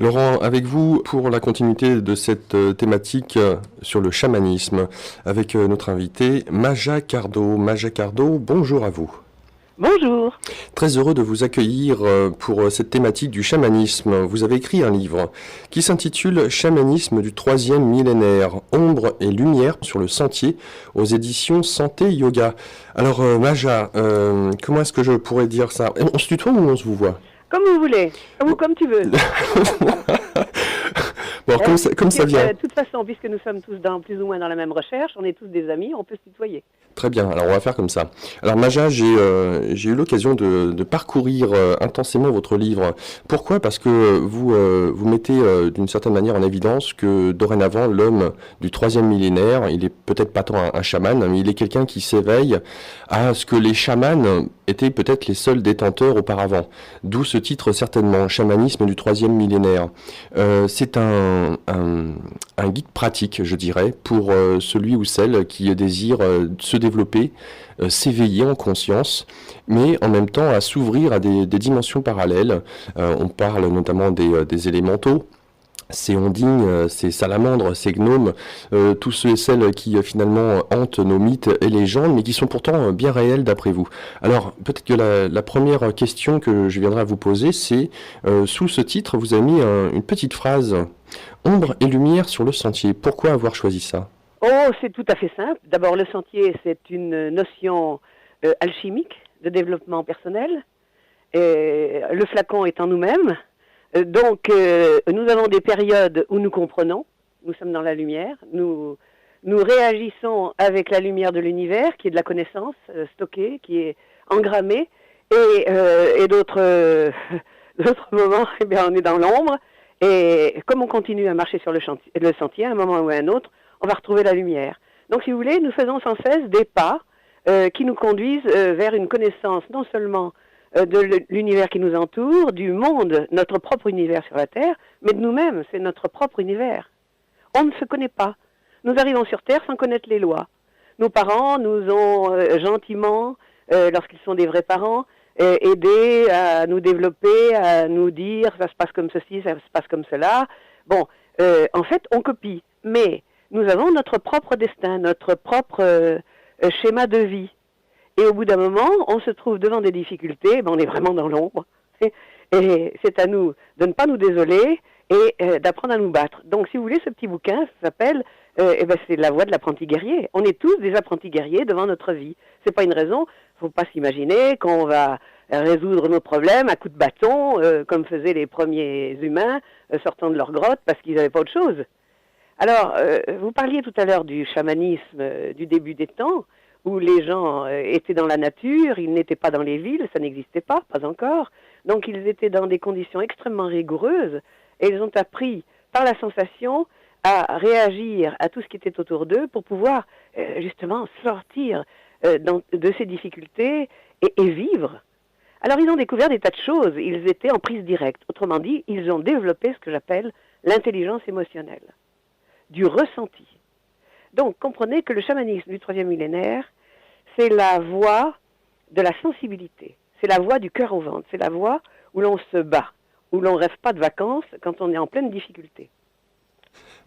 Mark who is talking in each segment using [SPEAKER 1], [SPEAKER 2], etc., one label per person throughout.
[SPEAKER 1] Laurent, avec vous pour la continuité de cette thématique sur le chamanisme, avec notre invité Maja Cardo. Maja Cardo, bonjour à vous.
[SPEAKER 2] Bonjour.
[SPEAKER 1] Très heureux de vous accueillir pour cette thématique du chamanisme. Vous avez écrit un livre qui s'intitule Chamanisme du troisième millénaire, ombre et lumière sur le sentier aux éditions Santé Yoga. Alors Maja, comment est-ce que je pourrais dire ça? On se tutoie ou on se vous voit?
[SPEAKER 2] Comme vous voulez, ou comme tu veux.
[SPEAKER 1] Bon, alors, comme ça vient.
[SPEAKER 2] De toute façon, puisque nous sommes tous plus ou moins dans la même recherche, on est tous des amis, on peut se tutoyer.
[SPEAKER 1] Très bien, alors on va faire comme ça. Alors Maja, j'ai eu l'occasion de parcourir intensément votre livre. Pourquoi? Parce que vous mettez d'une certaine manière en évidence que dorénavant l'homme du troisième millénaire, il est peut-être pas tant un chaman, mais il est quelqu'un qui s'éveille à ce que les chamans étaient peut-être les seuls détenteurs auparavant. D'où ce titre certainement, Chamanisme du troisième millénaire. C'est un guide pratique, je dirais, pour celui ou celle qui désire se développer, s'éveiller en conscience, mais en même temps à s'ouvrir à des dimensions parallèles. On parle notamment des élémentaux, ces ondines, ces salamandres, ces gnomes, tous ceux et celles qui finalement hantent nos mythes et légendes, mais qui sont pourtant bien réels d'après vous. Alors peut-être que la première question que je viendrai à vous poser, c'est sous ce titre, vous avez mis une petite phrase, ombre et lumière sur le sentier. Pourquoi avoir choisi ça?
[SPEAKER 2] Oh, c'est tout à fait simple. D'abord, le sentier, c'est une notion alchimique de développement personnel. Et le flacon est en nous-mêmes. Donc, nous avons des périodes où nous comprenons, nous sommes dans la lumière, nous réagissons avec la lumière de l'univers, qui est de la connaissance stockée, qui est engrammée, et d'autres d'autres moments, eh bien, on est dans l'ombre, et comme on continue à marcher sur le sentier, à un moment ou à un autre, on va retrouver la lumière. Donc, si vous voulez, nous faisons sans cesse des pas qui nous conduisent vers une connaissance non seulement de l'univers qui nous entoure, du monde, notre propre univers sur la Terre, mais de nous-mêmes, c'est notre propre univers. On ne se connaît pas. Nous arrivons sur Terre sans connaître les lois. Nos parents nous ont gentiment, lorsqu'ils sont des vrais parents, aidés à nous développer, à nous dire ça se passe comme ceci, ça se passe comme cela. Bon, en fait, on copie, mais nous avons notre propre destin, notre propre schéma de vie. Et au bout d'un moment, on se trouve devant des difficultés, ben on est vraiment dans l'ombre. Et c'est à nous de ne pas nous désoler et d'apprendre à nous battre. Donc, si vous voulez, ce petit bouquin s'appelle, c'est la voie de l'apprenti guerrier. On est tous des apprentis guerriers devant notre vie. C'est pas une raison. Faut pas s'imaginer qu'on va résoudre nos problèmes à coups de bâton, comme faisaient les premiers humains sortant de leur grotte parce qu'ils n'avaient pas autre chose. Alors, vous parliez tout à l'heure du chamanisme du début des temps, où les gens étaient dans la nature, ils n'étaient pas dans les villes, ça n'existait pas encore. Donc ils étaient dans des conditions extrêmement rigoureuses et ils ont appris par la sensation à réagir à tout ce qui était autour d'eux pour pouvoir justement sortir de ces difficultés et vivre. Alors ils ont découvert des tas de choses, ils étaient en prise directe. Autrement dit, ils ont développé ce que j'appelle l'intelligence émotionnelle, du ressenti. Donc, comprenez que le chamanisme du troisième millénaire, c'est la voie de la sensibilité. C'est la voie du cœur au ventre. C'est la voie où l'on se bat, où l'on ne rêve pas de vacances quand on est en pleine difficulté.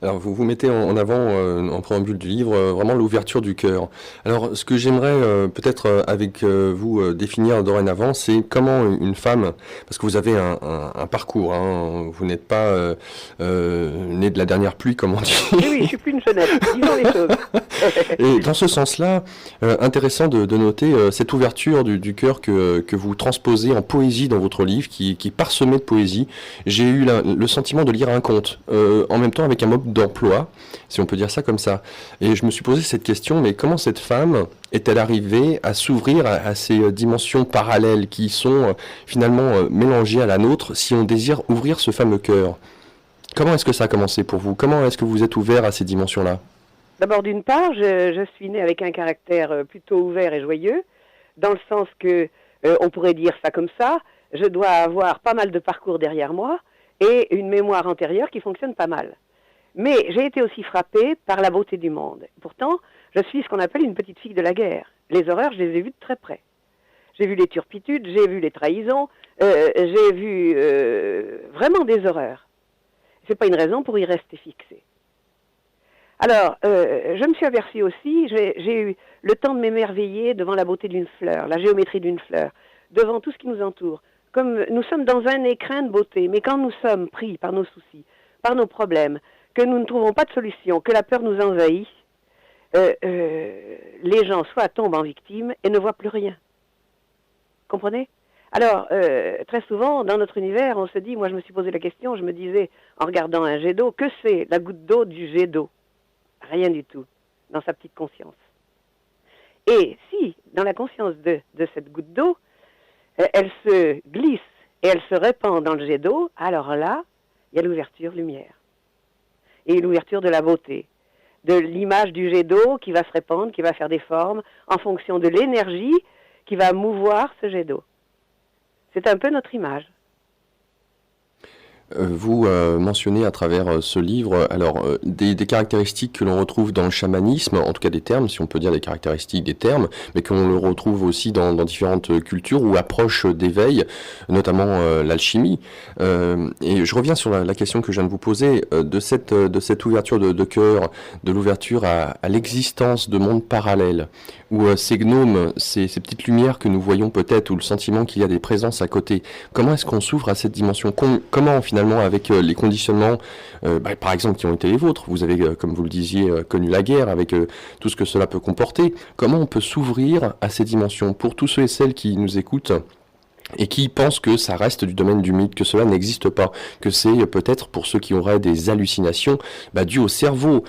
[SPEAKER 1] Alors vous mettez en avant, en préambule du livre, vraiment l'ouverture du cœur. Alors ce que j'aimerais peut-être avec vous définir dorénavant, c'est comment une femme, parce que vous avez un parcours, hein, vous n'êtes pas né de la dernière pluie comme on dit.
[SPEAKER 2] Oui, je suis plus une jeunette, disons les choses.
[SPEAKER 1] Et dans ce sens-là, intéressant de noter cette ouverture du cœur que vous transposez en poésie dans votre livre, qui est parsemé de poésie. J'ai eu le sentiment de lire un conte, en même temps avec un mode d'emploi, si on peut dire ça comme ça. Et je me suis posé cette question, mais comment cette femme est-elle arrivée à s'ouvrir à ces dimensions parallèles qui sont finalement mélangées à la nôtre si on désire ouvrir ce fameux cœur? Comment est-ce que ça a commencé pour vous? Comment est-ce que vous êtes ouvert à ces dimensions-là?
[SPEAKER 2] D'abord, d'une part, je suis née avec un caractère plutôt ouvert et joyeux, dans le sens que, on pourrait dire ça comme ça, je dois avoir pas mal de parcours derrière moi et une mémoire antérieure qui fonctionne pas mal. Mais j'ai été aussi frappée par la beauté du monde. Pourtant, je suis ce qu'on appelle une petite fille de la guerre. Les horreurs, je les ai vues de très près. J'ai vu les turpitudes, j'ai vu les trahisons, j'ai vu vraiment des horreurs. C'est pas une raison pour y rester fixé. Alors, je me suis aperçue aussi, j'ai eu le temps de m'émerveiller devant la beauté d'une fleur, la géométrie d'une fleur, devant tout ce qui nous entoure. Comme nous sommes dans un écrin de beauté, mais quand nous sommes pris par nos soucis, par nos problèmes, que nous ne trouvons pas de solution, que la peur nous envahit, les gens soit tombent en victime et ne voient plus rien. Comprenez? Alors, très souvent, dans notre univers, on se dit, moi je me suis posé la question, je me disais, en regardant un jet d'eau, que c'est la goutte d'eau du jet d'eau? Rien du tout, dans sa petite conscience. Et si, dans la conscience de cette goutte d'eau, elle se glisse et elle se répand dans le jet d'eau, alors là, il y a l'ouverture lumière. Et l'ouverture de la beauté, de l'image du jet d'eau qui va se répandre, qui va faire des formes, en fonction de l'énergie qui va mouvoir ce jet d'eau. C'est un peu notre image.
[SPEAKER 1] Vous mentionnez à travers ce livre des caractéristiques que l'on retrouve dans le chamanisme, en tout cas des termes, si on peut dire des caractéristiques des termes, mais qu'on le retrouve aussi dans différentes cultures ou approches d'éveil, notamment l'alchimie. Et je reviens sur la question que je viens de vous poser, de cette ouverture de cœur, de l'ouverture à l'existence de mondes parallèles, où ces gnomes, ces petites lumières que nous voyons peut-être, ou le sentiment qu'il y a des présences à côté, comment est-ce qu'on s'ouvre à cette dimension? Comment finalement avec les conditionnements, par exemple, qui ont été les vôtres. Vous avez, comme vous le disiez, connu la guerre avec tout ce que cela peut comporter. Comment on peut s'ouvrir à ces dimensions pour tous ceux et celles qui nous écoutent et qui pensent que ça reste du domaine du mythe, que cela n'existe pas, que c'est peut-être pour ceux qui auraient des hallucinations dues au cerveau.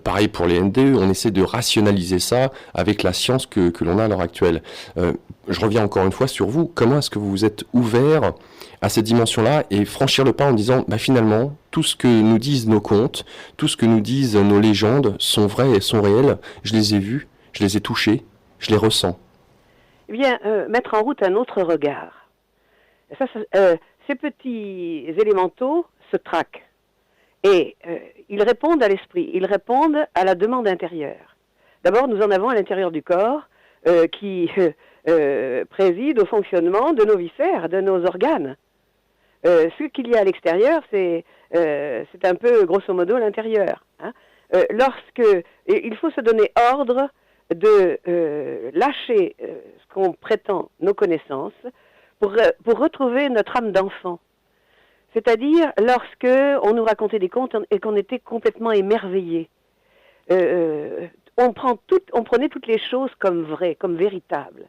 [SPEAKER 1] Pareil pour les NDE, on essaie de rationaliser ça avec la science que l'on a à l'heure actuelle. Je reviens encore une fois sur vous. Comment est-ce que vous vous êtes ouvert à cette dimension-là et franchir le pas en disant finalement, tout ce que nous disent nos contes, tout ce que nous disent nos légendes sont vrais et sont réels. Je les ai vus, je les ai touchés, je les ressens.
[SPEAKER 2] Eh bien, mettre en route un autre regard. Ces petits élémentaux se traquent et ils répondent à l'esprit, ils répondent à la demande intérieure. D'abord, nous en avons à l'intérieur du corps qui préside au fonctionnement de nos viscères, de nos organes. Ce qu'il y a à l'extérieur, c'est un peu, grosso modo, l'intérieur. Hein. Il faut se donner ordre de lâcher ce qu'on prétend nos connaissances pour retrouver notre âme d'enfant. C'est-à-dire lorsque on nous racontait des contes et qu'on était complètement émerveillés. On prenait toutes les choses comme vraies, comme véritables.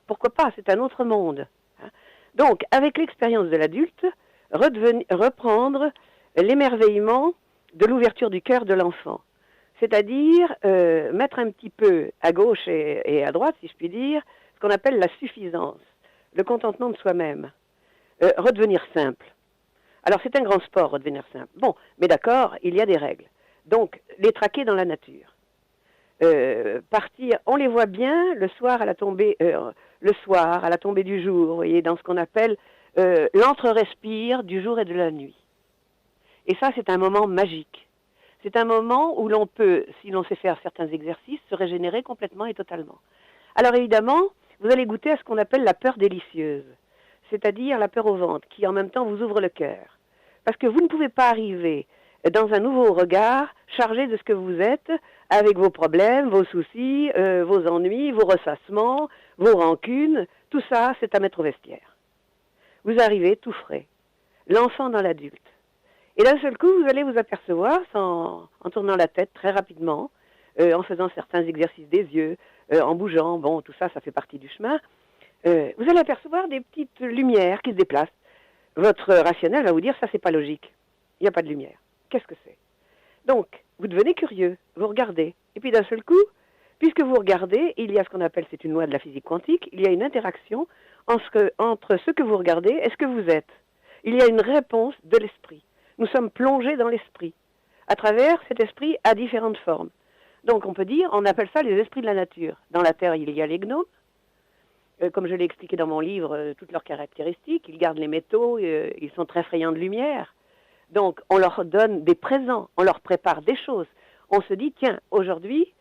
[SPEAKER 2] Pourquoi pas? C'est un autre monde. Hein. Donc, avec l'expérience de l'adulte, reprendre l'émerveillement de l'ouverture du cœur de l'enfant. C'est-à-dire mettre un petit peu à gauche et à droite, si je puis dire, ce qu'on appelle la suffisance, le contentement de soi-même. Redevenir simple. Alors, c'est un grand sport, redevenir simple. Bon, mais d'accord, il y a des règles. Donc, les traquer dans la nature. Partir, on les voit bien le soir à la tombée du jour, vous voyez, dans ce qu'on appelle l'entre-respire du jour et de la nuit. Et ça, c'est un moment magique. C'est un moment où l'on peut, si l'on sait faire certains exercices, se régénérer complètement et totalement. Alors évidemment, vous allez goûter à ce qu'on appelle la peur délicieuse, c'est-à-dire la peur au ventre, qui en même temps vous ouvre le cœur. Parce que vous ne pouvez pas arriver dans un nouveau regard chargé de ce que vous êtes, avec vos problèmes, vos soucis, vos ennuis, vos ressassements, vos rancunes, tout ça, c'est à mettre au vestiaire. Vous arrivez tout frais, l'enfant dans l'adulte. Et d'un seul coup, vous allez vous apercevoir, en tournant la tête très rapidement, en faisant certains exercices des yeux, en bougeant, bon, tout ça, ça fait partie du chemin, vous allez apercevoir des petites lumières qui se déplacent. Votre rationnel va vous dire, ça, c'est pas logique. Il n'y a pas de lumière. Qu'est-ce que c'est? Donc, vous devenez curieux, vous regardez. Et puis d'un seul coup, puisque vous regardez, il y a ce qu'on appelle, c'est une loi de la physique quantique, il y a une interaction entre ce que vous regardez et ce que vous êtes. Il y a une réponse de l'esprit. Nous sommes plongés dans l'esprit, à travers cet esprit à différentes formes. Donc on peut dire, on appelle ça les esprits de la nature. Dans la Terre, il y a les gnomes, comme je l'ai expliqué dans mon livre, toutes leurs caractéristiques, ils gardent les métaux, ils sont très friands de lumière. Donc on leur donne des présents, on leur prépare des choses. On se dit, tiens, aujourd'hui,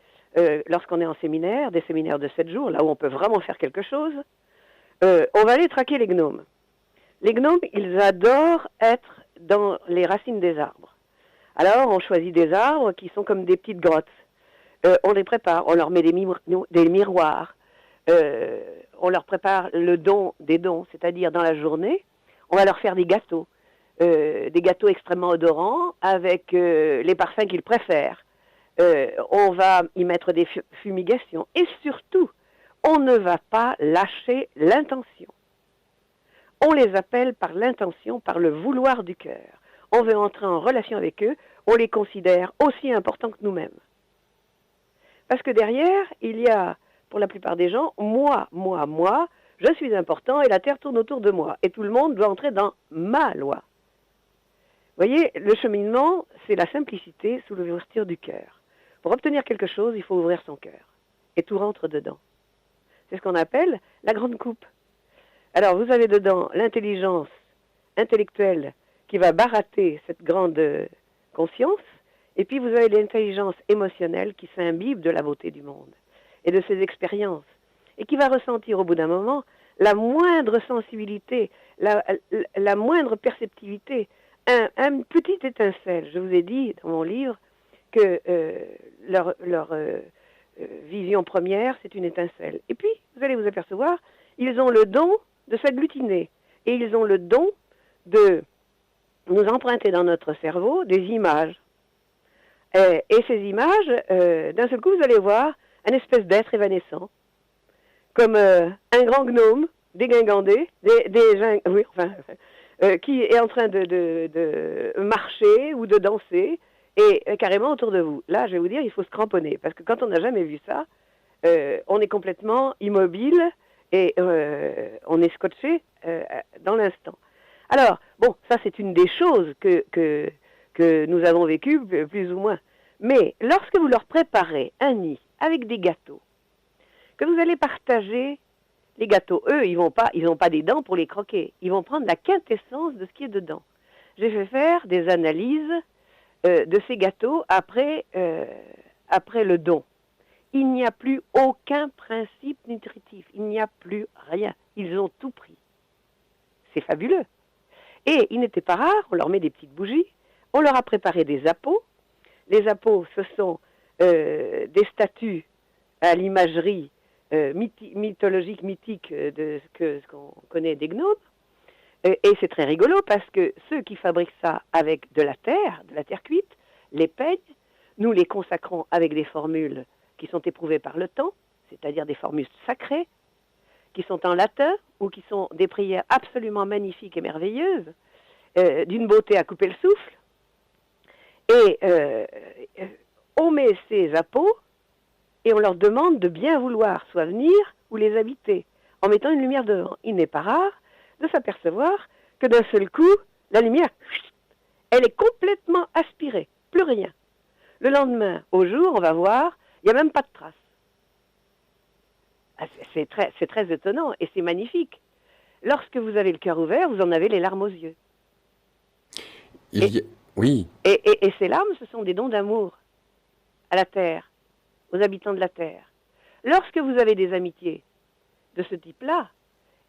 [SPEAKER 2] lorsqu'on est en séminaire, des séminaires de 7 jours, là où on peut vraiment faire quelque chose, on va aller traquer les gnomes. Les gnomes, ils adorent être dans les racines des arbres. Alors, on choisit des arbres qui sont comme des petites grottes. On les prépare, on leur met des miroirs. On leur prépare le don des dons, c'est-à-dire dans la journée, on va leur faire des gâteaux extrêmement odorants avec les parfums qu'ils préfèrent. On va y mettre des fumigations. Et surtout, on ne va pas lâcher l'intention. On les appelle par l'intention, par le vouloir du cœur. On veut entrer en relation avec eux, on les considère aussi importants que nous-mêmes. Parce que derrière, il y a, pour la plupart des gens, moi, je suis important et la terre tourne autour de moi. Et tout le monde doit entrer dans ma loi. Vous voyez, le cheminement, c'est la simplicité sous l'ouverture du cœur. Pour obtenir quelque chose, il faut ouvrir son cœur. Et tout rentre dedans. C'est ce qu'on appelle la grande coupe. Alors, vous avez dedans l'intelligence intellectuelle qui va barater cette grande conscience, et puis vous avez l'intelligence émotionnelle qui s'imbibe de la beauté du monde et de ses expériences, et qui va ressentir au bout d'un moment la moindre sensibilité, la moindre perceptivité, un petit étincelle. Je vous ai dit dans mon livre que leur vision première, c'est une étincelle. Et puis, vous allez vous apercevoir, ils ont le don de s'agglutiner, et ils ont le don de nous emprunter dans notre cerveau des images. Et ces images, d'un seul coup, vous allez voir un espèce d'être évanescent, comme un grand gnome dégingandé, qui est en train de marcher ou de danser, et carrément autour de vous. Là, je vais vous dire, il faut se cramponner, parce que quand on n'a jamais vu ça, on est complètement immobile, et on est scotché dans l'instant. Alors, bon, ça c'est une des choses que nous avons vécues, plus ou moins. Mais lorsque vous leur préparez un nid avec des gâteaux, que vous allez partager les gâteaux, eux, ils n'ont pas des dents pour les croquer. Ils vont prendre la quintessence de ce qui est dedans. J'ai fait faire des analyses de ces gâteaux après le don. Il n'y a plus aucun principe nutritif. Il n'y a plus rien. Ils ont tout pris. C'est fabuleux. Et il n'était pas rare, on leur met des petites bougies, on leur a préparé des appos. Les appos, ce sont des statues à l'imagerie mythologique, mythique de ce qu'on connaît des gnomes. Et c'est très rigolo parce que ceux qui fabriquent ça avec de la terre cuite, les peignent, nous les consacrons avec des formules qui sont éprouvées par le temps, c'est-à-dire des formules sacrées, qui sont en latin ou qui sont des prières absolument magnifiques et merveilleuses, d'une beauté à couper le souffle. Et on met ces appos et on leur demande de bien vouloir soit venir ou les habiter, en mettant une lumière devant. Il n'est pas rare de s'apercevoir que d'un seul coup, la lumière, elle est complètement aspirée, plus rien. Le lendemain, au jour, on va voir, il n'y a même pas de traces. C'est très étonnant et c'est magnifique. Lorsque vous avez le cœur ouvert, vous en avez les larmes aux yeux.
[SPEAKER 1] Oui.
[SPEAKER 2] Et ces larmes, ce sont des dons d'amour à la terre, aux habitants de la terre. Lorsque vous avez des amitiés de ce type-là,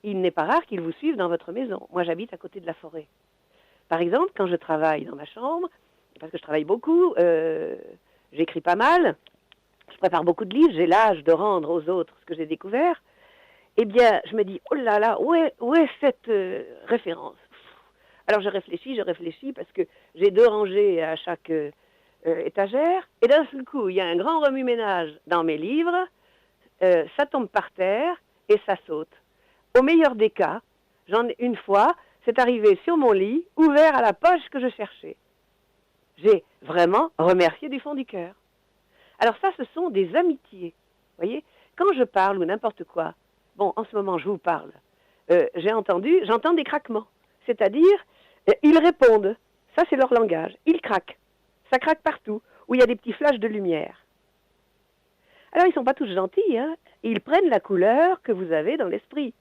[SPEAKER 2] il n'est pas rare qu'ils vous suivent dans votre maison. Moi, j'habite à côté de la forêt. Par exemple, quand je travaille dans ma chambre, parce que je travaille beaucoup, j'écris pas mal, je prépare beaucoup de livres, j'ai l'âge de rendre aux autres ce que j'ai découvert, eh bien, je me dis, oh là là, où est cette référence? Alors je réfléchis, parce que j'ai 2 rangées à chaque étagère, et d'un seul coup, il y a un grand remue-ménage dans mes livres, ça tombe par terre, et ça saute. Au meilleur des cas, une fois, c'est arrivé sur mon lit, ouvert à la poche que je cherchais. J'ai vraiment remercié du fond du cœur. Alors ça, ce sont des amitiés. Vous voyez, quand je parle ou n'importe quoi, bon, en ce moment, je vous parle, j'entends des craquements. C'est-à-dire, ils répondent. Ça, c'est leur langage. Ils craquent. Ça craque partout, où il y a des petits flashs de lumière. Alors, ils ne sont pas tous gentils, hein. Ils prennent la couleur que vous avez dans l'esprit.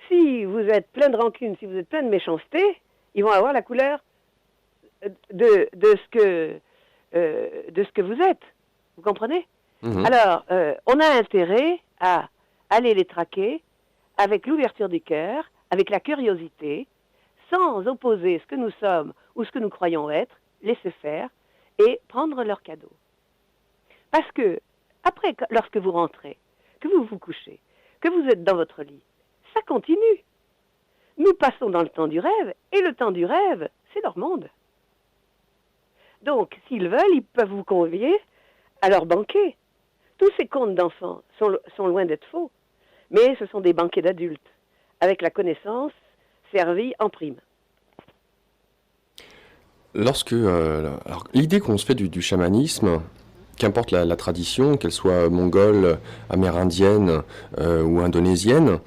[SPEAKER 2] Si vous êtes plein de rancune, si vous êtes plein de méchanceté, ils vont avoir la couleur de ce que vous êtes. Vous comprenez? Alors, on a intérêt à aller les traquer avec l'ouverture du cœur, avec la curiosité, sans opposer ce que nous sommes ou ce que nous croyons être, laisser faire et prendre leurs cadeaux. Parce que, après, lorsque vous rentrez, que vous vous couchez, que vous êtes dans votre lit, ça continue. Nous passons dans le temps du rêve, et le temps du rêve, c'est leur monde. Donc, s'ils veulent, ils peuvent vous convier à leur banquet. Tous ces contes d'enfants sont loin d'être faux, mais ce sont des banquets d'adultes, avec la connaissance servie en prime.
[SPEAKER 1] Alors, l'idée qu'on se fait du chamanisme, qu'importe la tradition, qu'elle soit mongole, amérindienne ou indonésienne,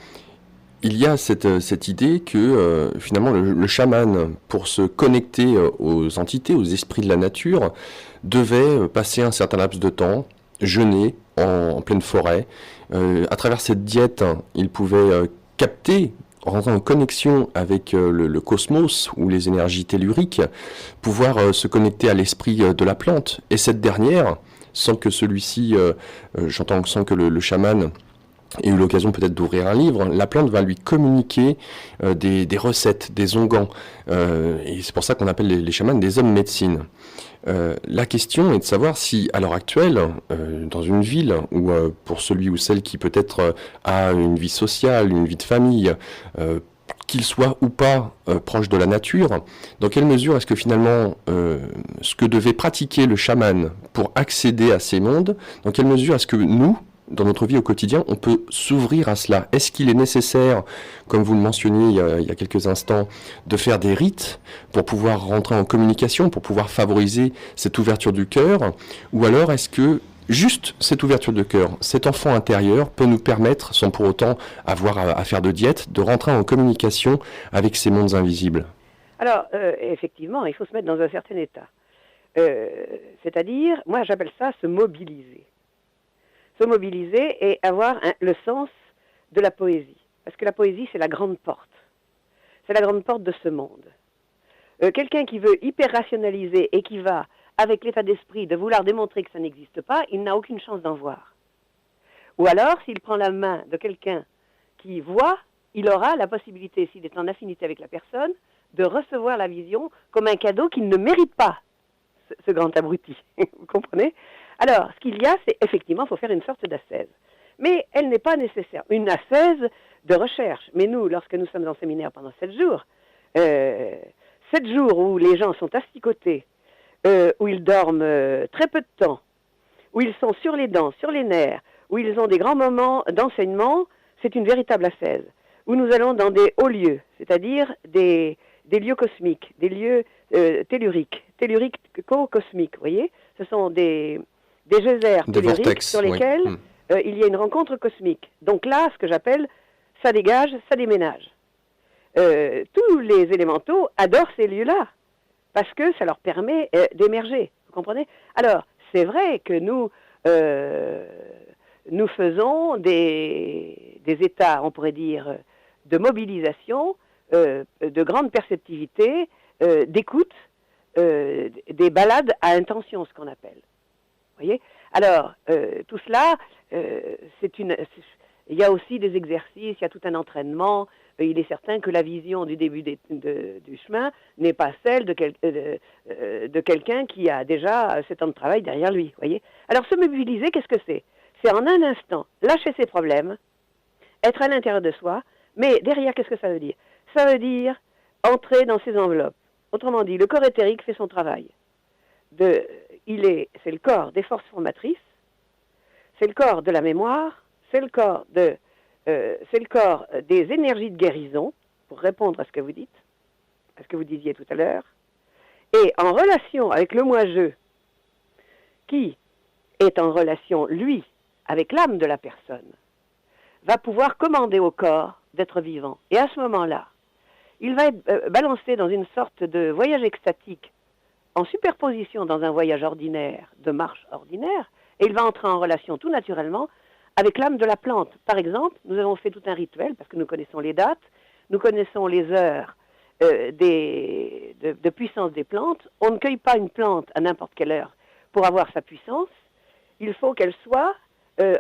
[SPEAKER 1] il y a cette idée que finalement le chaman, pour se connecter aux entités, aux esprits de la nature, devait passer un certain laps de temps, jeûner en pleine forêt. À travers cette diète, il pouvait capter, rentrer en connexion avec le cosmos ou les énergies telluriques, pouvoir se connecter à l'esprit de la plante. Et cette dernière, sans que celui-ci, sans que le chaman ait eu l'occasion peut-être d'ouvrir un livre, la plante va lui communiquer des recettes, des onguents. Et c'est pour ça qu'on appelle les chamans des hommes médecine. La question est de savoir si, à l'heure actuelle, dans une ville, ou pour celui ou celle qui peut-être a une vie sociale, une vie de famille, qu'il soit ou pas proche de la nature, dans quelle mesure est-ce que finalement ce que devait pratiquer le chaman pour accéder à ces mondes, dans quelle mesure est-ce que nous, dans notre vie au quotidien, on peut s'ouvrir à cela? Est-ce qu'il est nécessaire, comme vous le mentionniez il y a quelques instants, de faire des rites pour pouvoir rentrer en communication, pour pouvoir favoriser cette ouverture du cœur? Ou alors est-ce que juste cette ouverture de cœur, cet enfant intérieur peut nous permettre, sans pour autant avoir à faire de diète, de rentrer en communication avec ces mondes invisibles?
[SPEAKER 2] Alors, effectivement, il faut se mettre dans un certain état. C'est-à-dire, moi j'appelle ça se mobiliser. Se mobiliser et avoir le sens de la poésie. Parce que la poésie, c'est la grande porte. C'est la grande porte de ce monde. Quelqu'un qui veut hyper-rationaliser et qui va, avec l'état d'esprit de vouloir démontrer que ça n'existe pas, il n'a aucune chance d'en voir. Ou alors, s'il prend la main de quelqu'un qui voit, il aura la possibilité, s'il est en affinité avec la personne, de recevoir la vision comme un cadeau qu'il ne mérite pas, ce grand abruti. Vous comprenez? Alors, ce qu'il y a, c'est effectivement, il faut faire une sorte d'ascèse. Mais elle n'est pas nécessaire. Une ascèse de recherche. Mais nous, lorsque nous sommes en séminaire pendant 7 jours, 7 jours où les gens sont asticotés, où ils dorment très peu de temps, où ils sont sur les dents, sur les nerfs, où ils ont des grands moments d'enseignement, c'est une véritable ascèse. Où nous allons dans des hauts lieux, c'est-à-dire des lieux cosmiques, des lieux telluriques cosmiques, vous voyez? Ce sont des geysers telluriques vortex, sur lesquels il y a une rencontre cosmique. Donc là, ce que j'appelle, ça dégage, ça déménage. Tous les élémentaux adorent ces lieux-là, parce que ça leur permet d'émerger, vous comprenez? Alors, c'est vrai que nous faisons des états, on pourrait dire, de mobilisation, de grande perceptivité, d'écoute, des balades à intention, ce qu'on appelle. Vous voyez? Alors, tout cela, il y a aussi des exercices, il y a tout un entraînement. Il est certain que la vision du début du chemin n'est pas celle de quelqu'un qui a déjà 7 ans de travail derrière lui. Voyez? Alors, se mobiliser, qu'est-ce que c'est? C'est en un instant lâcher ses problèmes, être à l'intérieur de soi, mais derrière, qu'est-ce que ça veut dire? Ça veut dire entrer dans ses enveloppes. Autrement dit, le corps éthérique fait son travail. C'est le corps des forces formatrices, c'est le corps de la mémoire, c'est le corps des énergies de guérison, pour répondre à ce que vous dites, à ce que vous disiez tout à l'heure, et en relation avec le moi-je, qui est en relation, lui, avec l'âme de la personne, va pouvoir commander au corps d'être vivant. Et à ce moment-là, il va être balancé dans une sorte de voyage extatique, en superposition dans un voyage ordinaire, de marche ordinaire, et il va entrer en relation tout naturellement avec l'âme de la plante. Par exemple, nous avons fait tout un rituel, parce que nous connaissons les dates, nous connaissons les heures de puissance des plantes. On ne cueille pas une plante à n'importe quelle heure pour avoir sa puissance. Il faut qu'elle soit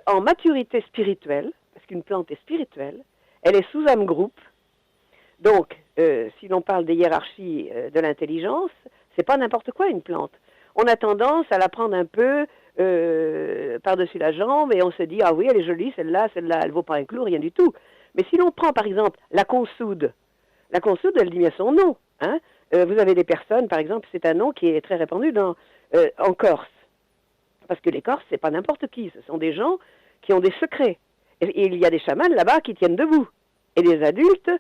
[SPEAKER 2] en maturité spirituelle, parce qu'une plante est spirituelle, elle est sous âme groupe. Donc, si l'on parle des hiérarchies de l'intelligence, c'est pas n'importe quoi une plante. On a tendance à la prendre un peu par-dessus la jambe et on se dit, ah oui, elle est jolie, celle-là, elle vaut pas un clou, rien du tout. Mais si l'on prend par exemple la consoude, elle dit bien son nom. Hein. Vous avez des personnes, par exemple, c'est un nom qui est très répandu en Corse. Parce que les Corses, c'est pas n'importe qui, ce sont des gens qui ont des secrets. Et il y a des chamans là-bas qui tiennent debout. Et des adultes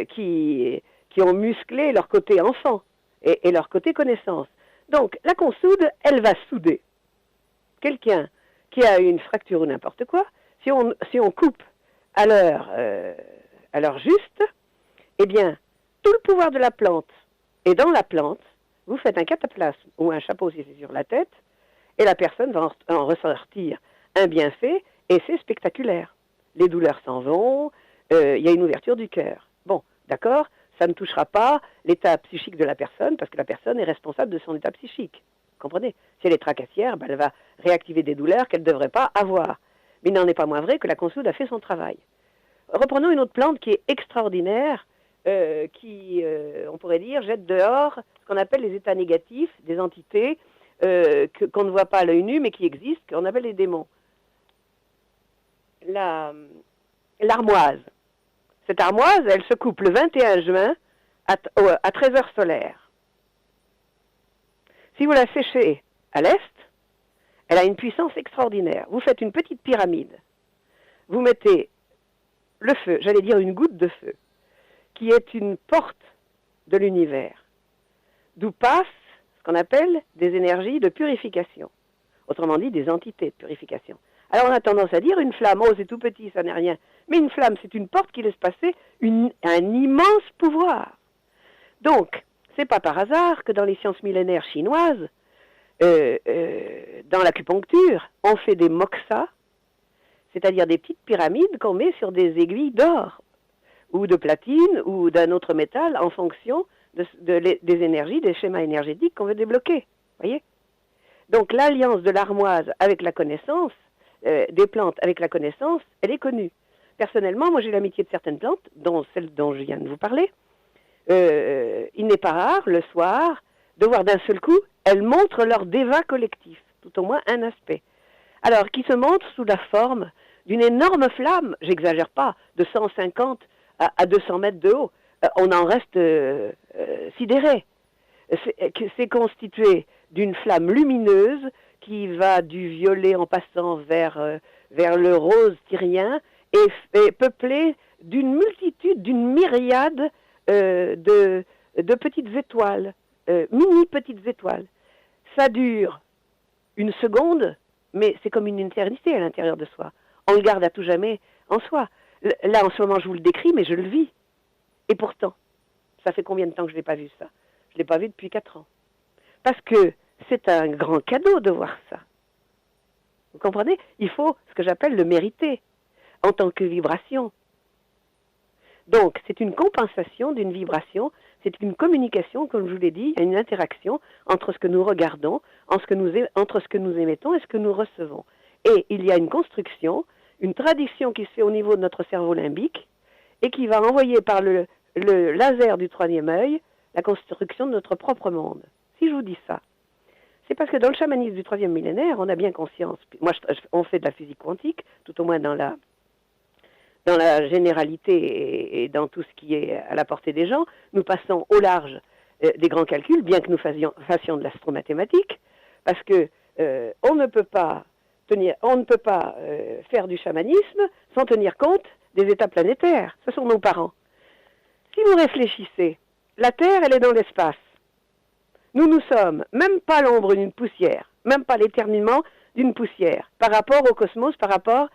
[SPEAKER 2] qui ont musclé leur côté enfant et leur côté connaissance. Donc, la consoude, elle va souder. Quelqu'un qui a une fracture ou n'importe quoi, si on coupe à l'heure juste, eh bien, tout le pouvoir de la plante est dans la plante. Vous faites un cataplasme ou un chapeau si c'est sur la tête, et la personne va en ressortir un bienfait, et c'est spectaculaire. Les douleurs s'en vont, il y a une ouverture du cœur. Bon, d'accord, ça ne touchera pas l'état psychique de la personne, parce que la personne est responsable de son état psychique. Vous comprenez? Si elle est tracassière, elle va réactiver des douleurs qu'elle ne devrait pas avoir. Mais il n'en est pas moins vrai que la consoude a fait son travail. Reprenons une autre plante qui est extraordinaire, qui, on pourrait dire, jette dehors ce qu'on appelle les états négatifs, des entités qu'on ne voit pas à l'œil nu, mais qui existent, qu'on appelle les démons. L'armoise. Cette armoise, elle se coupe le 21 juin à 13 heures solaires. Si vous la séchez à l'est, elle a une puissance extraordinaire. Vous faites une petite pyramide. Vous mettez le feu, j'allais dire une goutte de feu, qui est une porte de l'univers, d'où passent ce qu'on appelle des énergies de purification. Autrement dit, des entités de purification. Alors on a tendance à dire une flamme, oh c'est tout petit, ça n'est rien. Mais une flamme, c'est une porte qui laisse passer un immense pouvoir. Donc, c'est pas par hasard que dans les sciences millénaires chinoises, dans l'acupuncture, on fait des moksas, c'est-à-dire des petites pyramides qu'on met sur des aiguilles d'or, ou de platine, ou d'un autre métal, en fonction des énergies, des schémas énergétiques qu'on veut débloquer. Voyez ? Donc l'alliance de l'armoise avec la connaissance, des plantes avec la connaissance, elle est connue. Personnellement, moi j'ai l'amitié de certaines plantes, dont celle dont je viens de vous parler. Il n'est pas rare, le soir, de voir d'un seul coup, elles montrent leur déva collectif, tout au moins un aspect. Alors, qui se montre sous la forme d'une énorme flamme, j'exagère pas, de 150 à 200 mètres de haut. On en reste sidéré. C'est constitué d'une flamme lumineuse qui va du violet en passant vers le rose tyrien et peuplée d'une multitude, d'une myriade de petites étoiles, mini petites étoiles. Ça dure une seconde, mais c'est comme une éternité à l'intérieur de soi. On le garde à tout jamais en soi. Là, en ce moment, je vous le décris, mais je le vis. Et pourtant, ça fait combien de temps que je n'ai pas vu ça? Je ne l'ai pas vu depuis 4 ans. Parce que c'est un grand cadeau de voir ça. Vous comprenez? Il faut ce que j'appelle le mériter, en tant que vibration. Donc, c'est une compensation d'une vibration, c'est une communication, comme je vous l'ai dit, il y a une interaction entre ce que nous regardons, entre ce que nous émettons et ce que nous recevons. Et il y a une construction, une traduction qui se fait au niveau de notre cerveau limbique et qui va envoyer par le laser du troisième œil la construction de notre propre monde. Si je vous dis ça, c'est parce que dans le chamanisme du troisième millénaire, on a bien conscience, moi on fait de la physique quantique, tout au moins dans la généralité et dans tout ce qui est à la portée des gens, nous passons au large des grands calculs, bien que nous fassions de l'astromathématique, parce que on ne peut pas faire du chamanisme sans tenir compte des états planétaires. Ce sont nos parents. Si vous réfléchissez, la Terre, elle est dans l'espace. Nous sommes même pas l'ombre d'une poussière, même pas l'éternuement d'une poussière, par rapport au cosmos, par rapport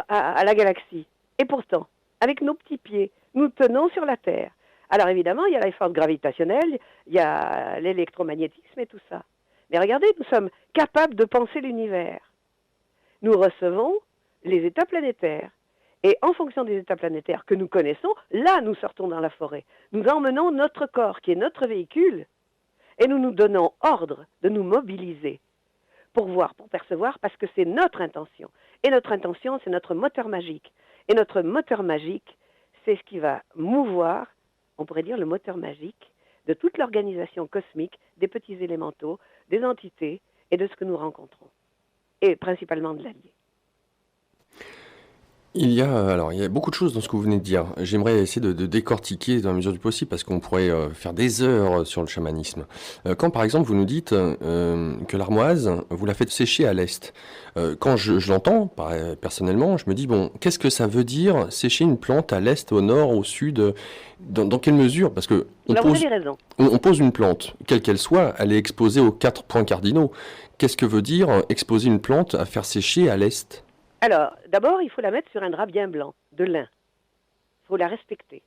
[SPEAKER 2] à la galaxie. Et pourtant, avec nos petits pieds, nous tenons sur la Terre. Alors évidemment, il y a la force gravitationnelle, il y a l'électromagnétisme et tout ça. Mais regardez, nous sommes capables de penser l'univers. Nous recevons les états planétaires. Et en fonction des états planétaires que nous connaissons, là, nous sortons dans la forêt. Nous emmenons notre corps, qui est notre véhicule, et nous nous donnons ordre de nous mobiliser pour voir, pour percevoir, parce que c'est notre intention. Et notre intention, c'est notre moteur magique. Et notre moteur magique, c'est ce qui va mouvoir, on pourrait dire, le moteur magique de toute l'organisation cosmique des petits élémentaux, des entités et de ce que nous rencontrons, et principalement de l'allié.
[SPEAKER 1] Il y a beaucoup de choses dans ce que vous venez de dire. J'aimerais essayer de décortiquer dans la mesure du possible parce qu'on pourrait faire des heures sur le chamanisme. Quand par exemple vous nous dites que l'armoise, vous la faites sécher à l'est. Quand je l'entends, personnellement, je me dis, bon, qu'est-ce que ça veut dire sécher une plante à l'est, au nord, au sud? Dans quelle mesure? Parce que
[SPEAKER 2] Là, vous avez raison.
[SPEAKER 1] on pose une plante, quelle qu'elle soit, elle est exposée aux 4 points cardinaux. Qu'est-ce que veut dire exposer une plante à faire sécher à l'est?
[SPEAKER 2] Alors, d'abord, il faut la mettre sur un drap bien blanc, de lin. Il faut la respecter.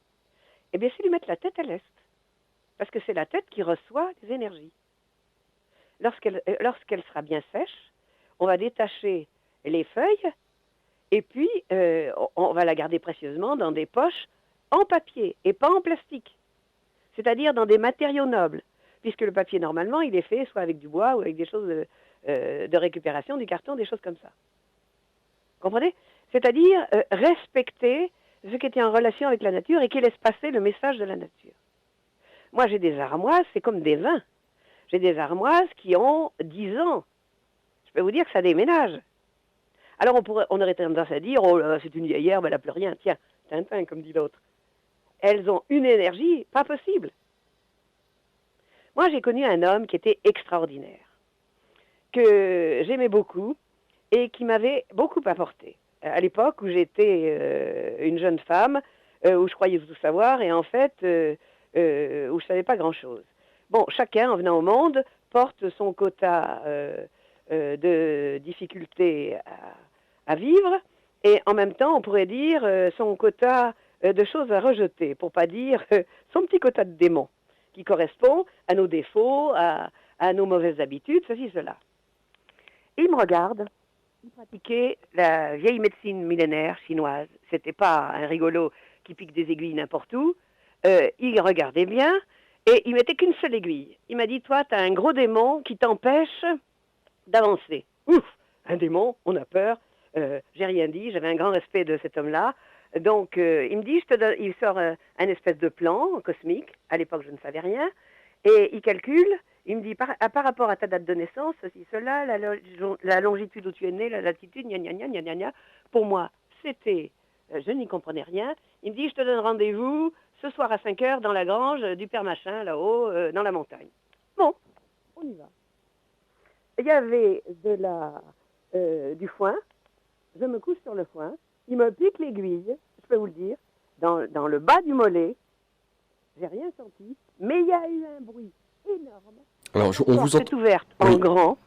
[SPEAKER 2] Eh bien, c'est lui mettre la tête à l'est, parce que c'est la tête qui reçoit les énergies. Lorsqu'elle sera bien sèche, on va détacher les feuilles, et puis on va la garder précieusement dans des poches en papier et pas en plastique, c'est-à-dire dans des matériaux nobles, puisque le papier, normalement, il est fait soit avec du bois ou avec des choses de récupération, du carton, des choses comme ça. Comprenez? C'est-à-dire respecter ce qui était en relation avec la nature et qui laisse passer le message de la nature. Moi, j'ai des armoises, c'est comme des vins. J'ai des armoises qui ont 10 ans. Je peux vous dire que ça déménage. Alors, on aurait tendance à dire, oh là, c'est une vieille herbe, elle n'a plus rien. Tiens, Tintin, comme dit l'autre. Elles ont une énergie pas possible. Moi, j'ai connu un homme qui était extraordinaire, que j'aimais beaucoup, et qui m'avait beaucoup apporté. À l'époque où j'étais une jeune femme, où je croyais tout savoir, et en fait, où je ne savais pas grand-chose. Bon, chacun, en venant au monde, porte son quota de difficultés à vivre, et en même temps, on pourrait dire son quota de choses à rejeter, pour pas dire son petit quota de démons, qui correspond à nos défauts, à nos mauvaises habitudes, ceci, cela. Il me regarde. Il pratiquait la vieille médecine millénaire chinoise. C'était pas un rigolo qui pique des aiguilles n'importe où. Il regardait bien et il mettait qu'une seule aiguille. Il m'a dit, toi, tu as un gros démon qui t'empêche d'avancer. Ouf, un démon, on a peur. J'ai rien dit, j'avais un grand respect de cet homme-là. Donc, il me dit, il sort un espèce de plan cosmique. À l'époque, je ne savais rien. Et il calcule. Il me dit, par rapport à ta date de naissance, ceci, cela, la longitude où tu es né, la latitude, gna gna gna gna gna gna. Pour moi, c'était, je n'y comprenais rien. Il me dit, je te donne rendez-vous ce soir à 5 heures dans la grange du père machin, là-haut, dans la montagne. Bon, on y va. Il y avait du foin. Je me couche sur le foin. Il me pique l'aiguille, je peux vous le dire, dans le bas du mollet. J'ai rien senti, mais il y a eu un bruit énorme.
[SPEAKER 1] Alors, on vous
[SPEAKER 2] s'est ouverte en grand,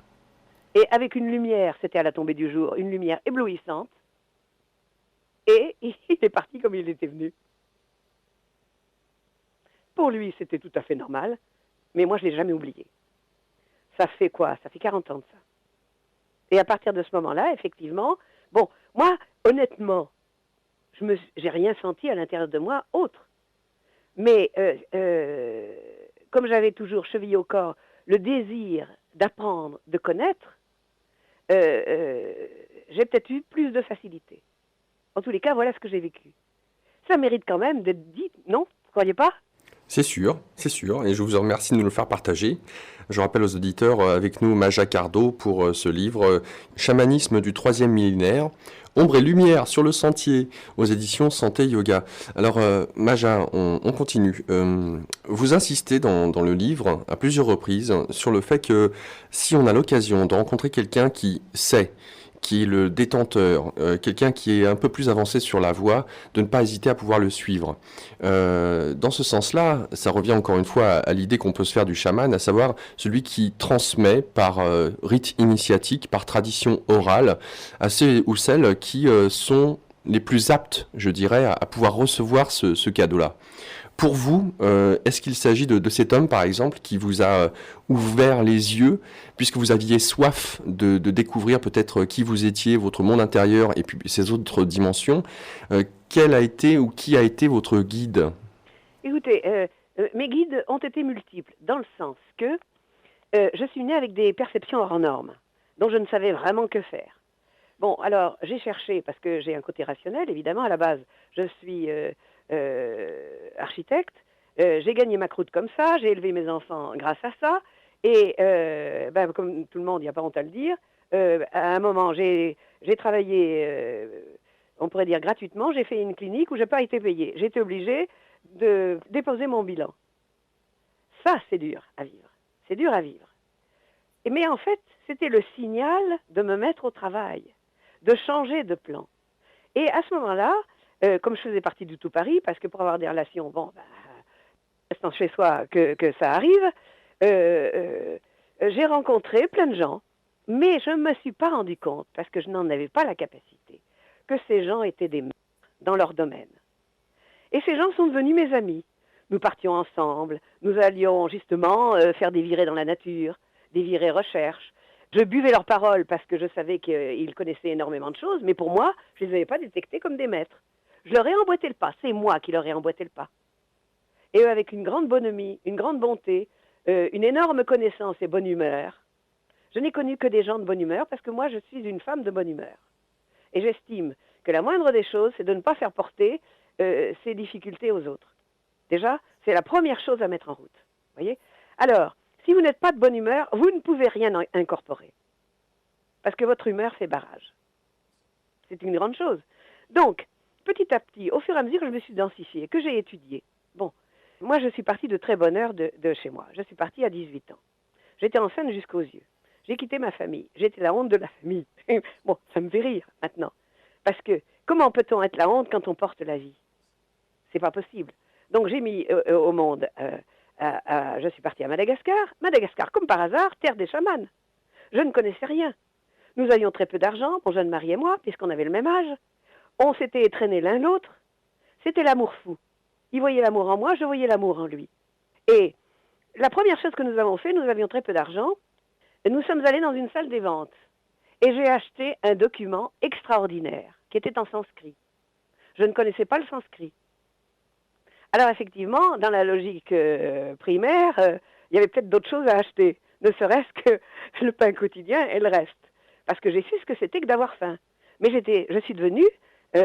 [SPEAKER 2] et avec une lumière, c'était à la tombée du jour, une lumière éblouissante, et il est parti comme il était venu. Pour lui, c'était tout à fait normal, mais moi, je ne l'ai jamais oublié. Ça fait quoi? Ça fait 40 ans de ça. Et à partir de ce moment-là, effectivement, bon, moi, honnêtement, j'ai rien senti à l'intérieur de moi autre. Mais comme j'avais toujours chevillé au corps le désir d'apprendre, de connaître, j'ai peut-être eu plus de facilité. En tous les cas, voilà ce que j'ai vécu. Ça mérite quand même d'être dit, non? Vous ne croyez pas?
[SPEAKER 1] C'est sûr, et je vous remercie de nous le faire partager. Je rappelle aux auditeurs avec nous Maja Cardo pour ce livre Chamanisme du 3e millénaire, Ombre et lumière sur le sentier aux éditions Santé Yoga. Alors Maja, on continue. Vous insistez dans le livre à plusieurs reprises sur le fait que si on a l'occasion de rencontrer quelqu'un qui sait, qui est le détenteur, quelqu'un qui est un peu plus avancé sur la voie, de ne pas hésiter à pouvoir le suivre. Dans ce sens-là, ça revient encore une fois à l'idée qu'on peut se faire du chaman, à savoir celui qui transmet par rite initiatique, par tradition orale, à ceux ou celles qui sont les plus aptes, je dirais, à pouvoir recevoir ce cadeau-là. Pour vous, est-ce qu'il s'agit de cet homme, par exemple, qui vous a ouvert les yeux, puisque vous aviez soif de découvrir peut-être qui vous étiez, votre monde intérieur et puis ces autres dimensions? Quel a été ou qui a été votre guide?
[SPEAKER 2] Écoutez, mes guides ont été multiples, dans le sens que je suis née avec des perceptions hors normes, dont je ne savais vraiment que faire. Bon, alors, j'ai cherché, parce que j'ai un côté rationnel, évidemment, à la base. Je suis architecte. J'ai gagné ma croûte comme ça, j'ai élevé mes enfants grâce à ça. Et comme tout le monde, il n'y a pas honte à le dire, à un moment, j'ai travaillé, on pourrait dire gratuitement, j'ai fait une clinique où je n'ai pas été payée. J'ai été obligée de déposer mon bilan. Ça, c'est dur à vivre. C'est dur à vivre. Mais en fait, c'était le signal de me mettre au travail, de changer de plan. Et à ce moment-là, comme je faisais partie du tout Paris, parce que pour avoir des relations, bon, restant chez soi que ça arrive, j'ai rencontré plein de gens, mais je ne me suis pas rendu compte, parce que je n'en avais pas la capacité, que ces gens étaient des maîtres dans leur domaine. Et ces gens sont devenus mes amis. Nous partions ensemble, nous allions justement faire des virées dans la nature, des virées recherche. Je buvais leurs paroles parce que je savais qu'ils connaissaient énormément de choses, mais pour moi, je ne les avais pas détectés comme des maîtres. Je leur ai emboîté le pas, c'est moi qui leur ai emboîté le pas. Et eux, avec une grande bonhomie, une grande bonté, une énorme connaissance et bonne humeur, je n'ai connu que des gens de bonne humeur parce que moi, je suis une femme de bonne humeur. Et j'estime que la moindre des choses, c'est de ne pas faire porter ces difficultés aux autres. Déjà, c'est la première chose à mettre en route. Voyez ? Alors, si vous n'êtes pas de bonne humeur, vous ne pouvez rien incorporer. Parce que votre humeur fait barrage. C'est une grande chose. Donc, petit à petit, au fur et à mesure que je me suis densifiée, que j'ai étudié, bon, moi je suis partie de très bonne heure de chez moi. Je suis partie à 18 ans. J'étais enceinte jusqu'aux yeux. J'ai quitté ma famille. J'étais la honte de la famille. Bon, ça me fait rire maintenant. Parce que, comment peut-on être la honte quand on porte la vie ? C'est pas possible. Donc j'ai mis au monde, je suis partie à Madagascar. Madagascar, comme par hasard, terre des chamans. Je ne connaissais rien. Nous avions très peu d'argent, mon jeune mari et moi, puisqu'on avait le même âge. On s'était traînés l'un l'autre. C'était l'amour fou. Il voyait l'amour en moi, je voyais l'amour en lui. Et la première chose que nous avons fait, nous avions très peu d'argent. Nous sommes allés dans une salle des ventes. Et j'ai acheté un document extraordinaire, qui était en sanskrit. Je ne connaissais pas le sanskrit. Alors effectivement, dans la logique primaire, il y avait peut-être d'autres choses à acheter, ne serait-ce que le pain quotidien et le reste. Parce que j'ai su ce que c'était que d'avoir faim. Mais je suis devenue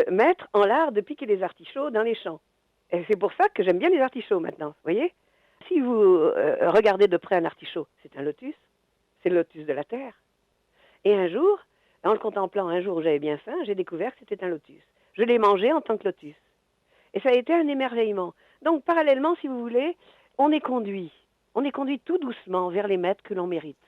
[SPEAKER 2] maître en l'art de piquer les artichauts dans les champs. Et c'est pour ça que j'aime bien les artichauts maintenant, vous voyez ? Si vous regardez de près un artichaut, c'est un lotus, c'est le lotus de la terre. Et un jour, en le contemplant, un jour où j'avais bien faim, j'ai découvert que c'était un lotus. Je l'ai mangé en tant que lotus. Et ça a été un émerveillement. Donc, parallèlement, si vous voulez, on est conduit tout doucement vers les maîtres que l'on mérite.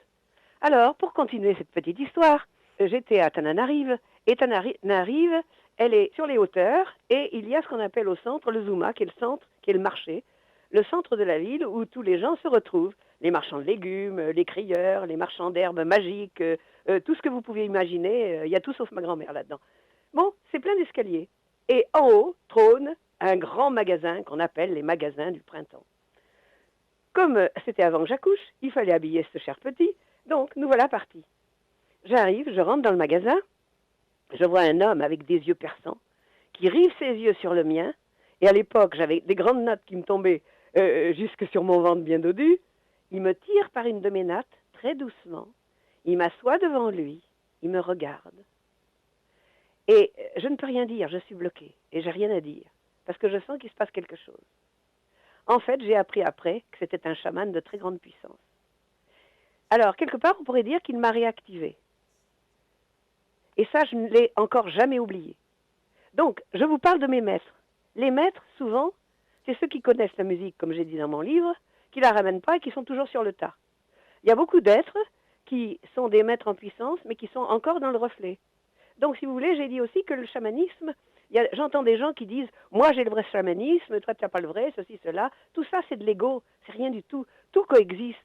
[SPEAKER 2] Alors, pour continuer cette petite histoire, j'étais à Tananarive, et Tananarive, elle est sur les hauteurs, et il y a ce qu'on appelle au centre le Zuma, qui est le centre, qui est le marché, le centre de la ville où tous les gens se retrouvent. Les marchands de légumes, les crieurs, les marchands d'herbes magiques, tout ce que vous pouvez imaginer, il y a tout sauf ma grand-mère là-dedans. Bon, c'est plein d'escaliers. Et en haut trône un grand magasin qu'on appelle les magasins du printemps. Comme c'était avant que j'accouche, il fallait habiller ce cher petit, donc nous voilà partis. J'arrive, je rentre dans le magasin, je vois un homme avec des yeux perçants, qui rive ses yeux sur le mien, et à l'époque j'avais des grandes nattes qui me tombaient jusque sur mon ventre bien dodu. Il me tire par une de mes nattes, très doucement, il m'assoit devant lui, il me regarde. Et je ne peux rien dire, je suis bloquée, et j'ai rien à dire, parce que je sens qu'il se passe quelque chose. En fait, j'ai appris après que c'était un chaman de très grande puissance. Alors, quelque part, on pourrait dire qu'il m'a réactivé. Et ça, je ne l'ai encore jamais oublié. Donc, je vous parle de mes maîtres. Les maîtres, souvent, c'est ceux qui connaissent la musique, comme j'ai dit dans mon livre, qui la ramènent pas et qui sont toujours sur le tas. Il y a beaucoup d'êtres qui sont des maîtres en puissance, mais qui sont encore dans le reflet. Donc, si vous voulez, j'ai dit aussi que le chamanisme, j'entends des gens qui disent « Moi, j'ai le vrai chamanisme, toi, tu n'as pas le vrai, ceci, cela. » Tout ça, c'est de l'ego, c'est rien du tout. Tout coexiste.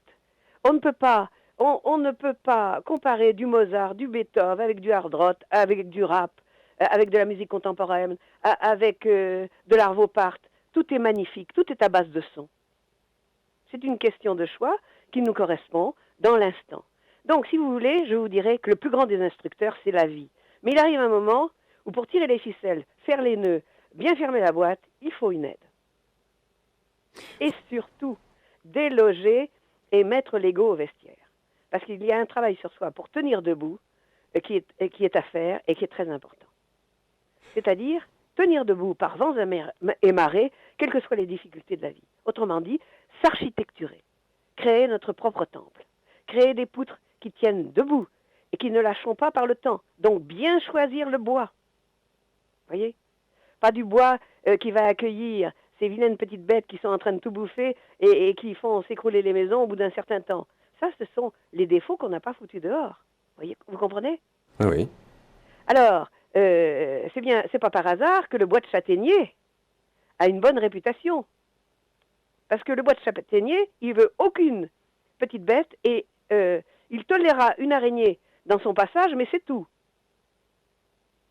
[SPEAKER 2] On ne peut pas comparer du Mozart, du Beethoven, avec du hard rock, avec du rap, avec de la musique contemporaine, avec de l'Arvo Part. Tout est magnifique, tout est à base de son. C'est une question de choix qui nous correspond dans l'instant. Donc, si vous voulez, je vous dirais que le plus grand des instructeurs, c'est la vie. Mais il arrive un moment où pour tirer les ficelles, faire les nœuds, bien fermer la boîte, il faut une aide. Et surtout, déloger et mettre l'ego au vestiaire. Parce qu'il y a un travail sur soi pour tenir debout qui est à faire et qui est très important. C'est-à-dire tenir debout par vents et marées, quelles que soient les difficultés de la vie. Autrement dit, s'architecturer, créer notre propre temple, créer des poutres qui tiennent debout et qui ne lâcheront pas par le temps. Donc bien choisir le bois. Voyez ? Pas du bois qui va accueillir ces vilaines petites bêtes qui sont en train de tout bouffer et qui font s'écrouler les maisons au bout d'un certain temps. Ça, ce sont les défauts qu'on n'a pas foutus dehors. Voyez, vous comprenez ?
[SPEAKER 1] Oui.
[SPEAKER 2] Alors, c'est pas par hasard que le bois de châtaignier a une bonne réputation. Parce que le bois de châtaignier, il veut aucune petite bête et il tolérera une araignée dans son passage, mais c'est tout.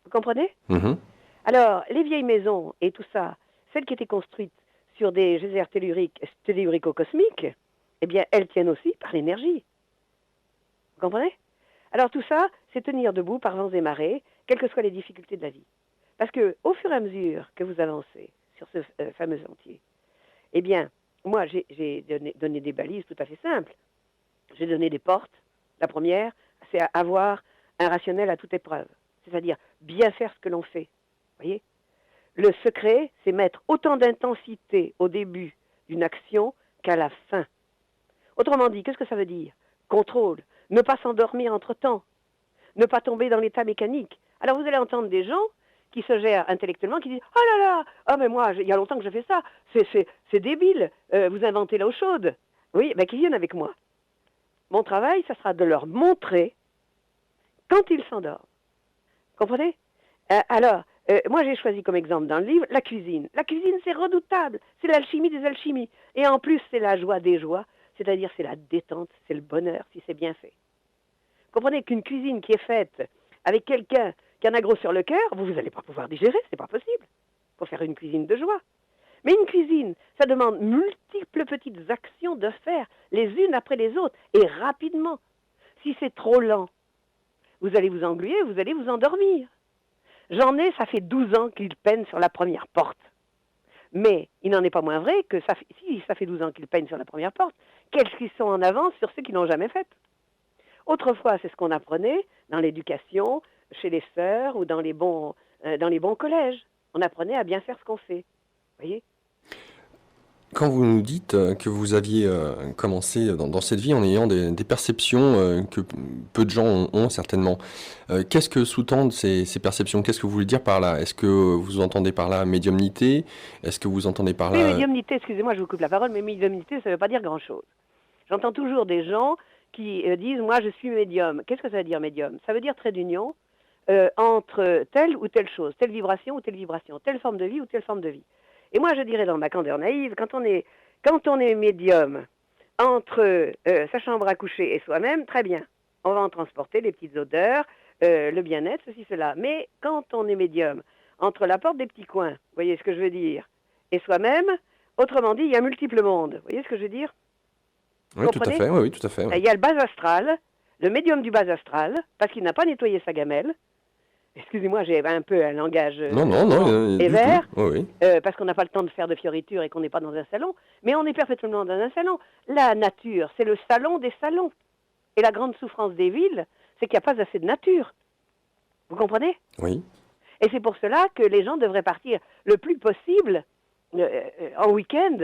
[SPEAKER 2] Vous comprenez ?
[SPEAKER 1] Mhm.
[SPEAKER 2] Alors, les vieilles maisons et tout ça, celles qui étaient construites sur des geysers tellurico-cosmiques, eh bien, elles tiennent aussi par l'énergie. Vous comprenez ? Alors tout ça, c'est tenir debout par vents et marées, quelles que soient les difficultés de la vie. Parce que, au fur et à mesure que vous avancez sur ce fameux sentier, eh bien, moi, j'ai donné des balises tout à fait simples. J'ai donné des portes. La première, c'est avoir un rationnel à toute épreuve. C'est-à-dire bien faire ce que l'on fait. Vous voyez ? Le secret, c'est mettre autant d'intensité au début d'une action qu'à la fin. Autrement dit, qu'est-ce que ça veut dire ? Contrôle. Ne pas s'endormir entre-temps. Ne pas tomber dans l'état mécanique. Alors vous allez entendre des gens qui se gèrent intellectuellement, qui disent « Oh là là, oh mais moi, il y a longtemps que je fais ça, c'est débile, vous inventez l'eau chaude. » Oui, ben qu'ils viennent avec moi. Mon travail, ça sera de leur montrer quand ils s'endorment. Comprenez ? Moi j'ai choisi comme exemple dans le livre la cuisine. La cuisine, c'est redoutable, c'est l'alchimie des alchimies. Et en plus, c'est la joie des joies, c'est-à-dire c'est la détente, c'est le bonheur, si c'est bien fait. Comprenez qu'une cuisine qui est faite avec quelqu'un qui en a gros sur le cœur, vous n'allez pas pouvoir digérer, c'est pas possible. Pour faire une cuisine de joie. Mais une cuisine, ça demande multiples petites actions de faire, les unes après les autres, et rapidement. Si c'est trop lent, vous allez vous engluer, vous allez vous endormir. J'en ai, ça fait 12 ans qu'ils peinent sur la première porte. Mais il n'en est pas moins vrai que si ça fait 12 ans qu'ils peignent sur la première porte, qu'est-ce qu'ils sont en avance sur ceux qui l'ont jamais faite. Autrefois, c'est ce qu'on apprenait dans l'éducation, chez les sœurs ou dans les bons collèges. On apprenait à bien faire ce qu'on fait. Vous voyez ?
[SPEAKER 1] Quand vous nous dites que vous aviez commencé dans cette vie en ayant des perceptions que peu de gens ont certainement, qu'est-ce que sous-tendent ces perceptions? Qu'est-ce que vous voulez dire par là? Est-ce que vous entendez par là médiumnité? Est-ce que vous entendez par
[SPEAKER 2] Oui,
[SPEAKER 1] là...
[SPEAKER 2] médiumnité, excusez-moi, je vous coupe la parole, mais médiumnité, ça ne veut pas dire grand-chose. J'entends toujours des gens qui disent « moi, je suis médium ». Qu'est-ce que ça veut dire médium? Ça veut dire trait d'union entre telle ou telle chose, telle vibration ou telle vibration, telle forme de vie ou telle forme de vie. Et moi, je dirais dans ma candeur naïve, quand on est médium entre sa chambre à coucher et soi-même, très bien. On va en transporter les petites odeurs, le bien-être, ceci, cela. Mais quand on est médium entre la porte des petits coins, vous voyez ce que je veux dire, et soi-même, autrement dit, il y a multiples mondes. Vous voyez ce que je veux dire?
[SPEAKER 1] Oui, tout à fait, oui, tout à fait. Oui.
[SPEAKER 2] Il y a le bas astral, le médium du bas astral, parce qu'il n'a pas nettoyé sa gamelle. Excusez-moi, j'ai un peu un langage vert,
[SPEAKER 1] oui.
[SPEAKER 2] parce qu'on n'a pas le temps de faire de fioritures et qu'on n'est pas dans un salon, mais on est parfaitement dans un salon. La nature, c'est le salon des salons. Et la grande souffrance des villes, c'est qu'il n'y a pas assez de nature. Vous comprenez?
[SPEAKER 1] Oui.
[SPEAKER 2] Et c'est pour cela que les gens devraient partir le plus possible en week-end.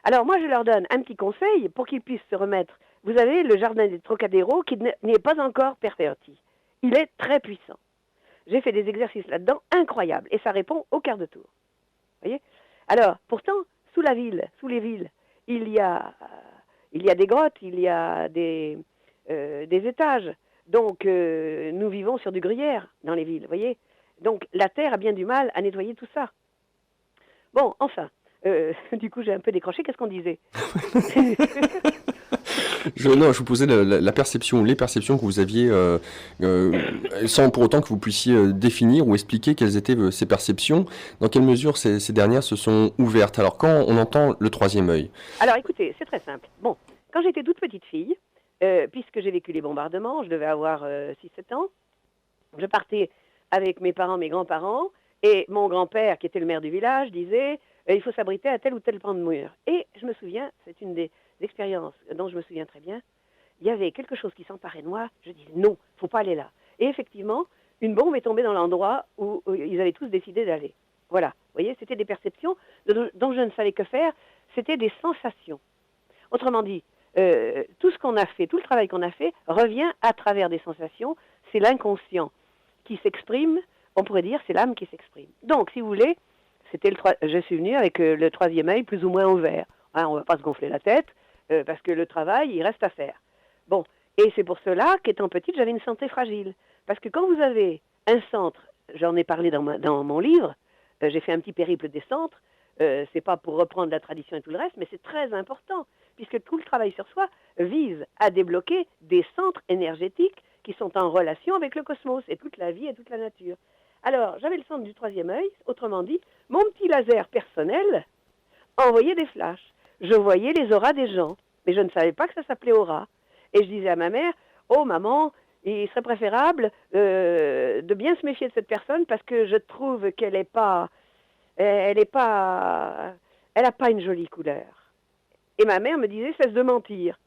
[SPEAKER 2] Alors moi, je leur donne un petit conseil pour qu'ils puissent se remettre. Vous avez le jardin des Trocadéros qui n'est pas encore perverti. Il est très puissant. J'ai fait des exercices là-dedans incroyables et ça répond au quart de tour. Vous voyez? Alors, pourtant, sous les villes, il y a des grottes, il y a des étages. Donc, nous vivons sur du gruyère dans les villes, vous voyez? Donc, la terre a bien du mal à nettoyer tout ça. Bon, enfin, du coup, j'ai un peu décroché. Qu'est-ce qu'on disait?
[SPEAKER 1] Je vous posais la perception, les perceptions que vous aviez, sans pour autant que vous puissiez définir ou expliquer quelles étaient ces perceptions, dans quelle mesure ces dernières se sont ouvertes. Alors, quand on entend le troisième œil?
[SPEAKER 2] Alors, écoutez, c'est très simple. Bon, quand j'étais toute petite fille, puisque j'ai vécu les bombardements, je devais avoir 6-7 ans, je partais avec mes parents, mes grands-parents, et mon grand-père, qui était le maire du village, disait il faut s'abriter à tel ou tel pan de mur. Et je me souviens, c'est une des expériences dont je me souviens très bien, il y avait quelque chose qui s'emparait de moi, je disais non, il ne faut pas aller là. Et effectivement, une bombe est tombée dans l'endroit où ils avaient tous décidé d'aller. Voilà, vous voyez, c'était des perceptions dont je ne savais que faire, c'était des sensations. Autrement dit, tout ce qu'on a fait, tout le travail qu'on a fait, revient à travers des sensations, c'est l'inconscient qui s'exprime, on pourrait dire, c'est l'âme qui s'exprime. Donc, si vous voulez, je suis venue avec le troisième œil plus ou moins ouvert. Hein, on ne va pas se gonfler la tête, parce que le travail, il reste à faire. Bon, et c'est pour cela qu'étant petite, j'avais une santé fragile. Parce que quand vous avez un centre, j'en ai parlé dans mon livre, j'ai fait un petit périple des centres, c'est pas pour reprendre la tradition et tout le reste, mais c'est très important, puisque tout le travail sur soi vise à débloquer des centres énergétiques qui sont en relation avec le cosmos et toute la vie et toute la nature. Alors, j'avais le centre du troisième œil, autrement dit, mon petit laser personnel envoyait des flashs. Je voyais les auras des gens, mais je ne savais pas que ça s'appelait aura. Et je disais à ma mère, oh maman, il serait préférable de bien se méfier de cette personne parce que je trouve qu'elle n'a pas une jolie couleur. Et ma mère me disait, cesse de mentir.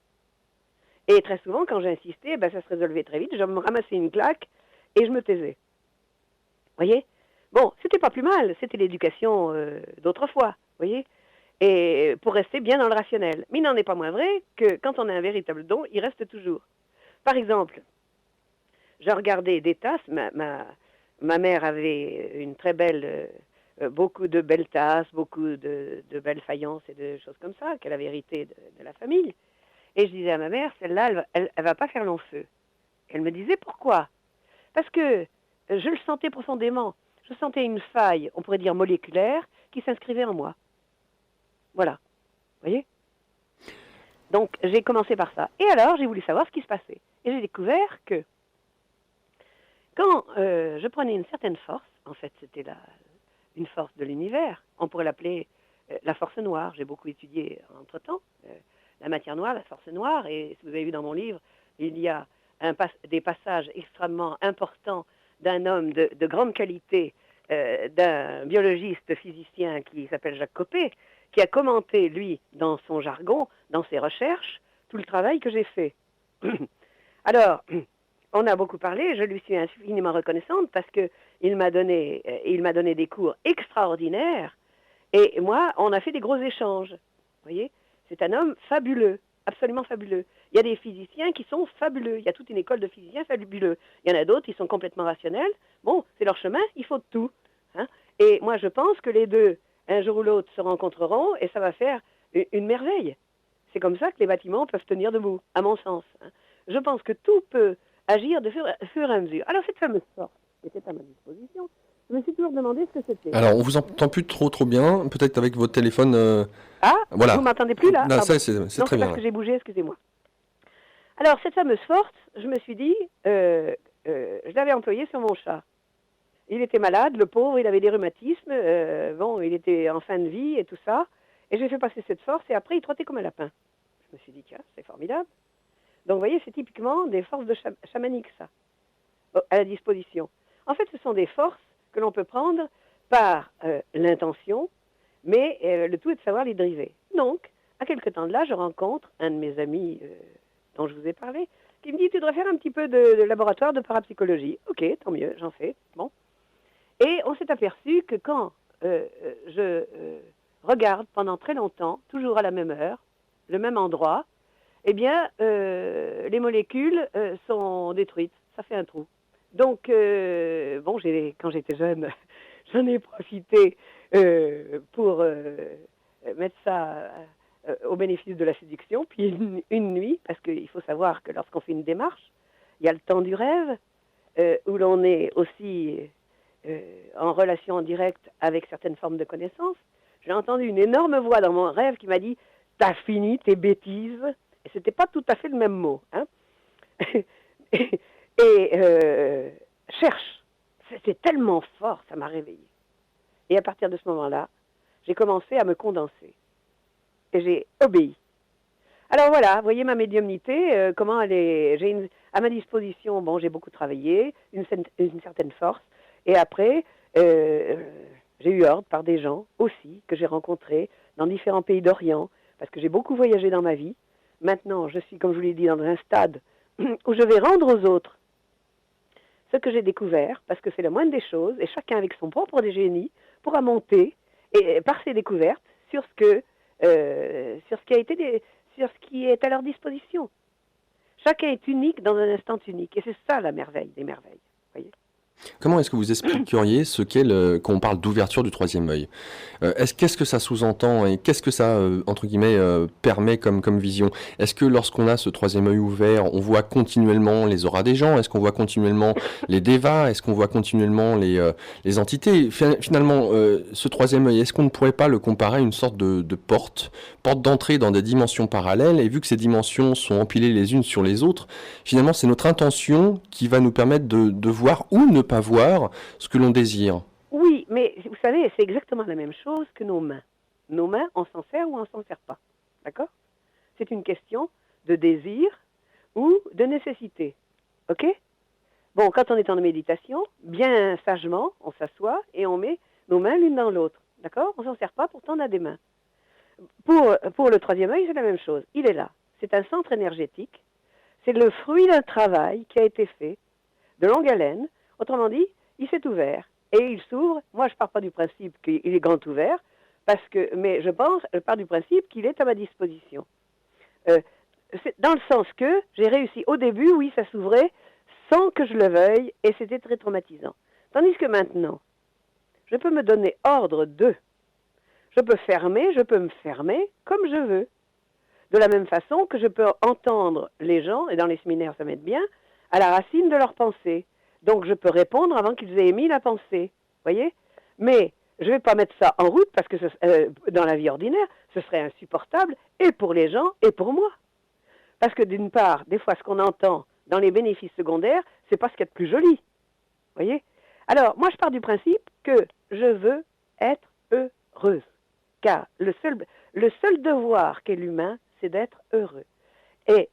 [SPEAKER 2] Et très souvent, quand j'insistais, ça se résolvait très vite, je me ramassais une claque et je me taisais. Voyez? Bon, c'était pas plus mal, c'était l'éducation d'autrefois, voyez? Et pour rester bien dans le rationnel. Mais il n'en est pas moins vrai que quand on a un véritable don, il reste toujours. Par exemple, je regardais des tasses, ma mère avait une très belle, beaucoup de belles tasses, beaucoup de belles faïences et de choses comme ça, qu'elle avait héritées de la famille. Et je disais à ma mère, celle-là, elle va pas faire long feu. Elle me disait, pourquoi? Parce que je le sentais profondément. Je sentais une faille, on pourrait dire moléculaire, qui s'inscrivait en moi. Voilà. Vous voyez? Donc, j'ai commencé par ça. Et alors, j'ai voulu savoir ce qui se passait. Et j'ai découvert que quand je prenais une certaine force, en fait, c'était une force de l'univers, on pourrait l'appeler la force noire. J'ai beaucoup étudié entre-temps la matière noire, la force noire, et si vous avez vu dans mon livre, il y a des passages extrêmement importants d'un homme de grande qualité, d'un biologiste physicien qui s'appelle Jacques Coppée, qui a commenté, lui, dans son jargon, dans ses recherches, tout le travail que j'ai fait. Alors, on a beaucoup parlé, je lui suis infiniment reconnaissante parce qu'il m'a donné des cours extraordinaires, et moi, on a fait des gros échanges. Vous voyez? C'est un homme fabuleux, absolument fabuleux. Il y a des physiciens qui sont fabuleux. Il y a toute une école de physiciens fabuleux. Il y en a d'autres qui sont complètement rationnels. Bon, c'est leur chemin, il faut de tout. Hein. Et moi, je pense que les deux, un jour ou l'autre, se rencontreront et ça va faire une merveille. C'est comme ça que les bâtiments peuvent tenir debout, à mon sens. Hein. Je pense que tout peut agir de fur et à mesure. Alors, cette fameuse force était à ma disposition. Je me suis toujours demandé ce que c'était.
[SPEAKER 1] Alors, on vous entend plus trop bien. Peut-être avec votre téléphone.
[SPEAKER 2] Ah,
[SPEAKER 1] voilà.
[SPEAKER 2] Vous m'entendez plus là?
[SPEAKER 1] Là, c'est
[SPEAKER 2] très bien. Parce que j'ai bougé, excusez-moi. Alors, cette fameuse force, je me suis dit, je l'avais employée sur mon chat. Il était malade, le pauvre, il avait des rhumatismes, il était en fin de vie et tout ça. Et j'ai fait passer cette force et après, il trottait comme un lapin. Je me suis dit, tiens, c'est formidable. Donc, vous voyez, c'est typiquement des forces de chamanique, ça, à la disposition. En fait, ce sont des forces que l'on peut prendre par l'intention, mais le tout est de savoir les driver. Donc, à quelque temps de là, je rencontre un de mes amis dont je vous ai parlé, qui me dit, tu devrais faire un petit peu de laboratoire de parapsychologie. Ok, tant mieux, j'en fais. Bon. Et on s'est aperçu que quand je regarde pendant très longtemps, toujours à la même heure, le même endroit, eh bien, les molécules sont détruites. Ça fait un trou. Donc, quand j'étais jeune, j'en ai profité pour mettre ça au bénéfice de la séduction. Puis une nuit, parce qu'il faut savoir que lorsqu'on fait une démarche, il y a le temps du rêve, où l'on est aussi en relation directe avec certaines formes de connaissances. J'ai entendu une énorme voix dans mon rêve qui m'a dit « T'as fini tes bêtises ». Et c'était pas tout à fait le même mot. Hein. Cherche. C'était tellement fort, ça m'a réveillée. Et à partir de ce moment-là, j'ai commencé à me condenser. Et j'ai obéi. Alors voilà, vous voyez ma médiumnité, comment elle est. À ma disposition, j'ai beaucoup travaillé, une certaine force. Et après, j'ai eu ordre par des gens aussi que j'ai rencontrés dans différents pays d'Orient, parce que j'ai beaucoup voyagé dans ma vie. Maintenant, je suis, comme je vous l'ai dit, dans un stade où je vais rendre aux autres ce que j'ai découvert, parce que c'est la moindre des choses, et chacun avec son propre génie pourra monter et par ses découvertes sur sur ce qui est à leur disposition. Chacun est unique dans un instant unique, et c'est ça la merveille des merveilles. Voyez.
[SPEAKER 1] Comment est-ce que vous expliqueriez ce qu'est quand on parle d'ouverture du troisième œil? Qu'est-ce que ça sous-entend et qu'est-ce que ça, entre guillemets, permet comme vision? Est-ce que lorsqu'on a ce troisième œil ouvert, on voit continuellement les auras des gens? Est-ce qu'on voit continuellement les devas? Est-ce qu'on voit continuellement les entités? Finalement, ce troisième œil, est-ce qu'on ne pourrait pas le comparer à une sorte de porte d'entrée dans des dimensions parallèles? Et vu que ces dimensions sont empilées les unes sur les autres, finalement, c'est notre intention qui va nous permettre de voir ou ne pas voir ce que l'on désire.
[SPEAKER 2] Oui, mais vous savez, c'est exactement la même chose que nos mains. Nos mains, on s'en sert ou on s'en sert pas. D'accord? C'est une question de désir ou de nécessité. OK? Bon, quand on est en méditation, bien sagement, on s'assoit et on met nos mains l'une dans l'autre. D'accord? On s'en sert pas, pourtant on a des mains. Pour le troisième œil, c'est la même chose. Il est là. C'est un centre énergétique. C'est le fruit d'un travail qui a été fait de longue haleine. Autrement dit, il s'est ouvert. Et il s'ouvre. Moi, je ne pars pas du principe qu'il est grand ouvert, mais je pars du principe qu'il est à ma disposition. C'est dans le sens que j'ai réussi au début, oui, ça s'ouvrait sans que je le veuille, et c'était très traumatisant. Tandis que maintenant, je peux me donner ordre de. Je peux me fermer comme je veux. De la même façon que je peux entendre les gens, et dans les séminaires ça m'aide bien, à la racine de leur pensée. Donc je peux répondre avant qu'ils aient émis la pensée. Voyez? Mais je ne vais pas mettre ça en route parce que dans la vie ordinaire, ce serait insupportable et pour les gens et pour moi. Parce que d'une part, des fois ce qu'on entend dans les bénéfices secondaires, c'est pas ce qu'il y a de plus joli. Voyez? Alors, moi je pars du principe que je veux être heureuse. Car le seul devoir qu'est l'humain, c'est d'être heureux. Et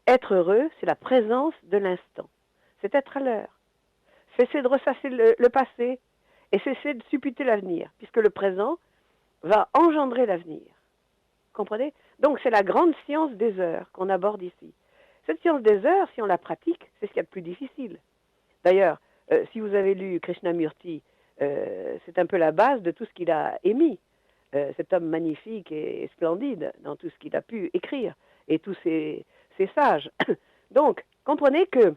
[SPEAKER 2] être heureux, c'est la présence de l'instant. C'est être à l'heure. Cesser de ressasser le passé et cesser de supputer l'avenir, puisque le présent va engendrer l'avenir. Comprenez? Donc c'est la grande science des heures qu'on aborde ici. Cette science des heures, si on la pratique, c'est ce qu'il y a de plus difficile. D'ailleurs, si vous avez lu Krishnamurti, c'est un peu la base de tout ce qu'il a émis. Cet homme magnifique et splendide dans tout ce qu'il a pu écrire, et tous ces sages. Donc, comprenez que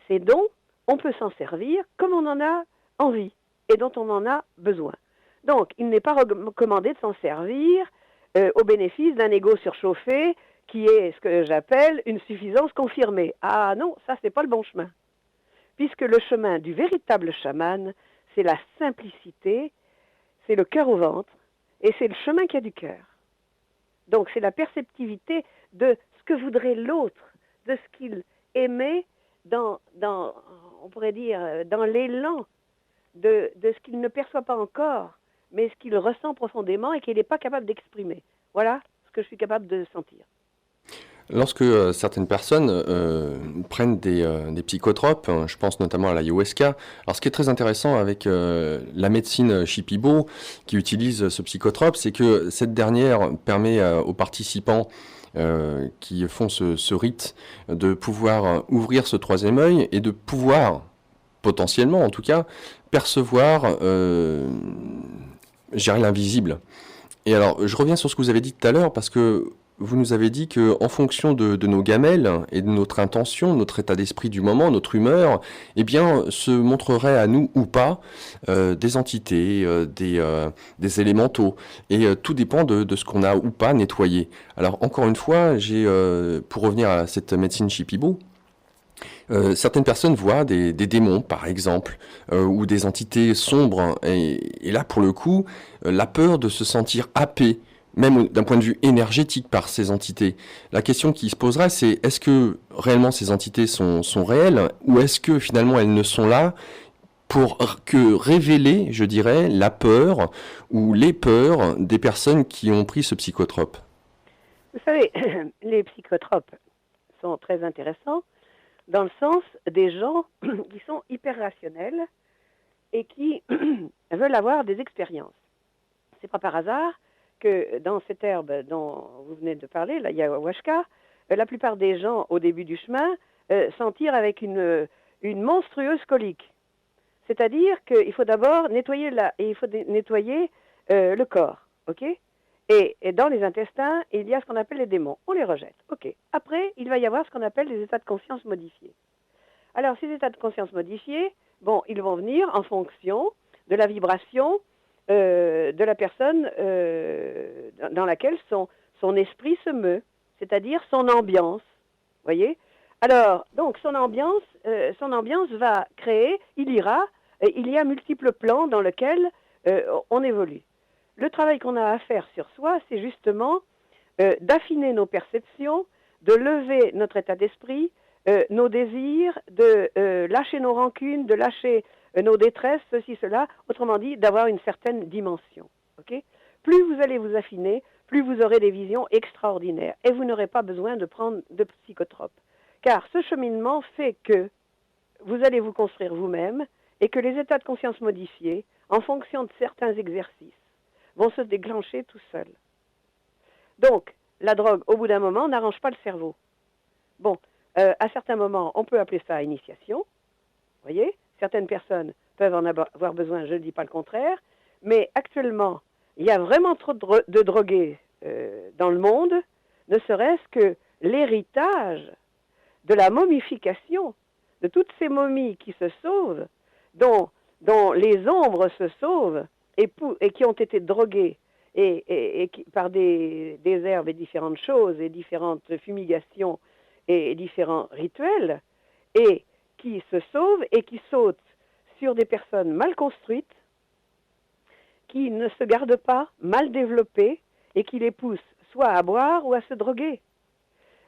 [SPEAKER 2] ces dons, on peut s'en servir comme on en a envie et dont on en a besoin. Donc, il n'est pas recommandé de s'en servir au bénéfice d'un ego surchauffé qui est ce que j'appelle une suffisance confirmée. Ah non, ça c'est pas le bon chemin. Puisque le chemin du véritable chaman, c'est la simplicité, c'est le cœur au ventre, et c'est le chemin qui a du cœur. Donc c'est la perceptivité de ce que voudrait l'autre, de ce qu'il aimait on pourrait dire, dans l'élan de ce qu'il ne perçoit pas encore, mais ce qu'il ressent profondément et qu'il n'est pas capable d'exprimer. Voilà ce que je suis capable de sentir.
[SPEAKER 1] Lorsque certaines personnes prennent des psychotropes, je pense notamment à l'ayahuasca, alors ce qui est très intéressant avec la médecine Shipibo qui utilise ce psychotrope, c'est que cette dernière permet aux participants qui font ce rite de pouvoir ouvrir ce troisième œil et de pouvoir, potentiellement en tout cas, percevoir l'invisible. Et alors, je reviens sur ce que vous avez dit tout à l'heure, parce que vous nous avez dit qu'en fonction de nos gamelles et de notre intention, notre état d'esprit du moment, notre humeur, eh bien, se montrerait à nous ou pas des entités, des élémentaux. Et tout dépend de ce qu'on a ou pas nettoyé. Alors, encore une fois, pour revenir à cette médecine Shipibo, certaines personnes voient des démons, par exemple, ou des entités sombres. Et là, pour le coup, la peur de se sentir happé, même d'un point de vue énergétique par ces entités. La question qui se poserait, c'est est-ce que réellement ces entités sont réelles, ou est-ce que finalement elles ne sont là pour que révéler, je dirais, la peur ou les peurs des personnes qui ont pris ce psychotrope?
[SPEAKER 2] Vous savez, les psychotropes sont très intéressants dans le sens des gens qui sont hyper rationnels et qui veulent avoir des expériences. C'est pas par hasard que dans cette herbe dont vous venez de parler, la ayahuasca, la plupart des gens au début du chemin s'en tirent avec une une monstrueuse colique. C'est-à-dire qu'il faut d'abord nettoyer le corps, ok? Et dans les intestins, il y a ce qu'on appelle les démons. On les rejette, ok. Après, il va y avoir ce qu'on appelle les états de conscience modifiés. Alors, ces états de conscience modifiés, bon, ils vont venir en fonction de la vibration de la personne dans laquelle son esprit se meut, c'est-à-dire son ambiance, voyez? Alors, donc, son ambiance va créer, il y a multiples plans dans lesquels on évolue. Le travail qu'on a à faire sur soi, c'est justement d'affiner nos perceptions, de lever notre état d'esprit, nos désirs, de lâcher nos rancunes, de lâcher nos détresses, ceci, cela, autrement dit, d'avoir une certaine dimension. Okay? Plus vous allez vous affiner, plus vous aurez des visions extraordinaires et vous n'aurez pas besoin de prendre de psychotropes. Car ce cheminement fait que vous allez vous construire vous-même et que les états de conscience modifiés, en fonction de certains exercices, vont se déclencher tout seuls. Donc, la drogue, au bout d'un moment, n'arrange pas le cerveau. Bon, à certains moments, on peut appeler ça initiation. Vous voyez, certaines personnes peuvent en avoir besoin, je ne dis pas le contraire, mais actuellement, il y a vraiment trop de drogués dans le monde, ne serait-ce que l'héritage de la momification, de toutes ces momies qui se sauvent, dont les ombres se sauvent et qui ont été droguées par des herbes et différentes choses et différentes fumigations et différents rituels, et qui se sauvent et qui sautent sur des personnes mal construites, qui ne se gardent pas, mal développées, et qui les poussent soit à boire ou à se droguer.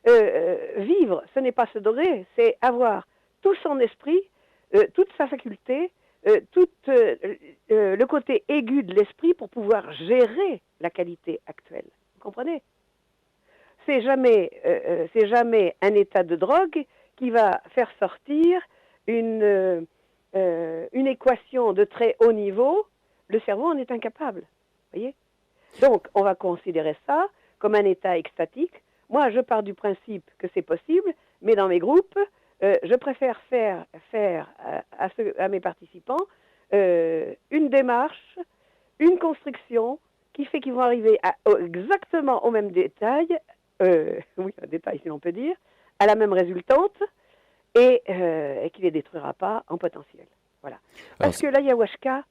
[SPEAKER 2] Vivre, ce n'est pas se droguer, c'est avoir tout son esprit, toute sa faculté, tout le côté aigu de l'esprit pour pouvoir gérer la qualité actuelle. Vous comprenez ? C'est jamais un état de drogue qui va faire sortir une équation de très haut niveau. Le cerveau en est incapable. Voyez ? Donc, on va considérer ça comme un état extatique. Moi, je pars du principe que c'est possible, mais dans mes groupes, je préfère faire à mes participants une démarche, une construction qui fait qu'ils vont arriver exactement au même détail, oui, un détail si l'on peut dire, à la même résultante et qui ne les détruira pas en potentiel. Voilà. Parce que l'ayahuasca,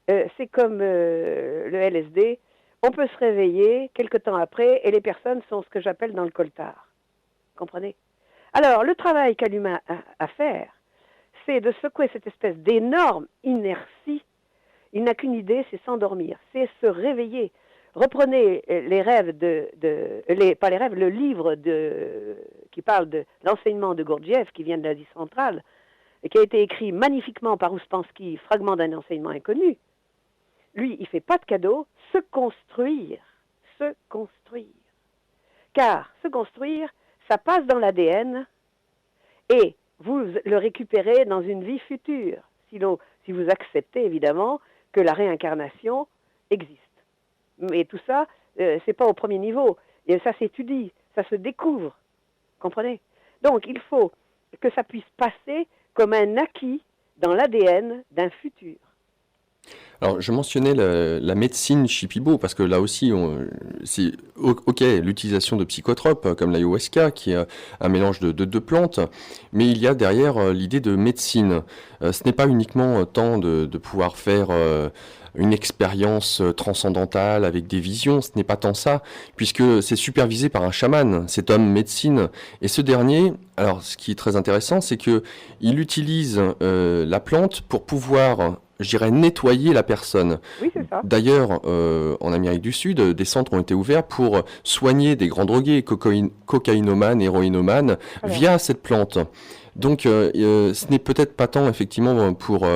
[SPEAKER 2] c'est comme le LSD, on peut se réveiller quelque temps après et les personnes sont ce que j'appelle dans le coltard. Comprenez ? Alors, le travail qu'a l'humain à faire, c'est de secouer cette espèce d'énorme inertie. Il n'a qu'une idée, c'est s'endormir, c'est se réveiller. Reprenez les rêves le livre qui parle de l'enseignement de Gurdjieff, qui vient de l'Asie centrale, et qui a été écrit magnifiquement par Ouspensky, fragment d'un enseignement inconnu. Lui, il ne fait pas de cadeau, se construire. Car se construire, ça passe dans l'ADN et vous le récupérez dans une vie future, si vous acceptez évidemment que la réincarnation existe. Mais tout ça, c'est pas au premier niveau. Et ça s'étudie, ça se découvre. Comprenez ? Donc, il faut que ça puisse passer comme un acquis dans l'ADN d'un futur.
[SPEAKER 1] Alors, je mentionnais la médecine Shipibo, parce que là aussi, c'est ok, l'utilisation de psychotropes, comme l'ayahuasca, qui est un mélange de plantes, mais il y a derrière l'idée de médecine. Ce n'est pas uniquement tant de pouvoir faire une expérience transcendantale avec des visions, ce n'est pas tant ça, puisque c'est supervisé par un chaman, cet homme médecine. Et ce dernier, alors ce qui est très intéressant, c'est qu'il utilise la plante pour pouvoir, je dirais, nettoyer la personne.
[SPEAKER 2] Oui, c'est ça.
[SPEAKER 1] D'ailleurs, en Amérique du Sud, des centres ont été ouverts pour soigner des grands drogués, cocaïnomanes, héroïnomanes, via cette plante. Donc, ce n'est peut-être pas tant, effectivement, pour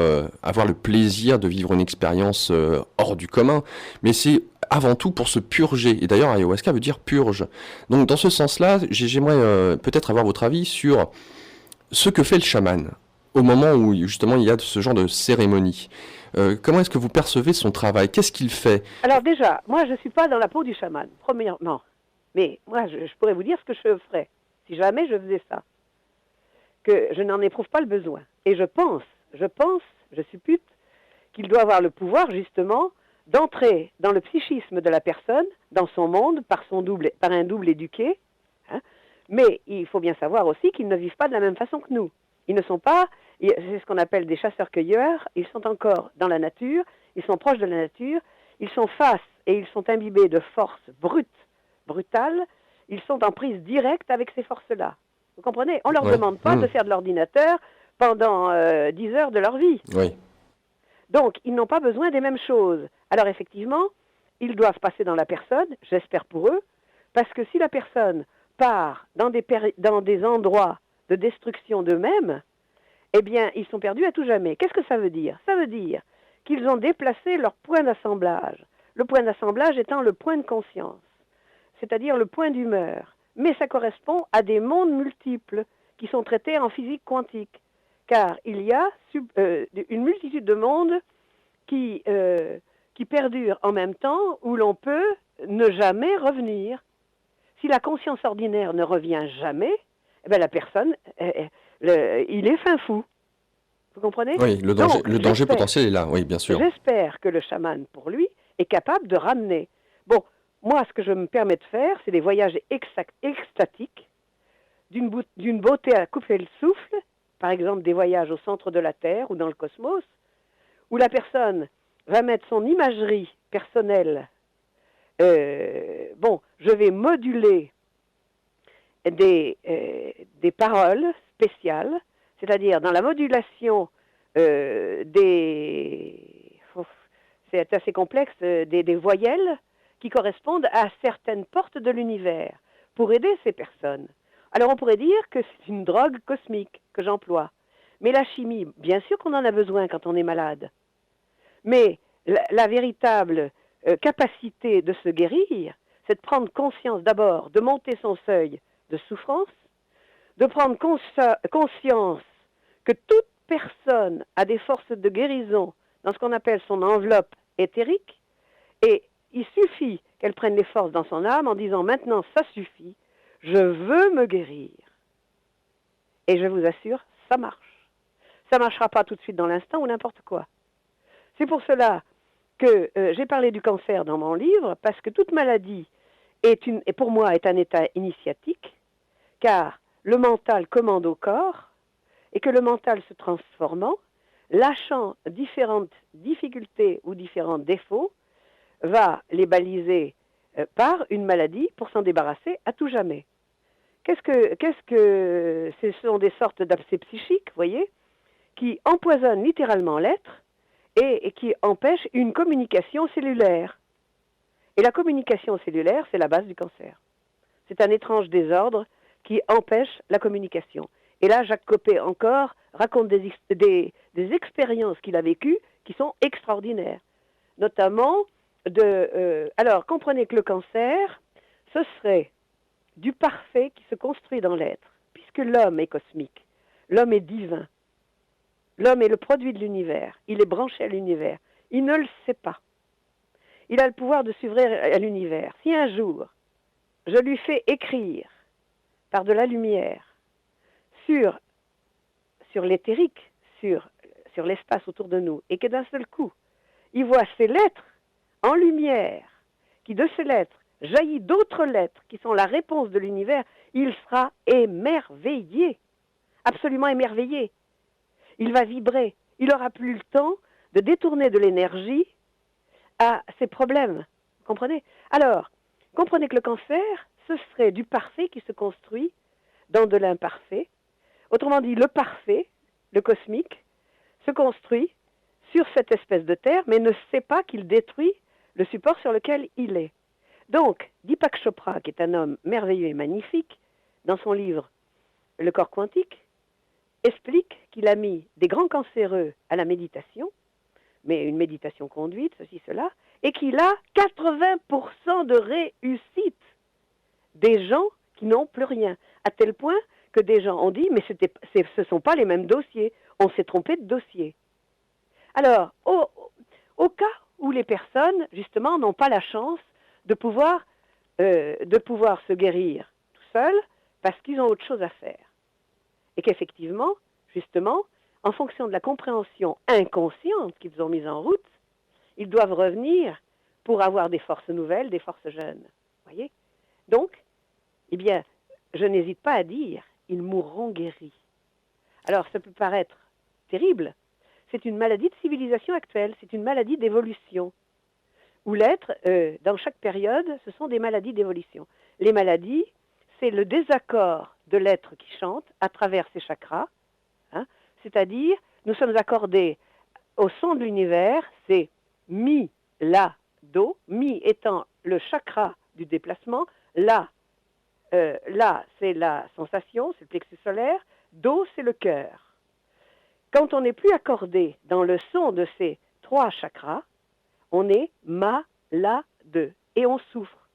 [SPEAKER 1] avoir le plaisir de vivre une expérience hors du commun, mais c'est avant tout pour se purger. Et d'ailleurs, ayahuasca veut dire purge. Donc, dans ce sens-là, j'aimerais peut-être avoir votre avis sur ce que fait le chaman au moment où, justement, il y a ce genre de cérémonie. Comment est-ce que vous percevez son travail ? Qu'est-ce qu'il fait ?
[SPEAKER 2] Alors déjà, moi, je ne suis pas dans la peau du chaman, premièrement. Mais moi, je pourrais vous dire ce que je ferais, si jamais je faisais ça. Que je n'en éprouve pas le besoin. Et je pense, je suppute, qu'il doit avoir le pouvoir, justement, d'entrer dans le psychisme de la personne, dans son monde, par un double éduqué. Hein. Mais il faut bien savoir aussi qu'ils ne vivent pas de la même façon que nous. Ils ne sont pas, c'est ce qu'on appelle des chasseurs-cueilleurs, ils sont encore dans la nature, ils sont proches de la nature, ils sont face et ils sont imbibés de forces brutales, ils sont en prise directe avec ces forces-là. Vous comprenez? On ne leur demande pas de faire de l'ordinateur pendant 10 heures de leur vie.
[SPEAKER 1] Oui.
[SPEAKER 2] Donc, ils n'ont pas besoin des mêmes choses. Alors, effectivement, ils doivent passer dans la personne, j'espère pour eux, parce que si la personne part dans des endroits de destruction d'eux-mêmes, eh bien, ils sont perdus à tout jamais. Qu'est-ce que ça veut dire? Ça veut dire qu'ils ont déplacé leur point d'assemblage. Le point d'assemblage étant le point de conscience, c'est-à-dire le point d'humeur. Mais ça correspond à des mondes multiples qui sont traités en physique quantique. Car il y a une multitude de mondes qui perdurent en même temps, où l'on peut ne jamais revenir. Si la conscience ordinaire ne revient jamais, eh bien la personne, il est fin fou. Vous comprenez?
[SPEAKER 1] Oui, le danger potentiel est là, oui, bien sûr.
[SPEAKER 2] J'espère que le chaman, pour lui, est capable de ramener. Bon, moi, ce que je me permets de faire, c'est des voyages extatiques, d'une beauté à couper le souffle, par exemple des voyages au centre de la Terre ou dans le cosmos, où la personne va mettre son imagerie personnelle. Je vais moduler des paroles spéciales, c'est-à-dire dans la modulation c'est assez complexe, des voyelles qui correspondent à certaines portes de l'univers pour aider ces personnes. Alors on pourrait dire que c'est une drogue cosmique que j'emploie. Mais la chimie, bien sûr qu'on en a besoin quand on est malade. Mais la véritable capacité de se guérir, c'est de prendre conscience d'abord, de monter son seuil de souffrance, de prendre conscience que toute personne a des forces de guérison dans ce qu'on appelle son enveloppe éthérique, et il suffit qu'elle prenne les forces dans son âme en disant maintenant ça suffit, je veux me guérir. Et je vous assure, ça marche. Ça ne marchera pas tout de suite dans l'instant ou n'importe quoi. C'est pour cela que j'ai parlé du cancer dans mon livre, parce que toute maladie pour moi est un état initiatique, car le mental commande au corps, et que le mental se transformant, lâchant différentes difficultés ou différents défauts, va les baliser par une maladie pour s'en débarrasser à tout jamais. Ce sont des sortes d'abcès psychiques, vous voyez, qui empoisonnent littéralement l'être et qui empêchent une communication cellulaire. Et la communication cellulaire, c'est la base du cancer. C'est un étrange désordre qui empêche la communication. Et là, Jacques Coppée encore raconte des expériences qu'il a vécues qui sont extraordinaires. Notamment, alors comprenez que le cancer, ce serait du parfait qui se construit dans l'être, puisque l'homme est cosmique, l'homme est divin, l'homme est le produit de l'univers, il est branché à l'univers, il ne le sait pas. Il a le pouvoir de s'ouvrir à l'univers. Si un jour, je lui fais écrire par de la lumière sur l'éthérique, sur l'espace autour de nous, et que d'un seul coup, il voit ces lettres en lumière, qui de ces lettres jaillit d'autres lettres qui sont la réponse de l'univers, il sera émerveillé, absolument émerveillé. Il va vibrer. Il n'aura plus le temps de détourner de l'énergie à ses problèmes. Vous comprenez? Alors, comprenez que le cancer, ce serait du parfait qui se construit dans de l'imparfait. Autrement dit, le parfait, le cosmique, se construit sur cette espèce de terre, mais ne sait pas qu'il détruit le support sur lequel il est. Donc, Deepak Chopra, qui est un homme merveilleux et magnifique, dans son livre « Le corps quantique », explique qu'il a mis des grands cancéreux à la méditation, mais une méditation conduite, ceci, cela, et qu'il a 80% de réussite des gens qui n'ont plus rien, à tel point que des gens ont dit « mais ce ne sont pas les mêmes dossiers, on s'est trompé de dossier ». Alors, au cas où les personnes, justement, n'ont pas la chance de pouvoir se guérir tout seuls, parce qu'ils ont autre chose à faire. Et qu'effectivement, justement, en fonction de la compréhension inconsciente qu'ils ont mise en route, ils doivent revenir pour avoir des forces nouvelles, des forces jeunes. Voyez ? Donc, eh bien, je n'hésite pas à dire, ils mourront guéris. Alors, ça peut paraître terrible. C'est une maladie de civilisation actuelle, c'est une maladie d'évolution. Où l'être, dans chaque période, ce sont des maladies d'évolution. Les maladies, c'est le désaccord de l'être qui chante à travers ses chakras, hein, c'est-à-dire, nous sommes accordés au son de l'univers, c'est mi, la, do, mi étant le chakra du déplacement, la, c'est la sensation, c'est le plexus solaire, do, c'est le cœur. Quand on n'est plus accordé dans le son de ces trois chakras, on est malade et on souffre.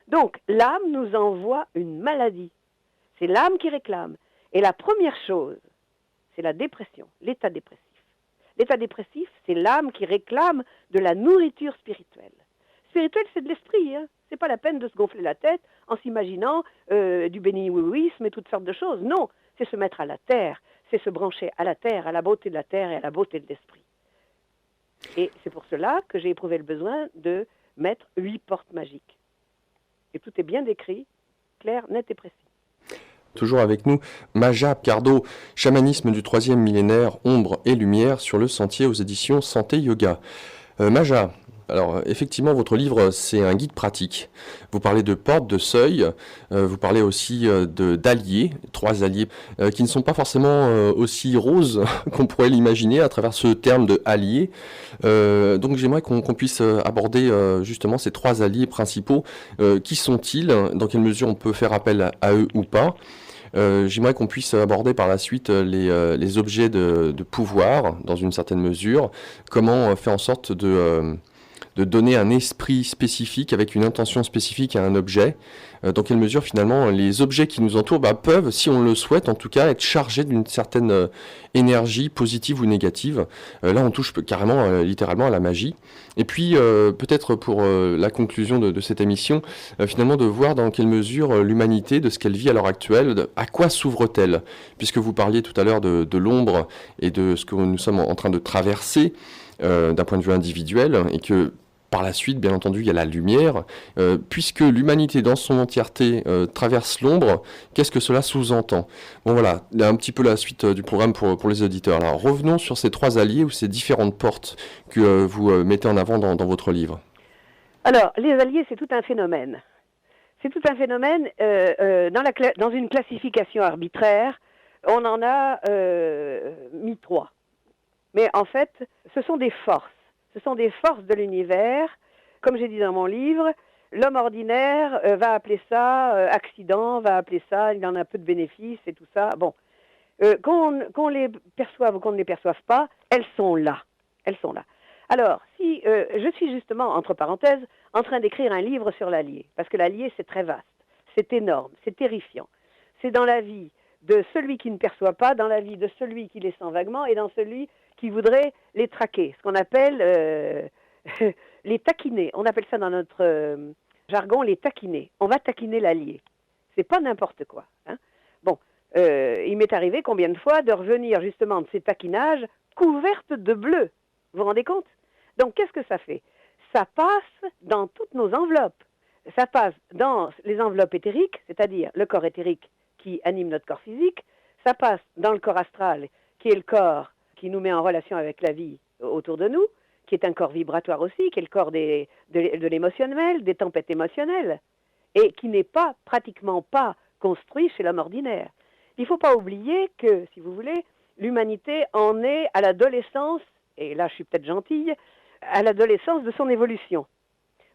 [SPEAKER 2] Donc, l'âme nous envoie une maladie. C'est l'âme qui réclame. Et la première chose, c'est la dépression, l'état dépressif. L'état dépressif, c'est l'âme qui réclame de la nourriture spirituelle. Spirituelle, c'est de l'esprit. Hein. C'est pas la peine de se gonfler la tête en s'imaginant du béni-oui-ouisme et toutes sortes de choses. Non, c'est se mettre à la terre, c'est se brancher à la terre, à la beauté de la terre et à la beauté de l'esprit. Et c'est pour cela que j'ai éprouvé le besoin de mettre 8 portes magiques. Et tout est bien décrit, clair, net et précis.
[SPEAKER 1] Toujours avec nous, Maja Picardo, chamanisme du 3e millénaire, ombre et lumière sur le sentier aux éditions Santé Yoga. Maja, alors effectivement votre livre c'est un guide pratique. Vous parlez de portes, de seuils, vous parlez aussi d'alliés, 3 alliés qui ne sont pas forcément aussi roses qu'on pourrait l'imaginer à travers ce terme de alliés. Donc j'aimerais qu'on puisse aborder justement ces 3 alliés principaux. Qui sont-ils? Dans quelle mesure on peut faire appel à eux ou pas? J'aimerais qu'on puisse aborder par la suite les objets de pouvoir, dans une certaine mesure. Comment faire en sorte de donner un esprit spécifique avec une intention spécifique à un objet. Dans quelle mesure finalement les objets qui nous entourent peuvent, si on le souhaite en tout cas, être chargés d'une certaine énergie positive ou négative. Là on touche carrément, littéralement à la magie. Et puis peut-être pour la conclusion de cette émission, finalement de voir dans quelle mesure l'humanité, de ce qu'elle vit à l'heure actuelle, à quoi s'ouvre-t-elle? Puisque vous parliez tout à l'heure de l'ombre et de ce que nous sommes en train de traverser d'un point de vue individuel, et que par la suite, bien entendu, il y a la lumière. Puisque l'humanité dans son entièreté traverse l'ombre, qu'est-ce que cela sous-entend? Bon voilà, un petit peu la suite du programme pour les auditeurs. Alors revenons sur ces 3 alliés ou ces différentes portes que vous mettez en avant dans votre livre.
[SPEAKER 2] Alors, les alliés, c'est tout un phénomène. C'est tout un phénomène dans une classification arbitraire. On en a mis 3. Mais en fait, ce sont des forces. Ce sont des forces de l'univers. Comme j'ai dit dans mon livre, l'homme ordinaire va appeler ça accident, va appeler ça, il en a peu de bénéfices et tout ça. Bon, qu'on les perçoive ou qu'on ne les perçoive pas, elles sont là. Elles sont là. Alors, si je suis justement, entre parenthèses, en train d'écrire un livre sur l'allié, parce que l'allié, c'est très vaste, c'est énorme, c'est terrifiant. C'est dans la vie de celui qui ne perçoit pas, dans la vie de celui qui les sent vaguement et dans celui qui voudrait les traquer, ce qu'on appelle les taquiner. On appelle ça dans notre jargon les taquiner. On va taquiner l'allié. C'est pas n'importe quoi. Hein. Bon, il m'est arrivé combien de fois de revenir justement de ces taquinages couvertes de bleu. Vous vous rendez compte? Donc qu'est-ce que ça fait? Ça passe dans toutes nos enveloppes. Ça passe dans les enveloppes éthériques, c'est-à-dire le corps éthérique qui anime notre corps physique. Ça passe dans le corps astral, qui est le corps qui nous met en relation avec la vie autour de nous, qui est un corps vibratoire aussi, qui est le corps de l'émotionnel, des tempêtes émotionnelles, et qui n'est pas, pratiquement pas, construit chez l'homme ordinaire. Il ne faut pas oublier que, si vous voulez, l'humanité en est à l'adolescence, et là je suis peut-être gentille, à l'adolescence de son évolution.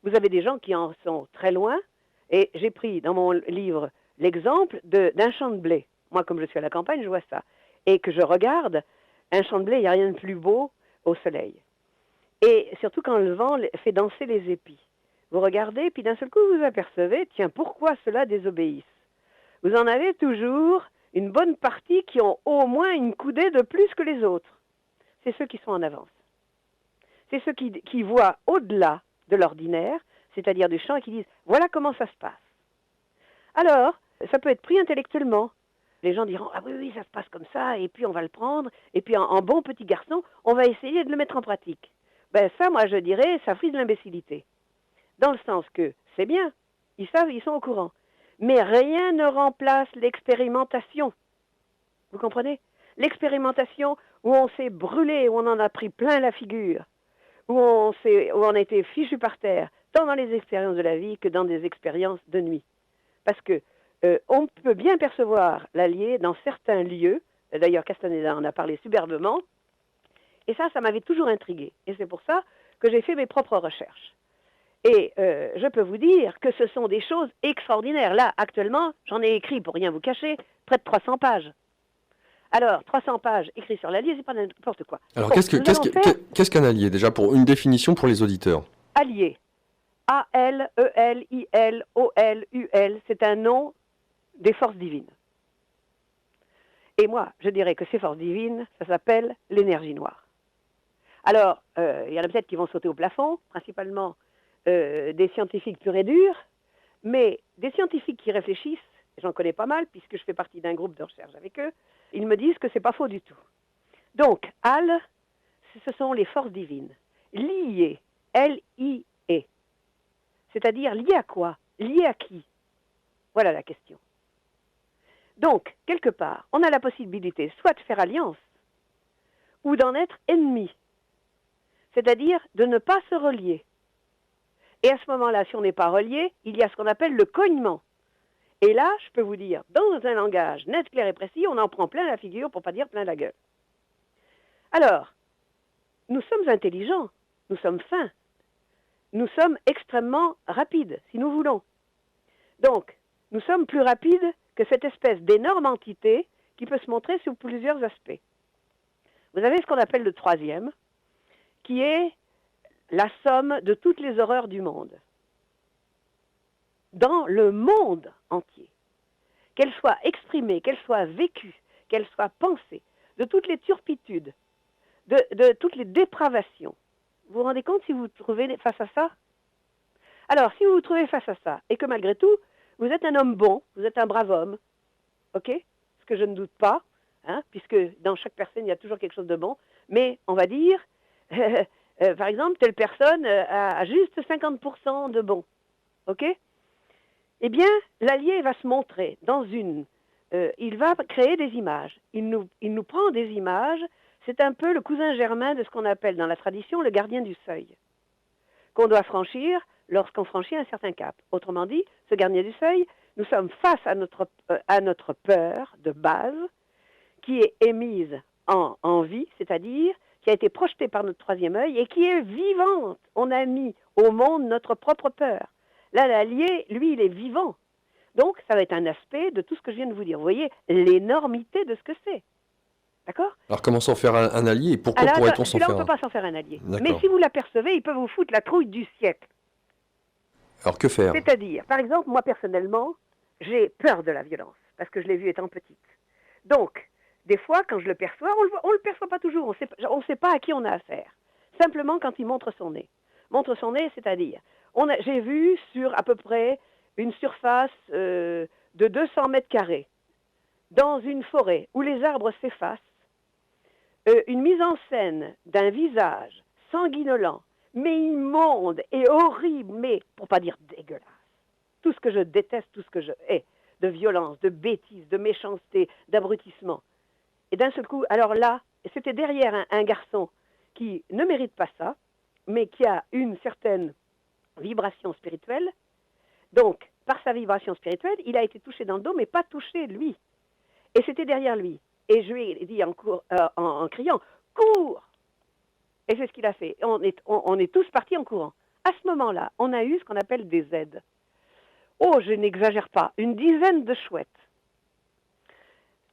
[SPEAKER 2] Vous avez des gens qui en sont très loin, et j'ai pris dans mon livre l'exemple d'un champ de blé. Moi, comme je suis à la campagne, je vois ça. Et que je regarde, un champ de blé, il n'y a rien de plus beau au soleil. Et surtout quand le vent fait danser les épis. Vous regardez, puis d'un seul coup, vous apercevez, tiens, pourquoi ceux-là désobéissent? Vous en avez toujours une bonne partie qui ont au moins une coudée de plus que les autres. C'est ceux qui sont en avance. C'est ceux qui voient au-delà de l'ordinaire, c'est-à-dire du champ, et qui disent, voilà comment ça se passe. Alors, ça peut être pris intellectuellement. Les gens diront, ah oui, oui, ça se passe comme ça, et puis on va le prendre, et puis en bon petit garçon, on va essayer de le mettre en pratique. Ben ça, moi, je dirais, ça frise l'imbécilité. Dans le sens que c'est bien, ils savent, ils sont au courant. Mais rien ne remplace l'expérimentation. Vous comprenez? L'expérimentation où on s'est brûlé, où on en a pris plein la figure, où on a été fichu par terre, tant dans les expériences de la vie que dans des expériences de nuit. Parce que on peut bien percevoir l'allié dans certains lieux. D'ailleurs, Castaneda en a parlé superbement. Et ça m'avait toujours intrigué. Et c'est pour ça que j'ai fait mes propres recherches. Et je peux vous dire que ce sont des choses extraordinaires. Là, actuellement, j'en ai écrit, pour rien vous cacher, près de 300 pages. Alors, 300 pages écrites sur l'allié, c'est pas n'importe quoi.
[SPEAKER 1] Alors,
[SPEAKER 2] Bon,
[SPEAKER 1] qu'est-ce qu'un allié, déjà, pour une définition pour les auditeurs?
[SPEAKER 2] Allié. A-L-E-L-I-L-O-L-U-L, c'est un nom des forces divines. Et moi, je dirais que ces forces divines, ça s'appelle l'énergie noire. Alors, il y en a peut-être qui vont sauter au plafond, principalement des scientifiques purs et durs, mais des scientifiques qui réfléchissent, j'en connais pas mal, puisque je fais partie d'un groupe de recherche avec eux, ils me disent que c'est pas faux du tout. Donc, Al, ce sont les forces divines, liées, L-I-E. C'est-à-dire liées à quoi? Liées à qui? Voilà la question. Donc, quelque part, on a la possibilité soit de faire alliance, ou d'en être ennemi. C'est-à-dire de ne pas se relier. Et à ce moment-là, si on n'est pas relié, il y a ce qu'on appelle le cognement. Et là, je peux vous dire, dans un langage net, clair et précis, on en prend plein la figure pour pas dire plein la gueule. Alors, nous sommes intelligents, nous sommes fins, nous sommes extrêmement rapides, si nous voulons. Donc, nous sommes plus rapides que cette espèce d'énorme entité qui peut se montrer sous plusieurs aspects. Vous avez ce qu'on appelle le troisième, qui est la somme de toutes les horreurs du monde. Dans le monde entier, qu'elles soient exprimées, qu'elles soient vécues, qu'elles soient pensées, de toutes les turpitudes, de toutes les dépravations. Vous vous rendez compte si vous vous trouvez face à ça? Alors, si vous vous trouvez face à ça, et que malgré tout, vous êtes un homme bon, vous êtes un brave homme, ok? Ce que je ne doute pas, hein, puisque dans chaque personne, il y a toujours quelque chose de bon, mais on va dire, par exemple, telle personne a juste 50% de bon, ok? Eh bien, l'allié va se montrer dans il va créer des images. Il nous prend des images. C'est un peu le cousin germain de ce qu'on appelle dans la tradition le gardien du seuil, qu'on doit franchir lorsqu'on franchit un certain cap. Autrement dit, ce gardien du seuil, nous sommes face à notre peur de base qui est émise en vie, c'est-à-dire qui a été projetée par notre troisième œil et qui est vivante. On a mis au monde notre propre peur. Là, l'allié, lui, il est vivant. Donc, ça va être un aspect de tout ce que je viens de vous dire. Vous voyez l'énormité de ce que c'est. D'accord?
[SPEAKER 1] Alors, comment s'en faire un allié et pourquoi pourrait-on s'en faire
[SPEAKER 2] on ne peut pas s'en faire un allié.
[SPEAKER 1] D'accord.
[SPEAKER 2] Mais si vous l'apercevez, il peut vous foutre la trouille du siècle.
[SPEAKER 1] Alors, que faire?
[SPEAKER 2] C'est-à-dire, par exemple, moi, personnellement, j'ai peur de la violence, parce que je l'ai vu étant petite. Donc, des fois, quand je le perçois, on le perçoit pas toujours, on ne sait pas à qui on a affaire. Simplement quand il montre son nez. Montre son nez, c'est-à-dire, j'ai vu sur à peu près une surface de 200 mètres carrés, dans une forêt où les arbres s'effacent, une mise en scène d'un visage sanguinolent, mais immonde et horrible, mais pour pas dire dégueulasse. Tout ce que je déteste, tout ce que je hais, de violence, de bêtise, de méchanceté, d'abrutissement. Et d'un seul coup, alors là, c'était derrière un garçon qui ne mérite pas ça, mais qui a une certaine vibration spirituelle. Donc, par sa vibration spirituelle, il a été touché dans le dos, mais pas touché lui. Et c'était derrière lui. Et je lui ai dit en criant, cours! Et c'est ce qu'il a fait. On est tous partis en courant. À ce moment-là, on a eu ce qu'on appelle des aides. Oh, je n'exagère pas, une dizaine de chouettes.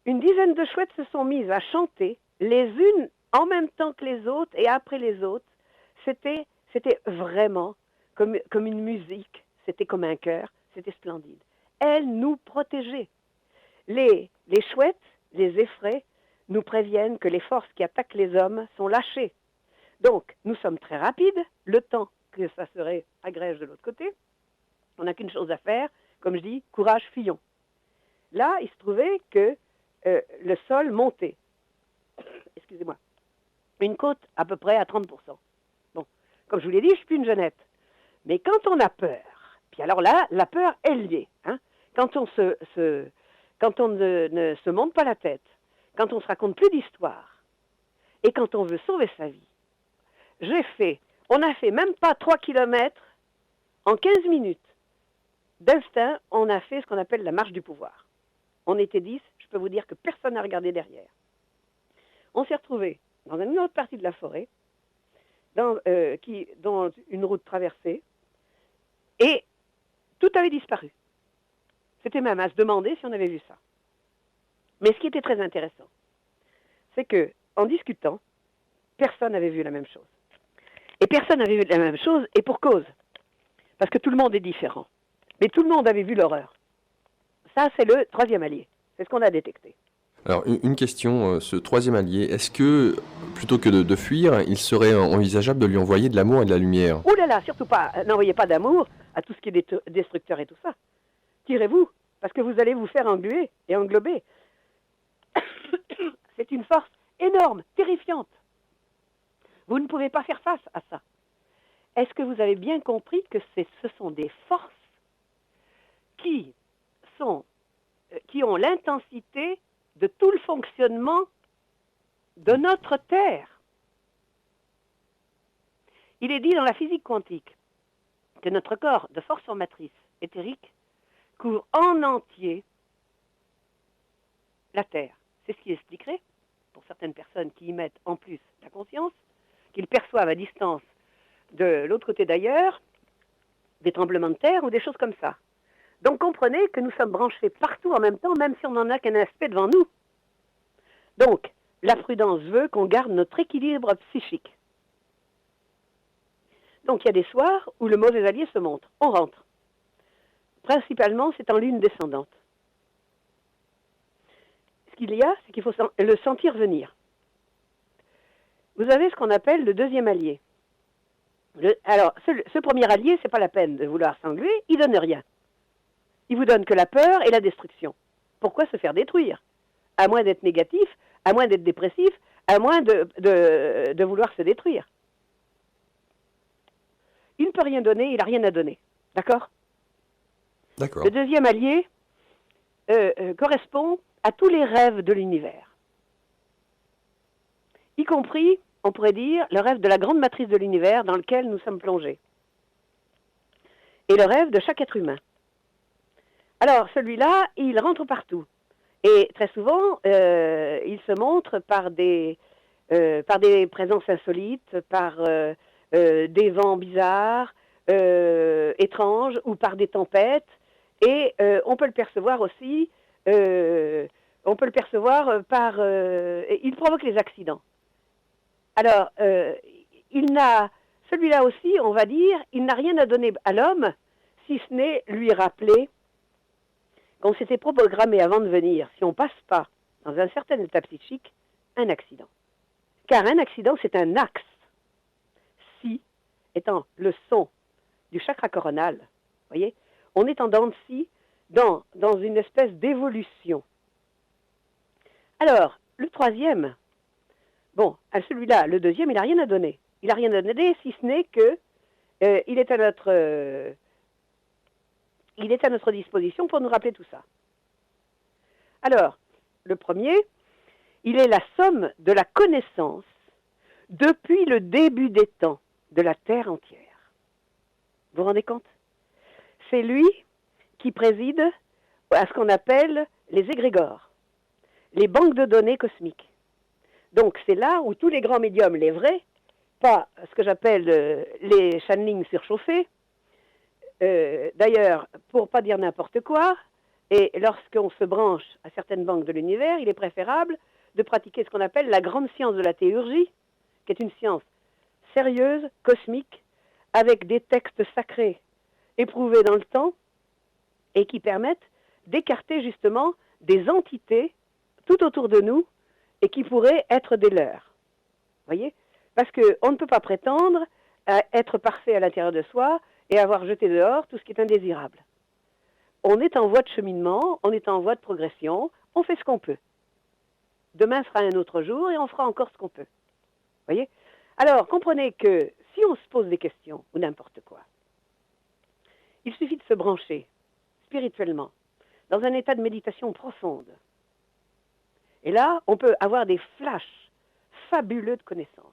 [SPEAKER 2] Une dizaine de chouettes se sont mises à chanter, les unes en même temps que les autres et après les autres. C'était vraiment comme une musique, c'était comme un chœur, c'était splendide. Elles nous protégeaient. Les chouettes, les effraies, nous préviennent que les forces qui attaquent les hommes sont lâchées. Donc, nous sommes très rapides, le temps que ça serait agrège de l'autre côté. On n'a qu'une chose à faire, comme je dis, courage, fuyons. Là, il se trouvait que le sol monté. Excusez-moi. Une côte à peu près à 30%. Bon, comme je vous l'ai dit, je suis plus une jeunette. Mais quand on a peur, puis alors là, la peur est liée. Hein, quand on quand on ne se monte pas la tête, quand on se raconte plus d'histoire, et quand on veut sauver sa vie, on a fait même pas 3 kilomètres en 15 minutes. D'instinct, on a fait ce qu'on appelle la marche du pouvoir. On était 10, je peux vous dire que personne n'a regardé derrière. On s'est retrouvés dans une autre partie de la forêt, dans une route traversée, et tout avait disparu. C'était même à se demander si on avait vu ça. Mais ce qui était très intéressant, c'est que, en discutant, personne n'avait vu la même chose. Et personne n'avait vu la même chose, et pour cause. Parce que tout le monde est différent. Mais tout le monde avait vu l'horreur. Ça, c'est le troisième allié. C'est ce qu'on a détecté.
[SPEAKER 1] Alors, une question, ce troisième allié, est-ce que, plutôt que de fuir, il serait envisageable de lui envoyer de l'amour et de la lumière?
[SPEAKER 2] Ouh là là, surtout pas, n'envoyez pas d'amour à tout ce qui est destructeur et tout ça. Tirez-vous, parce que vous allez vous faire engluer et englober. C'est une force énorme, terrifiante. Vous ne pouvez pas faire face à ça. Est-ce que vous avez bien compris que ce sont des forces qui ont l'intensité de tout le fonctionnement de notre Terre? Il est dit dans la physique quantique que notre corps de force formatrice éthérique couvre en entier la Terre. C'est ce qui expliquerait, pour certaines personnes qui y mettent en plus la conscience, qu'ils perçoivent à distance de l'autre côté d'ailleurs des tremblements de terre ou des choses comme ça. Donc comprenez que nous sommes branchés partout en même temps, même si on n'en a qu'un aspect devant nous. Donc, la prudence veut qu'on garde notre équilibre psychique. Donc il y a des soirs où le mauvais allié se montre. On rentre. Principalement, c'est en lune descendante. Ce qu'il y a, c'est qu'il faut le sentir venir. Vous avez ce qu'on appelle le deuxième allié. Alors, ce premier allié, c'est pas la peine de vouloir s'engluer, il donne rien. Il vous donne que la peur et la destruction. Pourquoi se faire détruire? À moins d'être négatif, à moins d'être dépressif, à moins de vouloir se détruire. Il ne peut rien donner, il n'a rien à donner. D'accord?
[SPEAKER 1] D'accord.
[SPEAKER 2] Le deuxième allié correspond à tous les rêves de l'univers. Y compris, on pourrait dire, le rêve de la grande matrice de l'univers dans lequel nous sommes plongés. Et le rêve de chaque être humain. Alors, celui-là, il rentre partout. Et très souvent, il se montre par des présences insolites, par des vents bizarres, étranges, ou par des tempêtes. Et on peut le percevoir aussi, il provoque les accidents. Alors, celui-là aussi, on va dire, il n'a rien à donner à l'homme, si ce n'est lui rappeler qu'on s'était programmé avant de venir, si on ne passe pas dans un certain état psychique, un accident. Car un accident, c'est un axe. Si, étant le son du chakra coronal, voyez, on est en dents de scie dans une espèce d'évolution. Alors, le troisième, bon, à celui-là, le deuxième, il n'a rien à donner. Il n'a rien à donner, si ce n'est que il est à notre disposition pour nous rappeler tout ça. Alors, le premier, il est la somme de la connaissance depuis le début des temps de la Terre entière. Vous vous rendez compte? C'est lui qui préside à ce qu'on appelle les égrégores, les banques de données cosmiques. Donc, c'est là où tous les grands médiums, les vrais, pas ce que j'appelle les channelings surchauffés, d'ailleurs, pour pas dire n'importe quoi, et lorsqu'on se branche à certaines banques de l'univers, il est préférable de pratiquer ce qu'on appelle la grande science de la théurgie, qui est une science sérieuse, cosmique, avec des textes sacrés éprouvés dans le temps, et qui permettent d'écarter justement des entités tout autour de nous, et qui pourraient être des leurs. Voyez? Parce qu'on ne peut pas prétendre à être parfait à l'intérieur de soi et avoir jeté dehors tout ce qui est indésirable. On est en voie de cheminement, on est en voie de progression, on fait ce qu'on peut. demain sera un autre jour et on fera encore ce qu'on peut. Voyez? Alors, comprenez que si on se pose des questions, ou n'importe quoi, il suffit de se brancher spirituellement dans un état de méditation profonde. Et là, on peut avoir des flashs fabuleux de connaissances.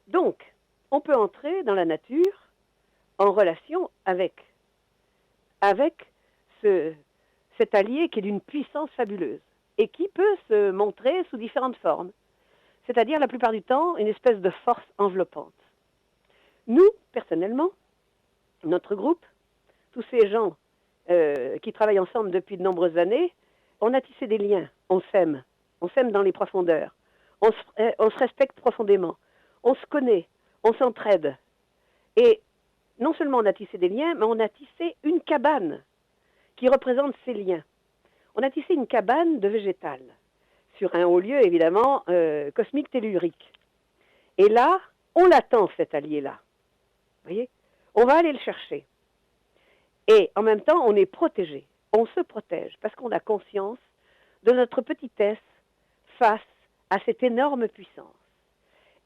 [SPEAKER 2] Donc, on peut entrer dans la nature en relation avec cet allié qui est d'une puissance fabuleuse et qui peut se montrer sous différentes formes. C'est-à-dire, la plupart du temps, une espèce de force enveloppante. Nous, personnellement, notre groupe, tous ces gens qui travaillent ensemble depuis de nombreuses années, on a tissé des liens, on s'aime dans les profondeurs, on se respecte profondément, on se connaît, on s'entraide. Et non seulement on a tissé des liens, mais on a tissé une cabane qui représente ces liens. On a tissé une cabane de végétal, sur un haut lieu, évidemment, cosmique tellurique. Et là, on l'attend, cet allié-là. Vous voyez? On va aller le chercher. Et en même temps, on est protégé. On se protège parce qu'on a conscience de notre petitesse face à cette énorme puissance.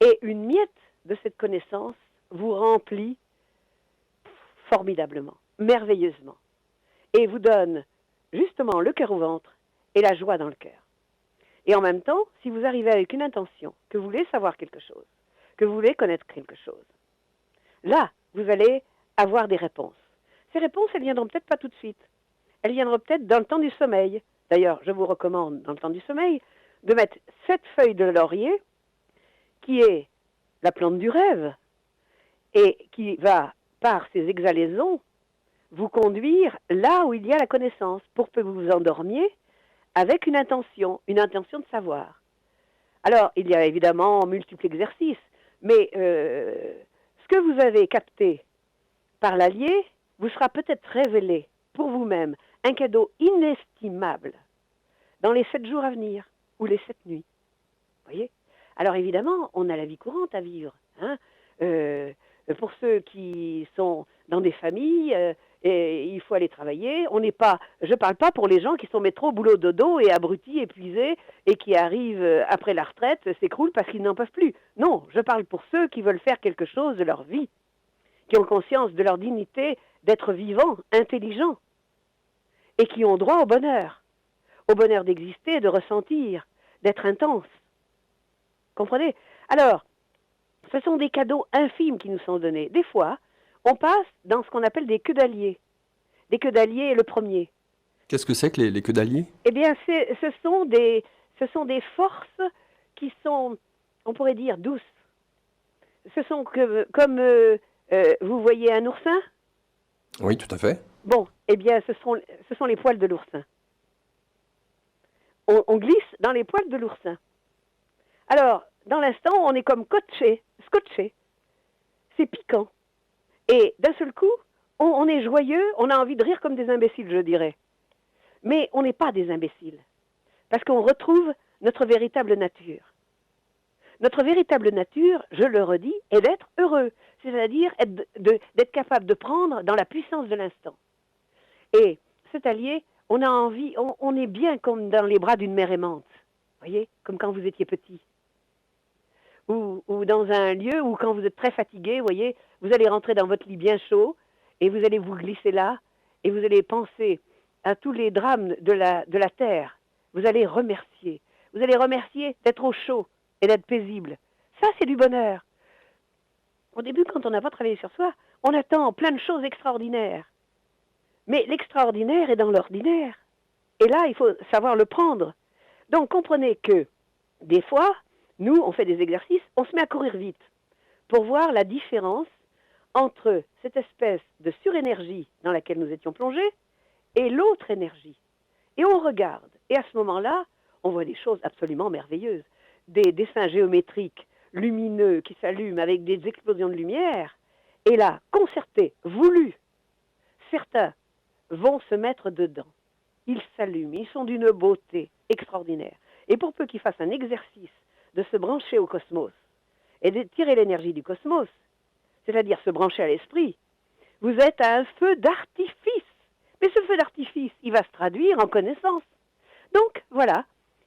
[SPEAKER 2] Et une miette de cette connaissance vous remplit formidablement, merveilleusement. Et vous donne justement le cœur au ventre et la joie dans le cœur. Et en même temps, si vous arrivez avec une intention, que vous voulez savoir quelque chose, que vous voulez connaître quelque chose, là, vous allez avoir des réponses. Ces réponses, elles viendront peut-être pas tout de suite. Elles viendront peut-être dans le temps du sommeil. D'ailleurs, je vous recommande, dans le temps du sommeil, de mettre 7 feuilles de laurier, qui est la plante du rêve, et qui va, par ses exhalaisons, vous conduire là où il y a la connaissance, pour que vous vous endormiez avec une intention de savoir. Alors, il y a évidemment multiples exercices, mais ce que vous avez capté par l'allié vous sera peut-être révélé pour vous-même un cadeau inestimable dans les 7 jours à venir, ou les 7 nuits. Vous voyez? Alors évidemment, on a la vie courante à vivre. Hein? Pour ceux qui sont dans des familles, et il faut aller travailler. Je ne parle pas pour les gens qui sont métro, boulot, dodo et abrutis, épuisés, et qui arrivent après la retraite, s'écroulent parce qu'ils n'en peuvent plus. Non, je parle pour ceux qui veulent faire quelque chose de leur vie, qui ont conscience de leur dignité d'être vivants, intelligents, et qui ont droit au bonheur d'exister, de ressentir, d'être intense. Comprenez? Alors, ce sont des cadeaux infimes qui nous sont donnés. Des fois, on passe dans ce qu'on appelle des queues d'alliés. Des queues d'alliés est le premier.
[SPEAKER 1] Qu'est-ce que c'est que les queues d'alliés?
[SPEAKER 2] Eh bien, ce sont des forces qui sont, on pourrait dire, douces. Ce sont comme vous voyez un oursin?
[SPEAKER 1] Oui, tout à fait.
[SPEAKER 2] Bon, eh bien, ce sont les poils de l'oursin. On glisse dans les poils de l'oursin. Alors, dans l'instant, on est comme scotché. C'est piquant. Et d'un seul coup, on est joyeux, on a envie de rire comme des imbéciles, je dirais. Mais on n'est pas des imbéciles. Parce qu'on retrouve notre véritable nature. Notre véritable nature, je le redis, est d'être heureux. C'est-à-dire d'être capable de prendre dans la puissance de l'instant. Et cet allié, on a envie, on est bien comme dans les bras d'une mère aimante. Vous voyez, comme quand vous étiez petit. Ou dans un lieu où quand vous êtes très fatigué, vous voyez, vous allez rentrer dans votre lit bien chaud et vous allez vous glisser là et vous allez penser à tous les drames de la terre. Vous allez remercier. Vous allez remercier d'être au chaud et d'être paisible. Ça, c'est du bonheur. Au début, quand on n'a pas travaillé sur soi, on attend plein de choses extraordinaires. Mais l'extraordinaire est dans l'ordinaire. Et là, il faut savoir le prendre. Donc, comprenez que, des fois, nous, on fait des exercices, on se met à courir vite pour voir la différence entre cette espèce de surénergie dans laquelle nous étions plongés et l'autre énergie. Et on regarde. Et à ce moment-là, on voit des choses absolument merveilleuses. Des dessins géométriques lumineux qui s'allument avec des explosions de lumière. Et là, concertés, voulus, certains vont se mettre dedans. Ils s'allument, ils sont d'une beauté extraordinaire. Et pour peu qu'ils fassent un exercice de se brancher au cosmos et de tirer l'énergie du cosmos, c'est-à-dire se brancher à l'esprit, vous êtes à un feu d'artifice. Mais ce feu d'artifice, il va se traduire en connaissance. Donc, voilà.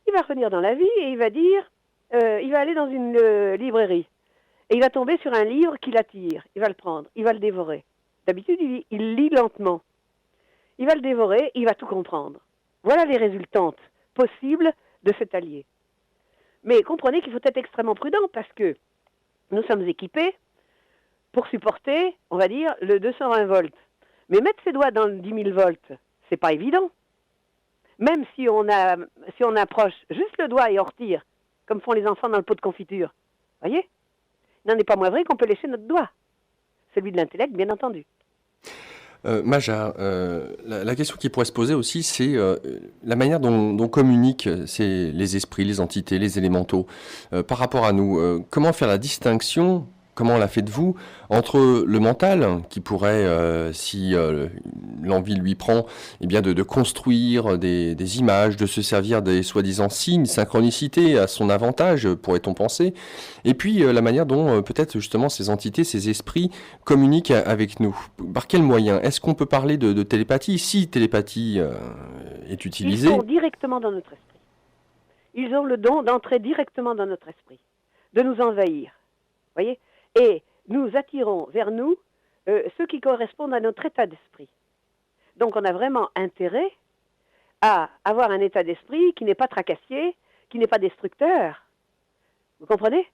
[SPEAKER 2] il va revenir dans la vie et il va dire, il va aller dans une librairie et il va tomber sur un livre qui l'attire. Il va le prendre, il va le dévorer. D'habitude, il lit lentement. Il va le dévorer, il va tout comprendre. Voilà les résultantes possibles de cet allié. Mais comprenez qu'il faut être extrêmement prudent parce que nous sommes équipés pour supporter, on va dire, le 220 volts. Mais mettre ses doigts dans le 10 000 volts, c'est pas évident. Même si on approche juste le doigt et on retire, comme font les enfants dans le pot de confiture. Voyez ? Il n'en est pas moins vrai qu'on peut lécher notre doigt. Celui de l'intellect, bien entendu.
[SPEAKER 1] Maja, la question qui pourrait se poser aussi, c'est la manière dont communiquent les esprits, les entités, les élémentaux par rapport à nous. Comment faire la distinction, comment la faites-vous, entre le mental, qui pourrait, si l'envie lui prend, eh bien de construire des images, de se servir des soi-disant signes, synchronicité à son avantage, pourrait-on penser, et puis la manière dont peut-être justement ces entités, ces esprits communiquent avec nous. Par quels moyens? Est-ce qu'on peut parler de télépathie? Si télépathie est utilisée...
[SPEAKER 2] Ils sont directement dans notre esprit. Ils ont le don d'entrer directement dans notre esprit, de nous envahir. Voyez ? Et nous attirons vers nous ceux qui correspondent à notre état d'esprit. Donc on a vraiment intérêt à avoir un état d'esprit qui n'est pas tracassier, qui n'est pas destructeur. Vous comprenez?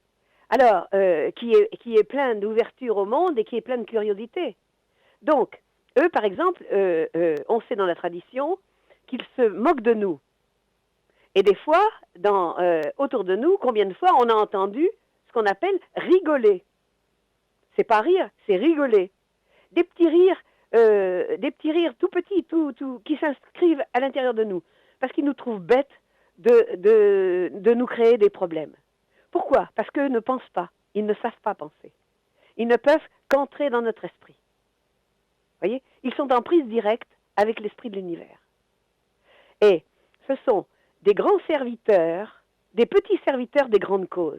[SPEAKER 2] Alors, qui est plein d'ouverture au monde et qui est plein de curiosité. Donc, eux, par exemple, on sait dans la tradition qu'ils se moquent de nous. Et des fois, autour de nous, combien de fois on a entendu ce qu'on appelle rigoler. C'est pas rire, c'est rigoler. Des petits rires tout petits, qui s'inscrivent à l'intérieur de nous, parce qu'ils nous trouvent bêtes de nous créer des problèmes. Pourquoi? Parce qu'eux ne pensent pas, ils ne savent pas penser. Ils ne peuvent qu'entrer dans notre esprit. Vous voyez? Ils sont en prise directe avec l'esprit de l'univers. Et ce sont des grands serviteurs, des petits serviteurs des grandes causes.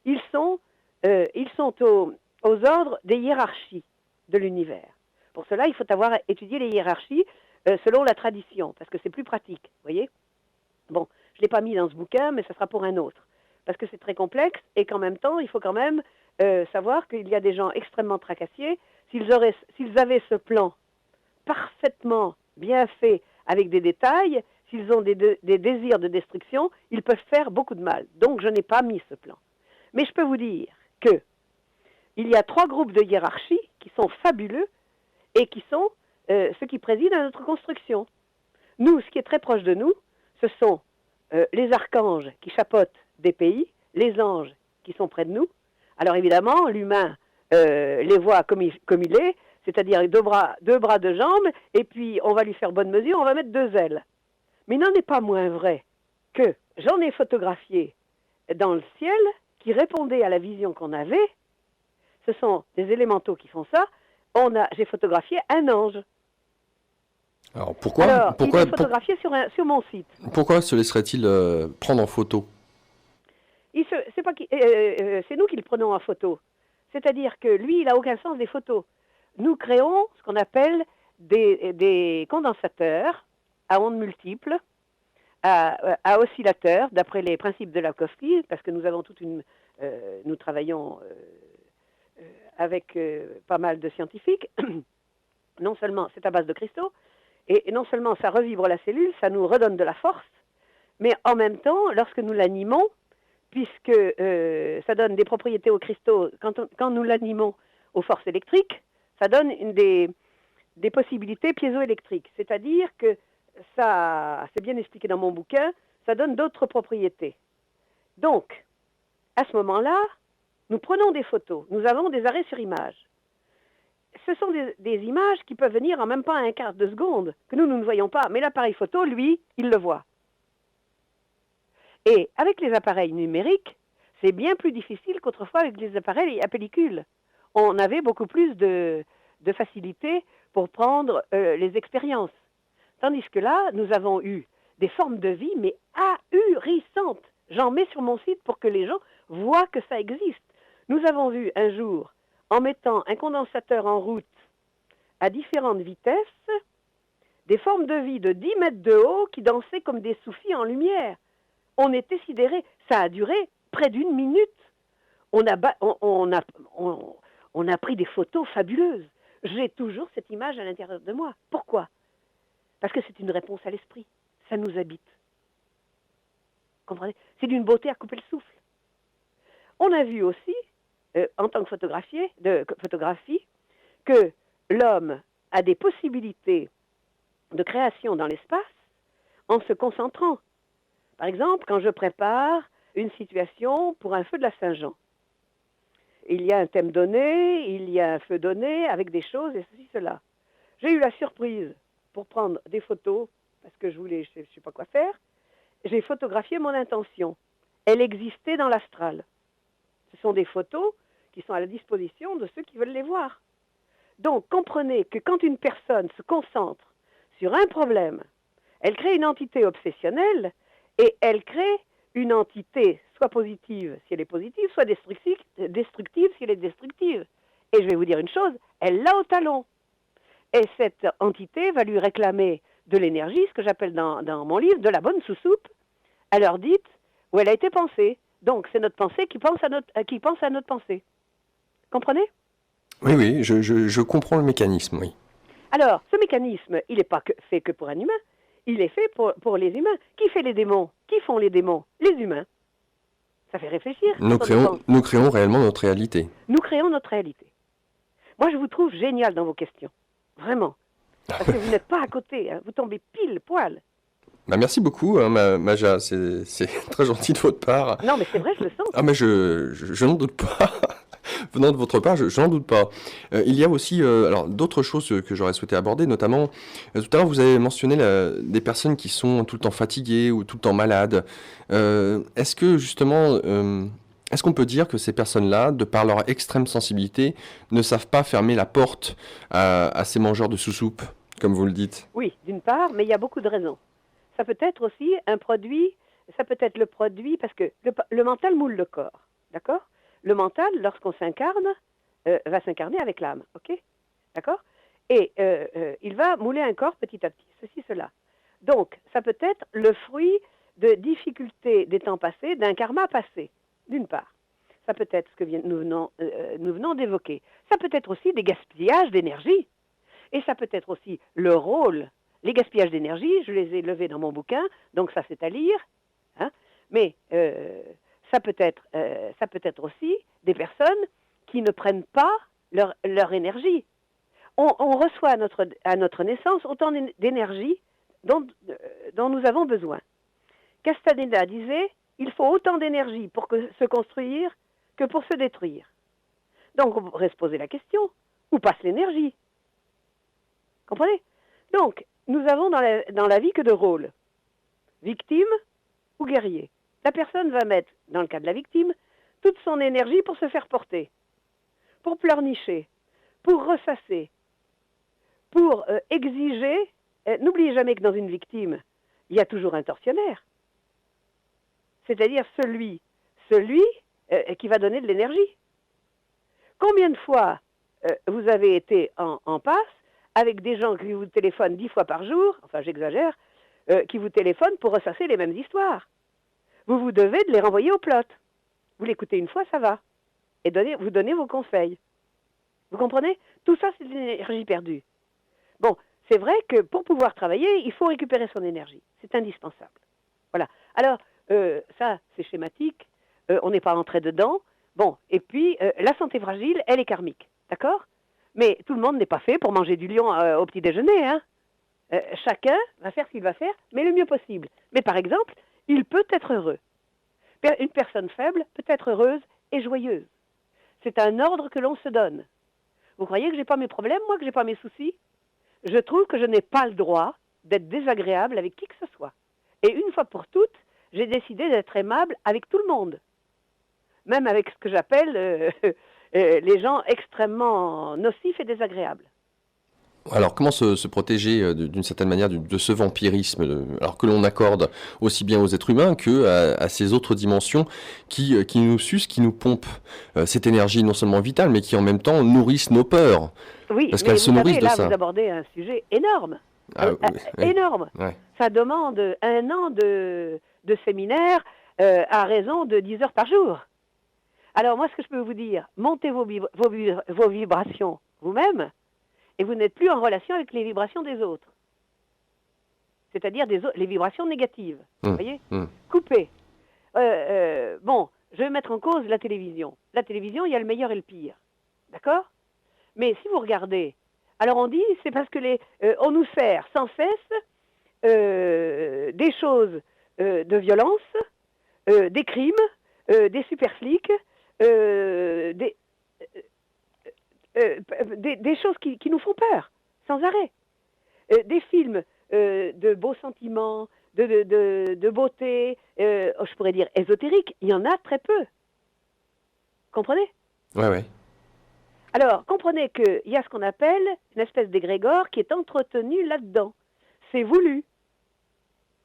[SPEAKER 2] Ils sont aux ordres des hiérarchies de l'univers. Pour cela, il faut avoir étudié les hiérarchies selon la tradition, parce que c'est plus pratique, vous voyez. Bon, je ne l'ai pas mis dans ce bouquin, mais ça sera pour un autre, parce que c'est très complexe, et qu'en même temps, il faut quand même savoir qu'il y a des gens extrêmement tracassiers. S'ils avaient ce plan parfaitement bien fait, avec des détails, s'ils ont des désirs de destruction, ils peuvent faire beaucoup de mal. Donc, je n'ai pas mis ce plan. Mais je peux vous dire qu'il y a 3 groupes de hiérarchie qui sont fabuleux et qui sont ceux qui président à notre construction. Nous, ce qui est très proche de nous, ce sont les archanges qui chapeautent des pays, les anges qui sont près de nous. Alors évidemment, l'humain les voit comme il est, c'est-à-dire 2 bras, 2 jambes, et puis on va lui faire bonne mesure, on va mettre 2 ailes. Mais il n'en est pas moins vrai que j'en ai photographié dans le ciel qui répondaient à la vision qu'on avait. Ce sont des élémentaux qui font ça. J'ai photographié un ange.
[SPEAKER 1] Alors pourquoi
[SPEAKER 2] il est photographié sur mon site.
[SPEAKER 1] Pourquoi se laisserait-il prendre en photo?
[SPEAKER 2] C'est nous qui le prenons en photo. C'est-à-dire que lui, il n'a aucun sens des photos. Nous créons ce qu'on appelle des condensateurs à ondes multiples, à oscillateurs, d'après les principes de Lakowski, parce que nous avons nous travaillons avec pas mal de scientifiques. Non seulement c'est à base de cristaux, et non seulement ça revibre la cellule, ça nous redonne de la force, mais en même temps, lorsque nous l'animons, puisque ça donne des propriétés aux cristaux, quand nous l'animons aux forces électriques, ça donne des possibilités piézoélectriques. C'est-à-dire que ça, c'est bien expliqué dans mon bouquin, ça donne d'autres propriétés. Donc, à ce moment-là, nous prenons des photos, nous avons des arrêts sur image. Ce sont des images qui peuvent venir en même pas un quart de seconde, que nous ne voyons pas, mais l'appareil photo, lui, il le voit. Et avec les appareils numériques, c'est bien plus difficile qu'autrefois avec les appareils à pellicule. On avait beaucoup plus de facilité pour prendre les expériences. Tandis que là, nous avons eu des formes de vie, mais ahurissantes. J'en mets sur mon site pour que les gens voient que ça existe. Nous avons vu un jour, en mettant un condensateur en route à différentes vitesses, des formes de vie de 10 mètres de haut qui dansaient comme des soufis en lumière. On était sidérés. Ça a duré près d'une minute. On a pris des photos fabuleuses. J'ai toujours cette image à l'intérieur de moi. Pourquoi? Parce que c'est une réponse à l'esprit. Ça nous habite. Comprenez? C'est d'une beauté à couper le souffle. On a vu aussi, en tant que photographie, que l'homme a des possibilités de création dans l'espace en se concentrant. Par exemple, quand je prépare une situation pour un feu de la Saint-Jean, il y a un thème donné, il y a un feu donné avec des choses et ceci, cela. J'ai eu la surprise pour prendre des photos parce que je ne sais pas quoi faire. J'ai photographié mon intention. Elle existait dans l'astral. Ce sont des photos qui sont à la disposition de ceux qui veulent les voir. Donc, comprenez que quand une personne se concentre sur un problème, elle crée une entité obsessionnelle et elle crée une entité soit positive si elle est positive, soit destructive si elle est destructive. Et je vais vous dire une chose, elle l'a au talon. Et cette entité va lui réclamer de l'énergie, ce que j'appelle dans mon livre, de la bonne sous-soupe, à l'heure dite où elle a été pensée. Donc, c'est notre pensée qui pense à notre pensée. Comprenez?
[SPEAKER 1] Oui, oui, je comprends le mécanisme, oui.
[SPEAKER 2] Alors, ce mécanisme, il n'est pas fait que pour un humain, il est fait pour les humains. Qui fait les démons? Qui font les démons? Les humains. Ça fait réfléchir.
[SPEAKER 1] Nous créons réellement notre réalité.
[SPEAKER 2] Nous créons notre réalité. Moi, je vous trouve génial dans vos questions. Vraiment. Parce que vous n'êtes pas à côté, hein. Vous tombez pile poil.
[SPEAKER 1] Bah merci beaucoup, hein, Maja, c'est très gentil de votre part.
[SPEAKER 2] Non, mais c'est vrai, je le sens.
[SPEAKER 1] Ah, mais je n'en doute pas. Venant de votre part, je n'en doute pas. Il y a aussi alors d'autres choses que j'aurais souhaité aborder, notamment, tout à l'heure vous avez mentionné des personnes qui sont tout le temps fatiguées ou tout le temps malades. Est-ce que justement, est-ce qu'on peut dire que ces personnes-là, de par leur extrême sensibilité, ne savent pas fermer la porte à ces mangeurs de sous-soupe, comme vous le dites?
[SPEAKER 2] Oui, d'une part, mais il y a beaucoup de raisons. Ça peut être aussi un produit, ça peut être le produit, parce que le mental moule le corps, d'accord? Le mental, lorsqu'on s'incarne, va s'incarner avec l'âme, ok? D'accord? Et il va mouler un corps petit à petit, ceci, cela. Donc, ça peut être le fruit de difficultés des temps passés, d'un karma passé, d'une part. Ça peut être ce que nous venons d'évoquer. Ça peut être aussi des gaspillages d'énergie. Et ça peut être aussi le rôle. Les gaspillages d'énergie, je les ai levés dans mon bouquin, donc ça c'est à lire. Hein, mais ça peut être aussi des personnes qui ne prennent pas leur énergie. On reçoit à notre naissance autant d'énergie dont nous avons besoin. Castaneda disait, il faut autant d'énergie pour se construire que pour se détruire. Donc on pourrait se poser la question, où passe l'énergie? Comprenez? Donc, nous avons dans la vie que deux rôles, victime ou guerrier. La personne va mettre, dans le cas de la victime, toute son énergie pour se faire porter, pour pleurnicher, pour ressasser, pour exiger. N'oubliez jamais que dans une victime, il y a toujours un tortionnaire, c'est-à-dire celui qui va donner de l'énergie. Combien de fois vous avez été en passe avec des gens qui vous téléphonent 10 fois par jour, enfin j'exagère, qui vous téléphonent pour ressasser les mêmes histoires. Vous devez de les renvoyer au plot. Vous l'écoutez une fois, ça va. Et vous donnez vos conseils. Vous comprenez? Tout ça, c'est de l'énergie perdue. Bon, c'est vrai que pour pouvoir travailler, il faut récupérer son énergie. C'est indispensable. Voilà. Alors, ça, c'est schématique. On n'est pas entré dedans. Bon, et puis, la santé fragile, elle est karmique. D'accord? Mais tout le monde n'est pas fait pour manger du lion au petit déjeuner. Hein. Chacun va faire ce qu'il va faire, mais le mieux possible. Mais par exemple, il peut être heureux. Une personne faible peut être heureuse et joyeuse. C'est un ordre que l'on se donne. Vous croyez que je n'ai pas mes problèmes, moi, que je n'ai pas mes soucis? Je trouve que je n'ai pas le droit d'être désagréable avec qui que ce soit. Et une fois pour toutes, j'ai décidé d'être aimable avec tout le monde. Même avec ce que j'appelle les gens extrêmement nocifs et désagréables.
[SPEAKER 1] Alors, comment se protéger d'une certaine manière de ce vampirisme, alors que l'on accorde aussi bien aux êtres humains qu'à ces autres dimensions qui nous sucent, qui nous pompent cette énergie non seulement vitale, mais qui en même temps nourrissent nos peurs.
[SPEAKER 2] Oui,
[SPEAKER 1] parce
[SPEAKER 2] mais
[SPEAKER 1] qu'elles se nourrissent de
[SPEAKER 2] là,
[SPEAKER 1] ça.
[SPEAKER 2] Vous abordez un sujet énorme.
[SPEAKER 1] Ah, oui, oui.
[SPEAKER 2] Énorme.
[SPEAKER 1] Ouais.
[SPEAKER 2] Ça demande 1 an de séminaire à raison de 10 heures par jour. Alors moi, ce que je peux vous dire, montez vos vibrations vous-même et vous n'êtes plus en relation avec les vibrations des autres. C'est-à-dire les vibrations négatives. Vous voyez? Coupez. Bon, je vais mettre en cause la télévision. La télévision, il y a le meilleur et le pire. D'accord? Mais si vous regardez, alors on dit, c'est parce que on nous sert sans cesse des choses de violence, des crimes, des super flics, des choses qui nous font peur, sans arrêt. Des films de beaux sentiments, de beauté, je pourrais dire ésotérique, il y en a très peu. Comprenez?
[SPEAKER 1] Ouais, ouais.
[SPEAKER 2] Alors, comprenez qu'il y a ce qu'on appelle une espèce d'égrégore qui est entretenu là-dedans. C'est voulu.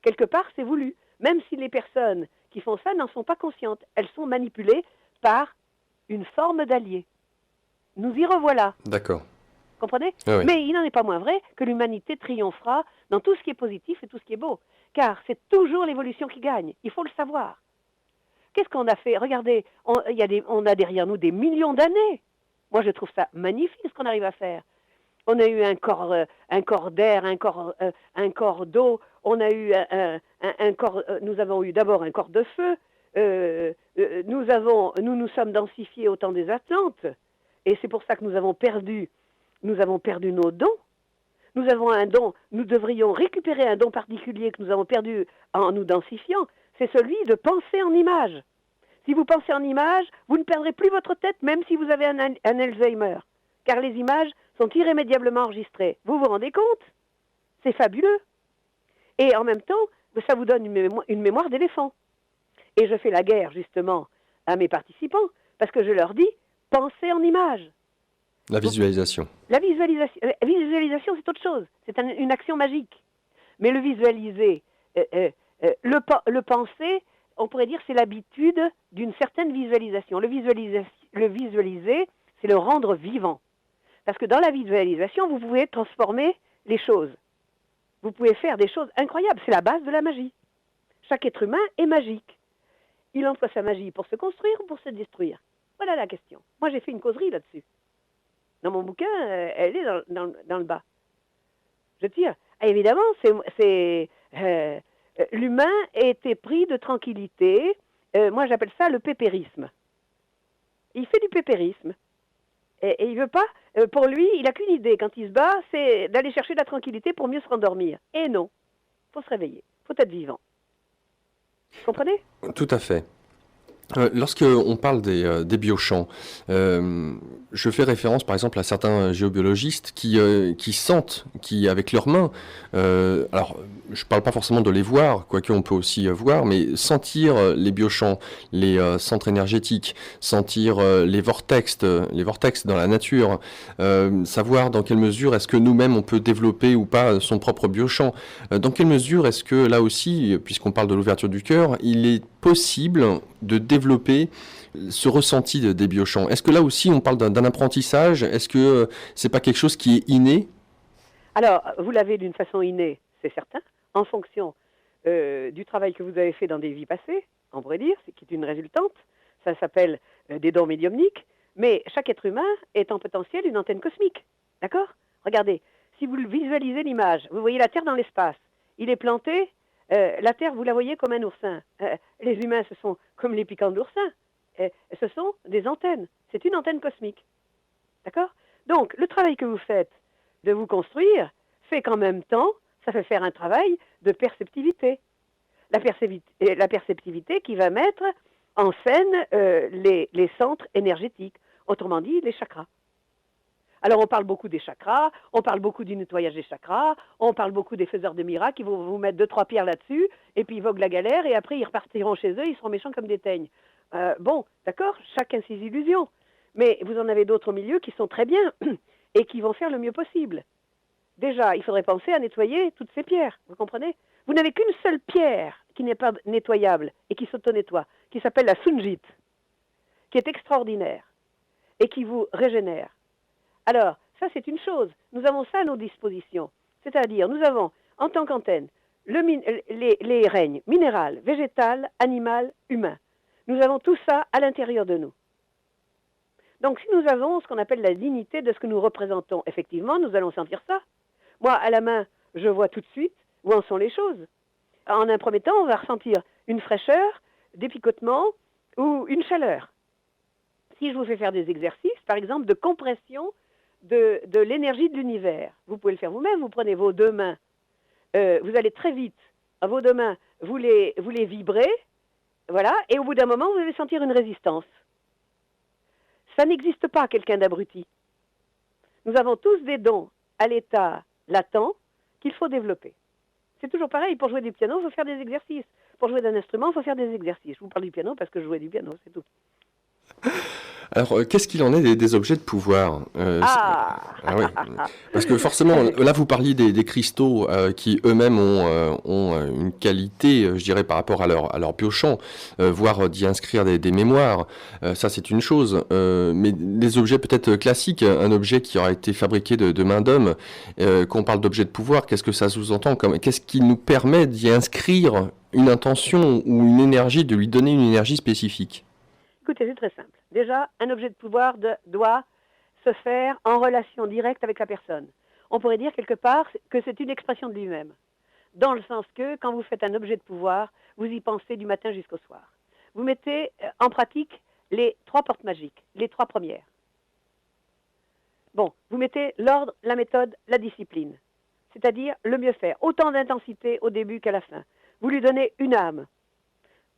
[SPEAKER 2] Quelque part, c'est voulu. Même si les personnes qui font ça n'en sont pas conscientes. Elles sont manipulées par une forme d'allié. Nous y revoilà.
[SPEAKER 1] D'accord.
[SPEAKER 2] Comprenez?
[SPEAKER 1] Ouais, ouais.
[SPEAKER 2] Mais il n'en est pas moins vrai que l'humanité triomphera dans tout ce qui est positif et tout ce qui est beau. Car c'est toujours l'évolution qui gagne. Il faut le savoir. Qu'est-ce qu'on a fait? Regardez, on a derrière nous des millions d'années. Moi, je trouve ça magnifique ce qu'on arrive à faire. On a eu un corps d'air, un corps d'eau. On a eu un corps. Nous avons eu d'abord un corps de feu. Nous sommes densifiés au temps des Atlantes, et c'est pour ça que nous avons perdu nos dons. Nous avons un don. Nous devrions récupérer un don particulier que nous avons perdu en nous densifiant. C'est celui de penser en images. Si vous pensez en images, vous ne perdrez plus votre tête, même si vous avez un Alzheimer. Car les images sont irrémédiablement enregistrées. Vous vous rendez compte? C'est fabuleux. Et en même temps, ça vous donne une mémoire d'éléphant. Et je fais la guerre, justement, à mes participants, parce que je leur dis, pensez en images.
[SPEAKER 1] La visualisation.
[SPEAKER 2] La visualisation, c'est autre chose. C'est une action magique. Mais le visualiser, le penser, on pourrait dire c'est l'habitude d'une certaine visualisation. Le visualiser, c'est le rendre vivant. Parce que dans la visualisation, vous pouvez transformer les choses. Vous pouvez faire des choses incroyables. C'est la base de la magie. Chaque être humain est magique. Il emploie sa magie pour se construire ou pour se détruire. Voilà la question. Moi, j'ai fait une causerie là-dessus. Dans mon bouquin, elle est dans le bas. Je tire. Évidemment, l'humain était pris de tranquillité. Moi, j'appelle ça le pépérisme. Il fait du pépérisme. Et il veut pas, pour lui, il n'a qu'une idée quand il se bat, c'est d'aller chercher de la tranquillité pour mieux se rendormir. Et non, il faut se réveiller, il faut être vivant. Vous comprenez?
[SPEAKER 1] Tout à fait. Lorsque on parle des biochamps, je fais référence par exemple à certains géobiologistes qui sentent, qui avec leurs mains, alors je parle pas forcément de les voir, quoique on peut aussi voir, mais sentir les biochamps, les centres énergétiques, sentir les vortex dans la nature, savoir dans quelle mesure est-ce que nous-mêmes on peut développer ou pas son propre biochamp, dans quelle mesure est-ce que là aussi, puisqu'on parle de l'ouverture du cœur, il est possible de développer ce ressenti des biochamps. Est-ce que là aussi on parle d'un apprentissage? Est-ce que c'est pas quelque chose qui est inné?
[SPEAKER 2] Alors, vous l'avez d'une façon innée, c'est certain, en fonction du travail que vous avez fait dans des vies passées, on pourrait dire, qui est une résultante. Ça s'appelle des dons médiumniques, mais chaque être humain est en potentiel une antenne cosmique. D'accord? Regardez, si vous visualisez l'image, vous voyez la Terre dans l'espace, il est planté. La Terre, vous la voyez comme un oursin. Les humains, ce sont comme les piquants d'oursin. Ce sont des antennes. C'est une antenne cosmique. D'accord? Donc, le travail que vous faites de vous construire fait qu'en même temps, ça fait faire un travail de perceptivité. La perceptivité qui va mettre en scène les centres énergétiques. Autrement dit, les chakras. Alors, on parle beaucoup des chakras, on parle beaucoup du nettoyage des chakras, on parle beaucoup des faiseurs de miracles qui vont vous mettre 2-3 pierres là-dessus, et puis ils voguent la galère, et après ils repartiront chez eux, ils seront méchants comme des teignes. Bon, d'accord, chacun ses illusions. Mais vous en avez d'autres au milieu qui sont très bien, et qui vont faire le mieux possible. Déjà, il faudrait penser à nettoyer toutes ces pierres, vous comprenez? Vous n'avez qu'une seule pierre qui n'est pas nettoyable, et qui s'auto-nettoie, qui s'appelle la sunjit, qui est extraordinaire, et qui vous régénère. Alors, ça c'est une chose, nous avons ça à nos dispositions. C'est-à-dire, nous avons, en tant qu'antenne, les règnes minéral, végétal, animal, humain. Nous avons tout ça à l'intérieur de nous. Donc, si nous avons ce qu'on appelle la dignité de ce que nous représentons, effectivement, nous allons sentir ça. Moi, à la main, je vois tout de suite où en sont les choses. En un premier temps, on va ressentir une fraîcheur, des picotements ou une chaleur. Si je vous fais faire des exercices, par exemple, de compression de l'énergie de l'univers, vous pouvez le faire vous-même, vous prenez vos deux mains, vous allez très vite, vos deux mains, vous les vibrez, voilà, et au bout d'un moment, vous allez sentir une résistance. Ça n'existe pas, quelqu'un d'abruti. Nous avons tous des dons à l'état latent qu'il faut développer. C'est toujours pareil, pour jouer du piano, il faut faire des exercices. Pour jouer d'un instrument, il faut faire des exercices. Je vous parle du piano parce que je jouais du piano, c'est tout.
[SPEAKER 1] Alors, qu'est-ce qu'il en est des objets de pouvoir
[SPEAKER 2] Ah
[SPEAKER 1] oui. Parce que forcément, là, vous parliez des cristaux qui eux-mêmes ont une qualité, je dirais, par rapport à leur biochamp, voire d'y inscrire des mémoires. Ça, c'est une chose. Mais des objets peut-être classiques, un objet qui aura été fabriqué de main d'homme, quand on parle d'objet de pouvoir, qu'est-ce que ça sous-entend? Qu'est-ce qui nous permet d'y inscrire une intention ou une énergie, de lui donner une énergie spécifique?
[SPEAKER 2] Écoutez, c'est très simple. Déjà, un objet de pouvoir doit se faire en relation directe avec la personne. On pourrait dire quelque part que c'est une expression de lui-même. Dans le sens que, quand vous faites un objet de pouvoir, vous y pensez du matin jusqu'au soir. Vous mettez en pratique les 3 portes magiques, les 3 premières. Bon, vous mettez l'ordre, la méthode, la discipline. C'est-à-dire le mieux faire. Autant d'intensité au début qu'à la fin. Vous lui donnez une âme.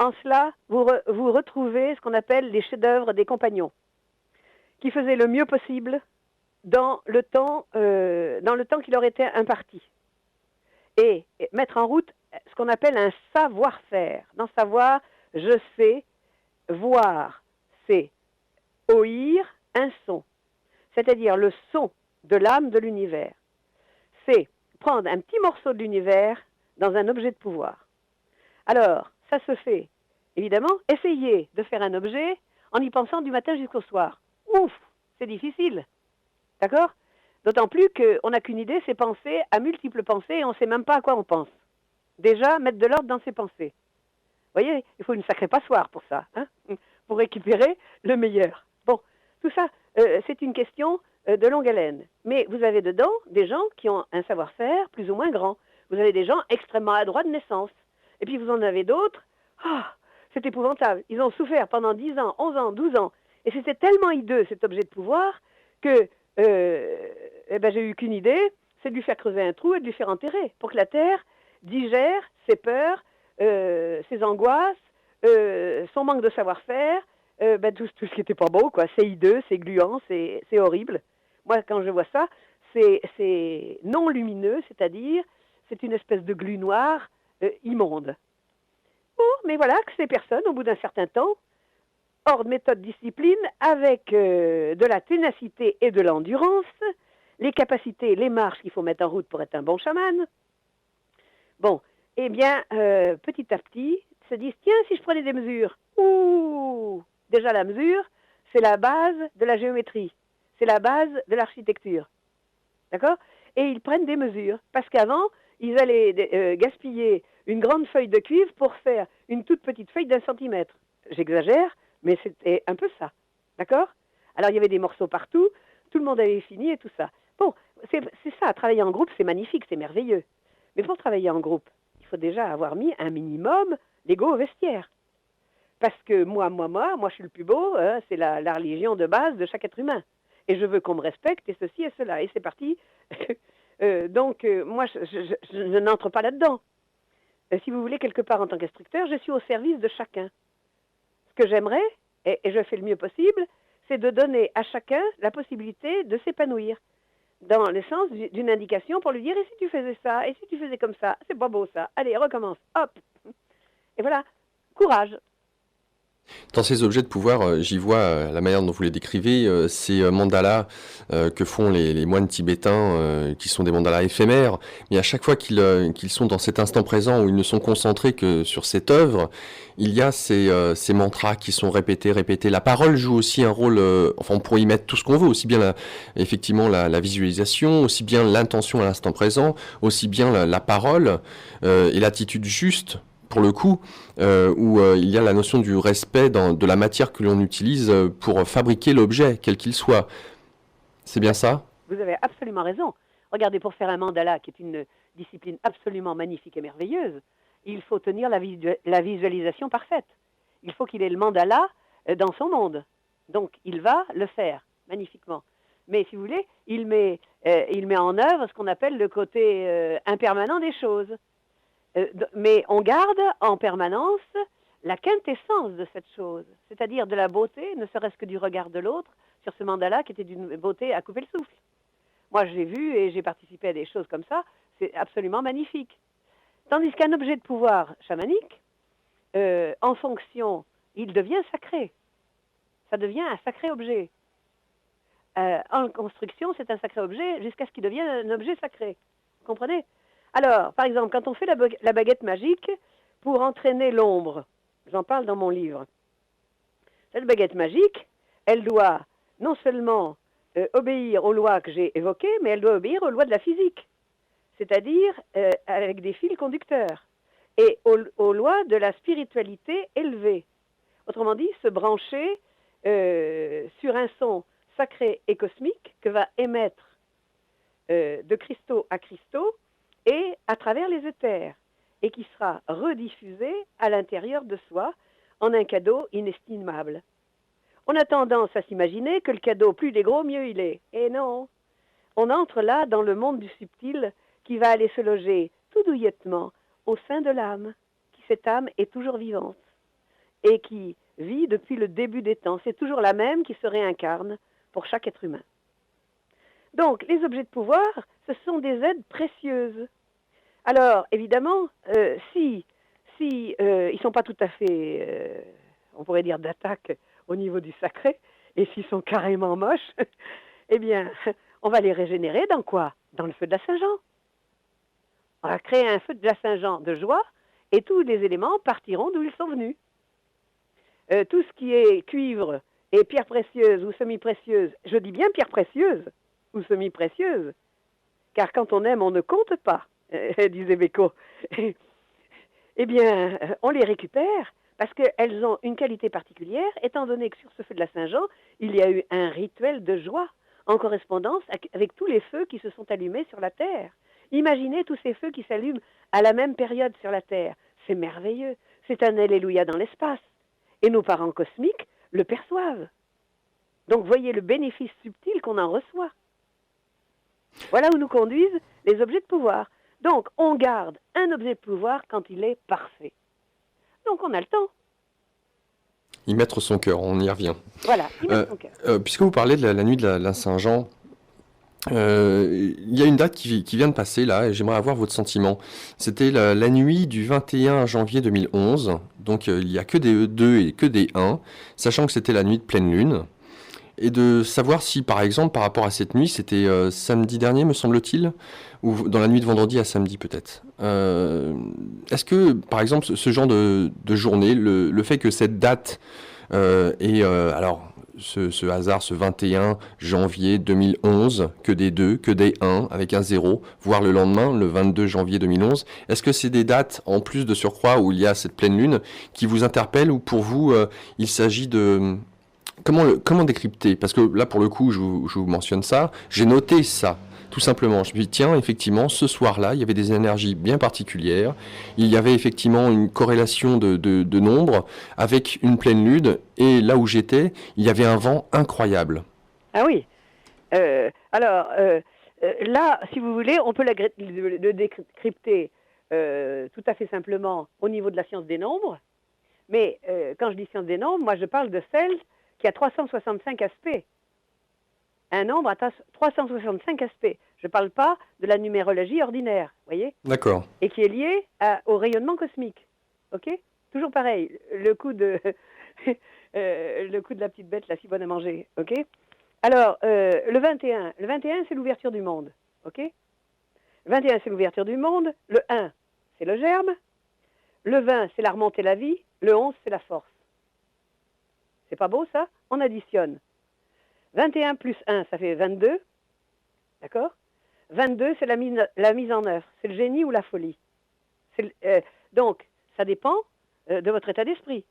[SPEAKER 2] En cela, vous retrouvez ce qu'on appelle les chefs-d'œuvre des compagnons, qui faisaient le mieux possible dans le temps qui leur était imparti. Et mettre en route ce qu'on appelle un savoir-faire. Dans savoir, je sais, voir, c'est ouïr un son. C'est-à-dire le son de l'âme de l'univers. C'est prendre un petit morceau de l'univers dans un objet de pouvoir. Alors, ça se fait, évidemment, essayez de faire un objet en y pensant du matin jusqu'au soir. Ouf, c'est difficile. D'accord? D'autant plus qu'on n'a qu'une idée, c'est penser à multiples pensées et on ne sait même pas à quoi on pense. Déjà, mettre de l'ordre dans ses pensées. Vous voyez, il faut une sacrée passoire pour ça, hein, pour récupérer le meilleur. Bon, tout ça, c'est une question de longue haleine. Mais vous avez dedans des gens qui ont un savoir-faire plus ou moins grand. Vous avez des gens extrêmement adroits de naissance. Et puis vous en avez d'autres, c'est épouvantable. Ils ont souffert pendant 10 ans, 11 ans, 12 ans. Et c'était tellement hideux, cet objet de pouvoir, que j'ai eu qu'une idée, c'est de lui faire creuser un trou et de lui faire enterrer, pour que la terre digère ses peurs, ses angoisses, son manque de savoir-faire, tout ce qui n'était pas beau, quoi. C'est hideux, c'est gluant, c'est horrible. Moi, quand je vois ça, c'est non lumineux, c'est-à-dire, c'est une espèce de glu noir, immonde. Bon, mais voilà que ces personnes, au bout d'un certain temps, hors de méthode discipline, avec de la ténacité et de l'endurance, les capacités, les marches qu'il faut mettre en route pour être un bon chaman, bon, eh bien, petit à petit, se disent, tiens, si je prenais des mesures, déjà la mesure, c'est la base de la géométrie, c'est la base de l'architecture, d'accord? Et ils prennent des mesures, parce qu'avant, ils allaient gaspiller une grande feuille de cuivre pour faire une toute petite feuille d'1 centimètre. J'exagère, mais c'était un peu ça. D'accord? Alors, il y avait des morceaux partout, tout le monde avait fini et tout ça. Bon, c'est ça, travailler en groupe, c'est magnifique, c'est merveilleux. Mais pour travailler en groupe, il faut déjà avoir mis un minimum l'ego au vestiaire. Parce que moi, je suis le plus beau, hein, c'est la religion de base de chaque être humain. Et je veux qu'on me respecte, et ceci et cela. Et c'est parti. Moi, je n'entre pas là-dedans. Si vous voulez, quelque part en tant qu'instructeur, je suis au service de chacun. Ce que j'aimerais, et je fais le mieux possible, c'est de donner à chacun la possibilité de s'épanouir, dans le sens d'une indication pour lui dire, et si tu faisais ça, et si tu faisais comme ça, c'est pas beau ça, allez, recommence, hop. Et voilà, courage.
[SPEAKER 1] Dans ces objets de pouvoir, j'y vois la manière dont vous les décrivez, ces mandalas que font les moines tibétains, qui sont des mandalas éphémères, mais à chaque fois qu'ils sont dans cet instant présent où ils ne sont concentrés que sur cette œuvre, il y a ces mantras qui sont répétés, répétés. La parole joue aussi un rôle, enfin on pourrait y mettre tout ce qu'on veut, aussi bien effectivement la visualisation, aussi bien l'intention à l'instant présent, aussi bien la parole et l'attitude juste pour le coup, où il y a la notion du respect de la matière que l'on utilise pour fabriquer l'objet, quel qu'il soit. C'est bien ça?
[SPEAKER 2] Vous avez absolument raison. Regardez, pour faire un mandala, qui est une discipline absolument magnifique et merveilleuse, il faut tenir la visualisation parfaite. Il faut qu'il ait le mandala dans son monde. Donc, il va le faire magnifiquement. Mais si vous voulez, il met en œuvre ce qu'on appelle le côté impermanent des choses. Mais on garde en permanence la quintessence de cette chose, c'est-à-dire de la beauté, ne serait-ce que du regard de l'autre, sur ce mandala qui était d'une beauté à couper le souffle. Moi, j'ai vu et j'ai participé à des choses comme ça, c'est absolument magnifique. Tandis qu'un objet de pouvoir chamanique, en fonction, il devient sacré. Ça devient un sacré objet. En construction, c'est un sacré objet jusqu'à ce qu'il devienne un objet sacré. Vous comprenez? Alors, par exemple, quand on fait la baguette magique pour entraîner l'ombre, j'en parle dans mon livre, cette baguette magique, elle doit non seulement obéir aux lois que j'ai évoquées, mais elle doit obéir aux lois de la physique, c'est-à-dire avec des fils conducteurs, et aux lois de la spiritualité élevée. Autrement dit, se brancher sur un son sacré et cosmique que va émettre de cristaux à cristaux et à travers les éthers, et qui sera rediffusé à l'intérieur de soi en un cadeau inestimable. On a tendance à s'imaginer que le cadeau, plus il est gros, mieux il est. Et non, on entre là dans le monde du subtil qui va aller se loger tout douillettement au sein de l'âme, qui cette âme est toujours vivante et qui vit depuis le début des temps. C'est toujours la même qui se réincarne pour chaque être humain. Donc, les objets de pouvoir, ce sont des aides précieuses. Alors, évidemment, si ils ne sont pas tout à fait, on pourrait dire, d'attaque au niveau du sacré, et s'ils sont carrément moches, eh bien, on va les régénérer dans quoi? Dans le feu de la Saint-Jean. On va créer un feu de la Saint-Jean de joie, et tous les éléments partiront d'où ils sont venus. Tout ce qui est cuivre et pierre précieuse ou semi-précieuse, je dis bien pierre précieuse ou semi-précieuse, car quand on aime, on ne compte pas, disait Beko. Eh bien, on les récupère parce qu'elles ont une qualité particulière, étant donné que sur ce feu de la Saint-Jean, il y a eu un rituel de joie en correspondance avec tous les feux qui se sont allumés sur la Terre. Imaginez tous ces feux qui s'allument à la même période sur la Terre. C'est merveilleux. C'est un Alléluia dans l'espace. Et nos parents cosmiques le perçoivent. Donc, voyez le bénéfice subtil qu'on en reçoit. Voilà où nous conduisent les objets de pouvoir. Donc, on garde un objet de pouvoir quand il est parfait. Donc, on a le temps.
[SPEAKER 1] Y mettre son cœur, on y revient.
[SPEAKER 2] Voilà, y mettre son cœur.
[SPEAKER 1] Puisque vous parlez de la nuit de la Saint-Jean, il y a une date qui vient de passer là, et j'aimerais avoir votre sentiment. C'était la nuit du 21 janvier 2011, donc il n'y a que des E2 et que des 1, sachant que c'était la nuit de pleine lune. Et de savoir si, par exemple, par rapport à cette nuit, c'était samedi dernier, me semble-t-il, ou dans la nuit de vendredi à samedi peut-être. Est-ce que, par exemple, ce genre de journée, le fait que cette date alors, ce hasard, ce 21 janvier 2011, que des 2, que des 1, avec un 0, voire le lendemain, le 22 janvier 2011, est-ce que c'est des dates, en plus de surcroît, où il y a cette pleine lune, qui vous interpellent, ou pour vous, il s'agit de... Comment décrypter? Parce que là, pour le coup, je vous mentionne ça. J'ai noté ça, tout simplement. Je me dis, tiens, effectivement, ce soir-là, il y avait des énergies bien particulières. Il y avait effectivement une corrélation de nombres avec une pleine lune. Et là où j'étais, il y avait un vent incroyable.
[SPEAKER 2] Ah oui. Alors, là, si vous voulez, on peut le décrypter tout à fait simplement au niveau de la science des nombres. Mais quand je dis science des nombres, moi, je parle de celle qui a 365 aspects. Un nombre a 365 aspects. Je ne parle pas de la numérologie ordinaire, voyez?
[SPEAKER 1] D'accord.
[SPEAKER 2] Et qui est liée au rayonnement cosmique. OK? Toujours pareil, le coup de Le coup de la petite bête, la si bonne à manger, ok? Alors, le 21, c'est l'ouverture du monde, ok? Le 21, c'est l'ouverture du monde. Le 1, c'est le germe. Le 20, c'est la remontée la vie. Le 11, c'est la force. C'est pas beau, ça? On additionne. 21 plus 1, ça fait 22. D'accord? 22, c'est la mise en œuvre. C'est le génie ou la folie. Donc, ça dépend de votre état d'esprit.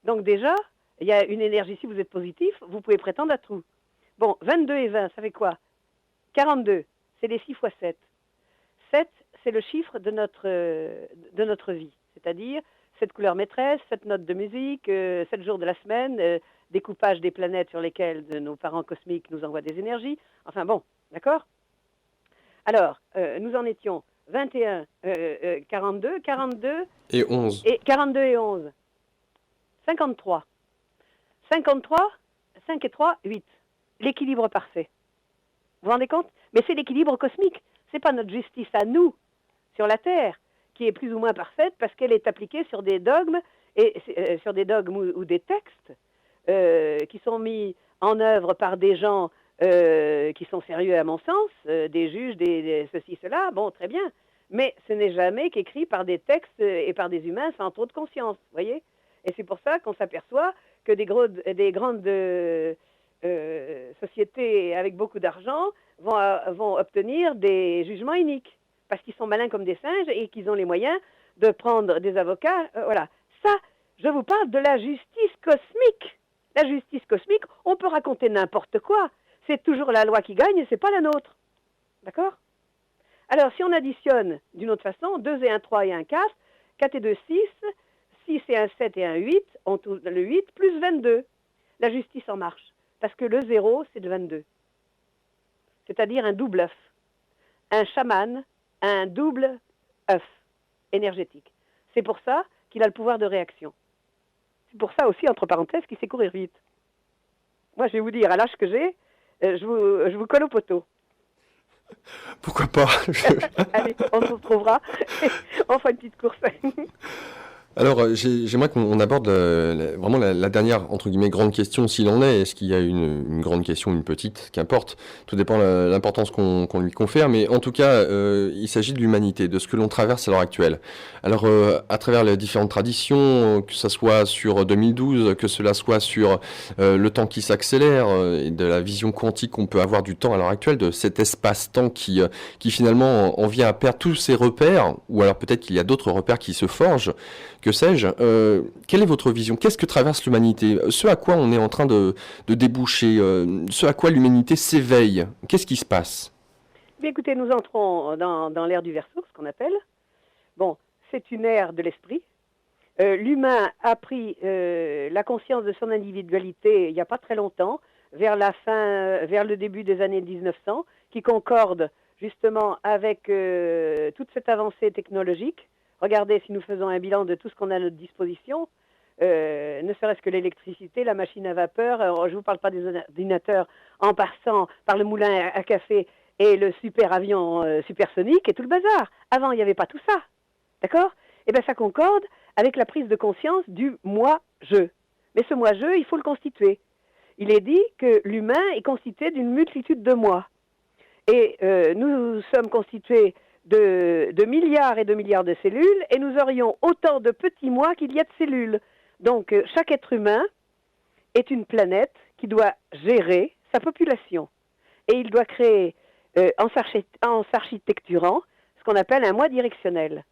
[SPEAKER 2] Donc déjà, il y a une énergie. Si vous êtes positif, vous pouvez prétendre à tout. Bon, 22 et 20, ça fait quoi? 42, c'est les 6 fois 7. 7, c'est le chiffre de notre vie. C'est-à-dire 7 couleurs maîtresses, 7 notes de musique, 7 jours de la semaine, découpage des planètes sur lesquelles nos parents cosmiques nous envoient des énergies. Enfin bon, d'accord? Alors, nous en étions 21, 42
[SPEAKER 1] Et 11.
[SPEAKER 2] et 42 et 11. 53. 53, 5 et 3, 8. L'équilibre parfait. Vous vous rendez compte? Mais c'est l'équilibre cosmique. C'est pas notre justice à nous, sur la Terre, qui est plus ou moins parfaite parce qu'elle est appliquée sur des dogmes, sur des dogmes ou des textes qui sont mis en œuvre par des gens qui sont sérieux à mon sens, des juges, des ceci, cela, bon, très bien. Mais ce n'est jamais qu'écrit par des textes et par des humains sans trop de conscience, vous voyez? Et c'est pour ça qu'on s'aperçoit que des grandes sociétés avec beaucoup d'argent vont obtenir des jugements iniques, parce qu'ils sont malins comme des singes et qu'ils ont les moyens de prendre des avocats. Voilà. Ça, je vous parle de la justice cosmique. La justice cosmique, on peut raconter n'importe quoi. C'est toujours la loi qui gagne et c'est pas la nôtre. D'accord? Alors, si on additionne d'une autre façon, 2 et 1, 3 et 1, 4, 4 et 2, 6, 6 et 1, 7 et 1, 8, on trouve le 8 plus 22. La justice en marche. Parce que le 0, c'est le 22. C'est-à-dire un double œuf. Un chaman, un double œuf énergétique. C'est pour ça qu'il a le pouvoir de réaction. C'est pour ça aussi, entre parenthèses, qu'il sait courir vite. Moi, je vais vous dire, à l'âge que j'ai, je vous colle au poteau.
[SPEAKER 1] Pourquoi pas?
[SPEAKER 2] Allez, on se retrouvera. On fera une petite course.
[SPEAKER 1] Alors, j'aimerais qu'on aborde vraiment la dernière, entre guillemets, grande question, s'il en est. Est-ce qu'il y a une grande question, une petite, qu'importe. Tout dépend de l'importance qu'on lui confère. Mais en tout cas, il s'agit de l'humanité, de ce que l'on traverse à l'heure actuelle. Alors, à travers les différentes traditions, que ce soit sur 2012, que cela soit sur le temps qui s'accélère, et de la vision quantique qu'on peut avoir du temps à l'heure actuelle, de cet espace-temps qui finalement en vient à perdre tous ses repères, ou alors peut-être qu'il y a d'autres repères qui se forgent. Que sais-je, quelle est votre vision? Qu'est-ce que traverse l'humanité? Ce à quoi on est en train de déboucher, ce à quoi l'humanité s'éveille, qu'est-ce qui se passe?
[SPEAKER 2] Bien, écoutez, nous entrons dans l'ère du Verseau, ce qu'on appelle. Bon, c'est une ère de l'esprit. L'humain a pris la conscience de son individualité il n'y a pas très longtemps, vers le début des années 1900, qui concorde justement avec toute cette avancée technologique. Regardez, si nous faisons un bilan de tout ce qu'on a à notre disposition, ne serait-ce que l'électricité, la machine à vapeur, je ne vous parle pas des ordinateurs, en passant par le moulin à café et le super avion supersonique et tout le bazar. Avant, il n'y avait pas tout ça. D'accord? Eh bien, ça concorde avec la prise de conscience du moi-je. Mais ce moi-je, il faut le constituer. Il est dit que l'humain est constitué d'une multitude de moi. Et nous sommes constitués de milliards et de milliards de cellules, et nous aurions autant de petits moi qu'il y a de cellules. Donc, chaque être humain est une planète qui doit gérer sa population. Et il doit créer, en s'architecturant, ce qu'on appelle un moi directionnel,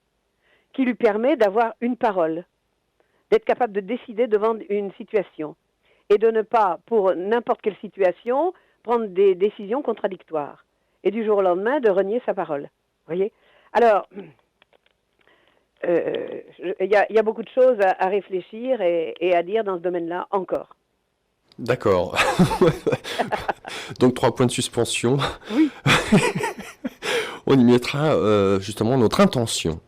[SPEAKER 2] qui lui permet d'avoir une parole, d'être capable de décider devant une situation, et de ne pas, pour n'importe quelle situation, prendre des décisions contradictoires, et du jour au lendemain, de renier sa parole. Voyez? Alors, il y a beaucoup de choses à réfléchir et à dire dans ce domaine-là encore.
[SPEAKER 1] D'accord. Donc 3 points de suspension.
[SPEAKER 2] Oui.
[SPEAKER 1] On y mettra justement notre intention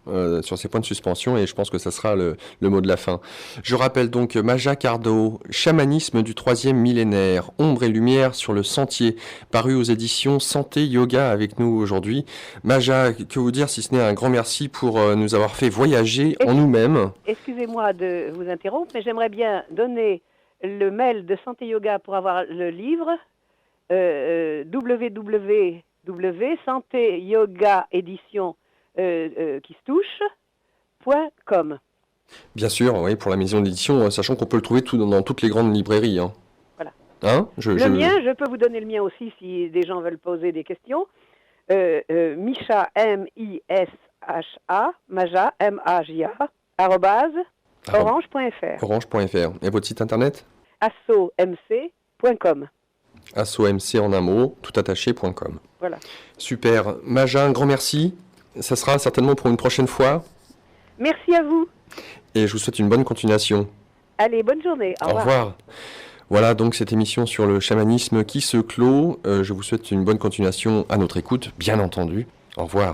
[SPEAKER 1] sur ces points de suspension et je pense que ça sera le mot de la fin. Je rappelle donc Maja Cardo, Chamanisme du 3e millénaire, ombre et lumière sur le sentier, paru aux éditions Santé Yoga avec nous aujourd'hui. Maja, que vous dire si ce n'est un grand merci pour nous avoir fait voyager en nous-mêmes.
[SPEAKER 2] Excusez-moi de vous interrompre, mais j'aimerais bien donner le mail de Santé Yoga pour avoir le livre www.santéyogaédition qui se touche.com.
[SPEAKER 1] Bien sûr, oui, pour la maison d'édition, sachant qu'on peut le trouver dans toutes les grandes librairies. Hein.
[SPEAKER 2] Voilà.
[SPEAKER 1] Hein
[SPEAKER 2] mien, je peux vous donner le mien aussi si des gens veulent poser des questions. Misha, M-I-S-H-A, Maja, M-A-J-A, @orange.fr.
[SPEAKER 1] Orange.fr. Et votre site internet?
[SPEAKER 2] assomc.com.
[SPEAKER 1] assomc en un mot, toutattaché.com.
[SPEAKER 2] Voilà.
[SPEAKER 1] Super. Maja, un grand merci. Ça sera certainement pour une prochaine fois.
[SPEAKER 2] Merci à vous.
[SPEAKER 1] Et je vous souhaite une bonne continuation.
[SPEAKER 2] Allez, bonne journée. Au revoir.
[SPEAKER 1] Voilà donc cette émission sur le chamanisme qui se clôt. Je vous souhaite une bonne continuation à notre écoute, bien entendu. Au revoir.